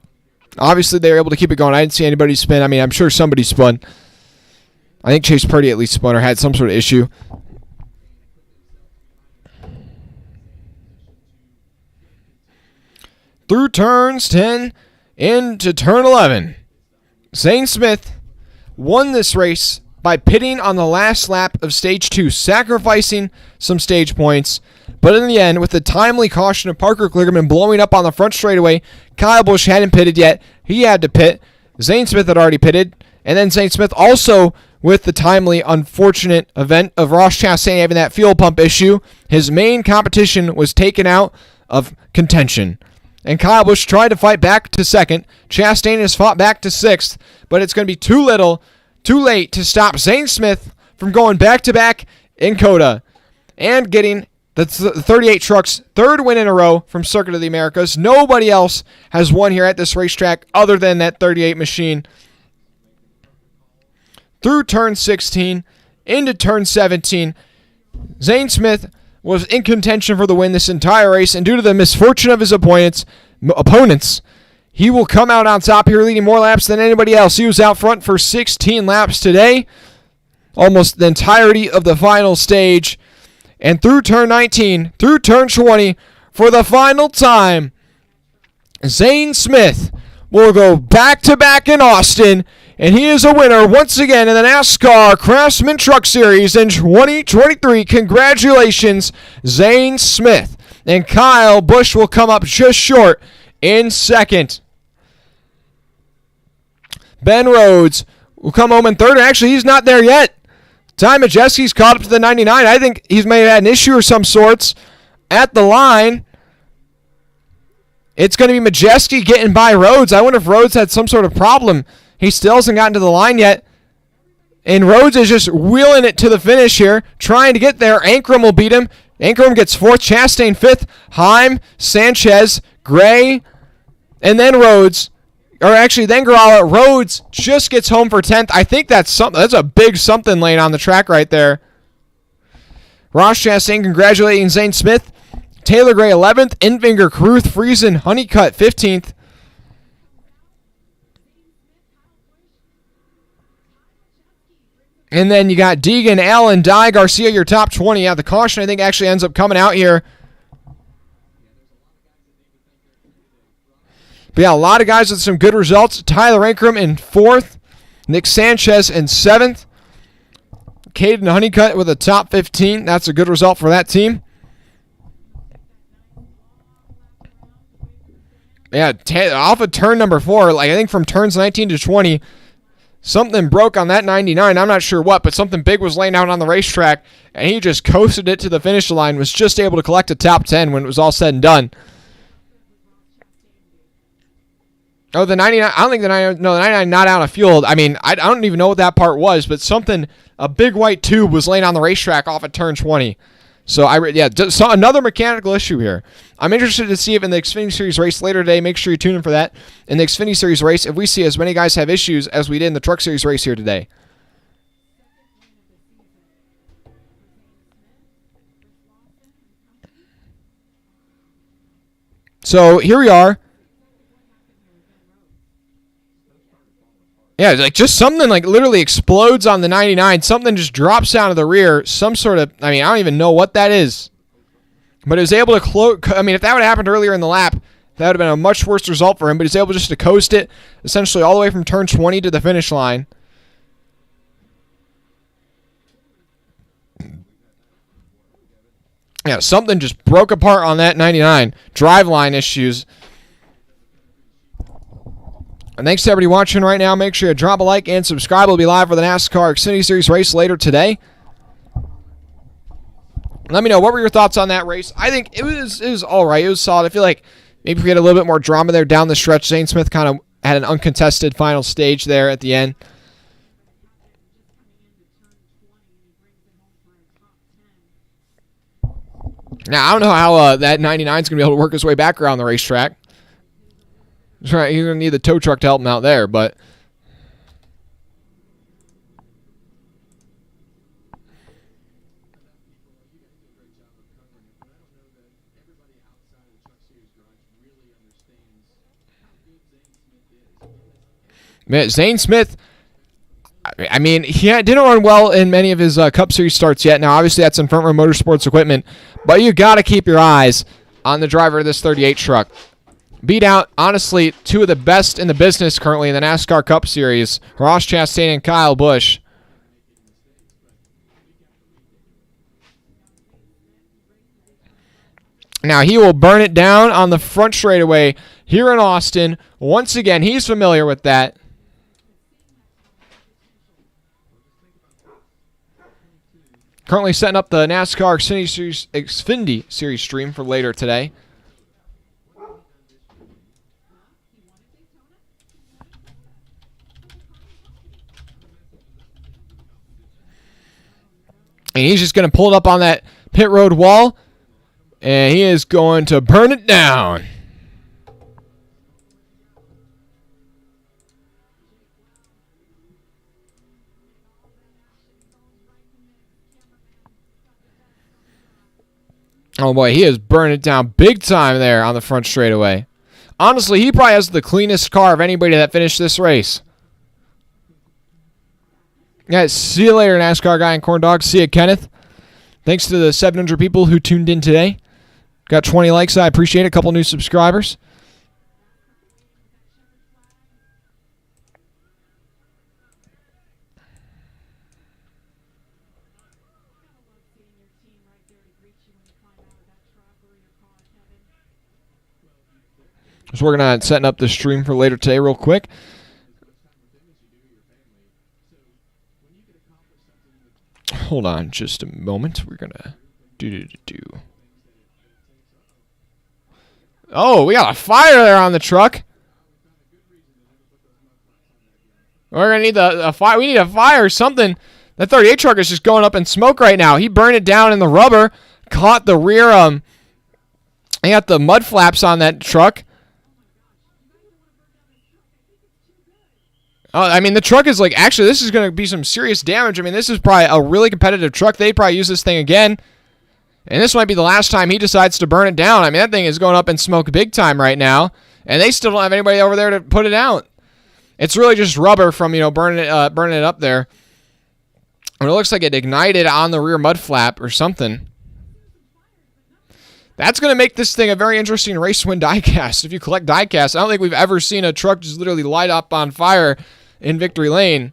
obviously they were able to keep it going. I didn't see anybody spin. I mean, I'm sure somebody spun. I think Chase Purdy at least spun or had some sort of issue. Through turns 10 into turn 11. Zane Smith won this race by pitting on the last lap of Stage 2, sacrificing some stage points. But in the end, with the timely caution of Parker Kligerman blowing up on the front straightaway, Kyle Busch hadn't pitted yet. He had to pit. Zane Smith had already pitted. And then Zane Smith also, with the timely, unfortunate event of Ross Chastain having that fuel pump issue, his main competition was taken out of contention. And Kyle Busch tried to fight back to second. Chastain has fought back to sixth, but it's going to be too late to stop Zane Smith from going back-to-back in COTA and getting the 38 Trucks' third win in a row from Circuit of the Americas. Nobody else has won here at this racetrack other than that 38 machine. Through turn 16 into turn 17, Zane Smith was in contention for the win this entire race, and due to the misfortune of his opponents, he will come out on top here, leading more laps than anybody else. He was out front for 16 laps today, almost the entirety of the final stage. And through turn 19, through turn 20, for the final time, Zane Smith will go back-to-back in Austin, and he is a winner once again in the NASCAR Craftsman Truck Series in 2023. Congratulations, Zane Smith. And Kyle Busch will come up just short in second. Ben Rhodes will come home in third. Actually, he's not there yet. Ty Majeski's caught up to the 99. I think he's may have had an issue of some sorts at the line. It's going to be Majeski getting by Rhodes. I wonder if Rhodes had some sort of problem. He still hasn't gotten to the line yet. And Rhodes is just wheeling it to the finish here, trying to get there. Ankrum will beat him. Ankrum gets fourth, Chastain fifth, Heim, Sanchez, Gray, and then Rhodes. Or actually, then Gralla. Rhodes just gets home for 10th. I think that's something. That's a big something laying on the track right there. Ross Chastain congratulating Zane Smith. Taylor Gray 11th. Enfinger, Caruth, Friesen, Honeycutt 15th. And then you got Deegan, Allen, Dye, Garcia, your top 20. Yeah, the caution I think actually ends up coming out here. But yeah, a lot of guys with some good results. Tyler Ankrum in 4th. Nick Sanchez in 7th. Caden Honeycutt with a top 15. That's a good result for that team. Yeah, off of turn number 4, I think from turns 19 to 20, something broke on that 99. I'm not sure what, but something big was laying out on the racetrack, and he just coasted it to the finish line, was just able to collect a top 10 when it was all said and done. Oh, the 99, I don't think the 99 not out of fuel. I mean, I don't even know what that part was, but something, a big white tube was laying on the racetrack off at turn 20. So, so another mechanical issue here. I'm interested to see if in the Xfinity Series race later today, make sure you tune in for that. In the Xfinity Series race, if we see as many guys have issues as we did in the Truck Series race here today. So here we are. Yeah, like just something like literally explodes on the 99. Something just drops out of the rear. Some sort of, I don't even know what that is. But it was able to close. I mean, if that would have happened earlier in the lap, that would have been a much worse result for him. But he's able just to coast it essentially all the way from turn 20 to the finish line. Yeah, something just broke apart on that 99. Driveline issues. And thanks to everybody watching right now. Make sure you drop a like and subscribe. We'll be live for the NASCAR Xfinity Series race later today. Let me know, what were your thoughts on that race? I think it was all right. It was solid. I feel like maybe we had a little bit more drama there down the stretch. Zane Smith kind of had an uncontested final stage there at the end. Now, I don't know how that 99 is going to be able to work his way back around the racetrack. That's right, you're going to need the tow truck to help him out there, but... Man, Zane Smith, I mean, he didn't run well in many of his Cup Series starts yet. Now, obviously, that's in Front Row Motorsports equipment, but you got to keep your eyes on the driver of this 38 truck. Beat out, honestly, two of the best in the business currently in the NASCAR Cup Series, Ross Chastain and Kyle Busch. Now, he will burn it down on the front straightaway here in Austin. Once again, he's familiar with that. Currently setting up the NASCAR Xfinity Series stream for later today. And he's just going to pull it up on that pit road wall. And he is going to burn it down. Oh boy, he has burned it down big time there on the front straightaway. Honestly, he probably has the cleanest car of anybody that finished this race. Yeah, see you later, NASCAR guy and corn dog. See you, Kenneth. Thanks to the 700 people who tuned in today. Got 20 likes. I appreciate it. A couple new subscribers. Just working on setting up the stream for later today real quick. Hold on just a moment. We're going to do. Oh, we got a fire there on the truck. We're going to need a fire. We need a fire or something. That 38 truck is just going up in smoke right now. He burned it down in the rubber. Caught the rear. He got the mud flaps on that truck. Oh, I mean, the truck is like, actually, this is going to be some serious damage. I mean, this is probably a really competitive truck. They'd probably use this thing again. And this might be the last time he decides to burn it down. I mean, that thing is going up in smoke big time right now. And they still don't have anybody over there to put it out. It's really just rubber from, burning it up there. And it looks like it ignited on the rear mud flap or something. That's going to make this thing a very interesting race win diecast. If you collect diecasts, I don't think we've ever seen a truck just literally light up on fire in Victory Lane.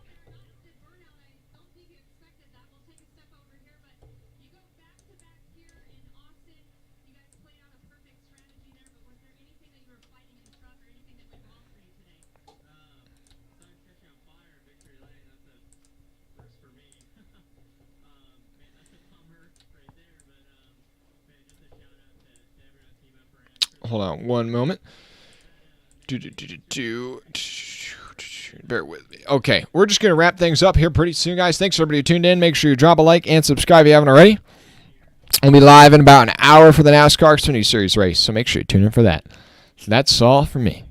Hold on one moment. Bear with me. Okay, we're just going to wrap things up here pretty soon, guys. Thanks for everybody who tuned in. Make sure you drop a like and subscribe if you haven't already. We'll be live in about an hour for the NASCAR Xfinity Series race, so make sure you tune in for that. So that's all for me.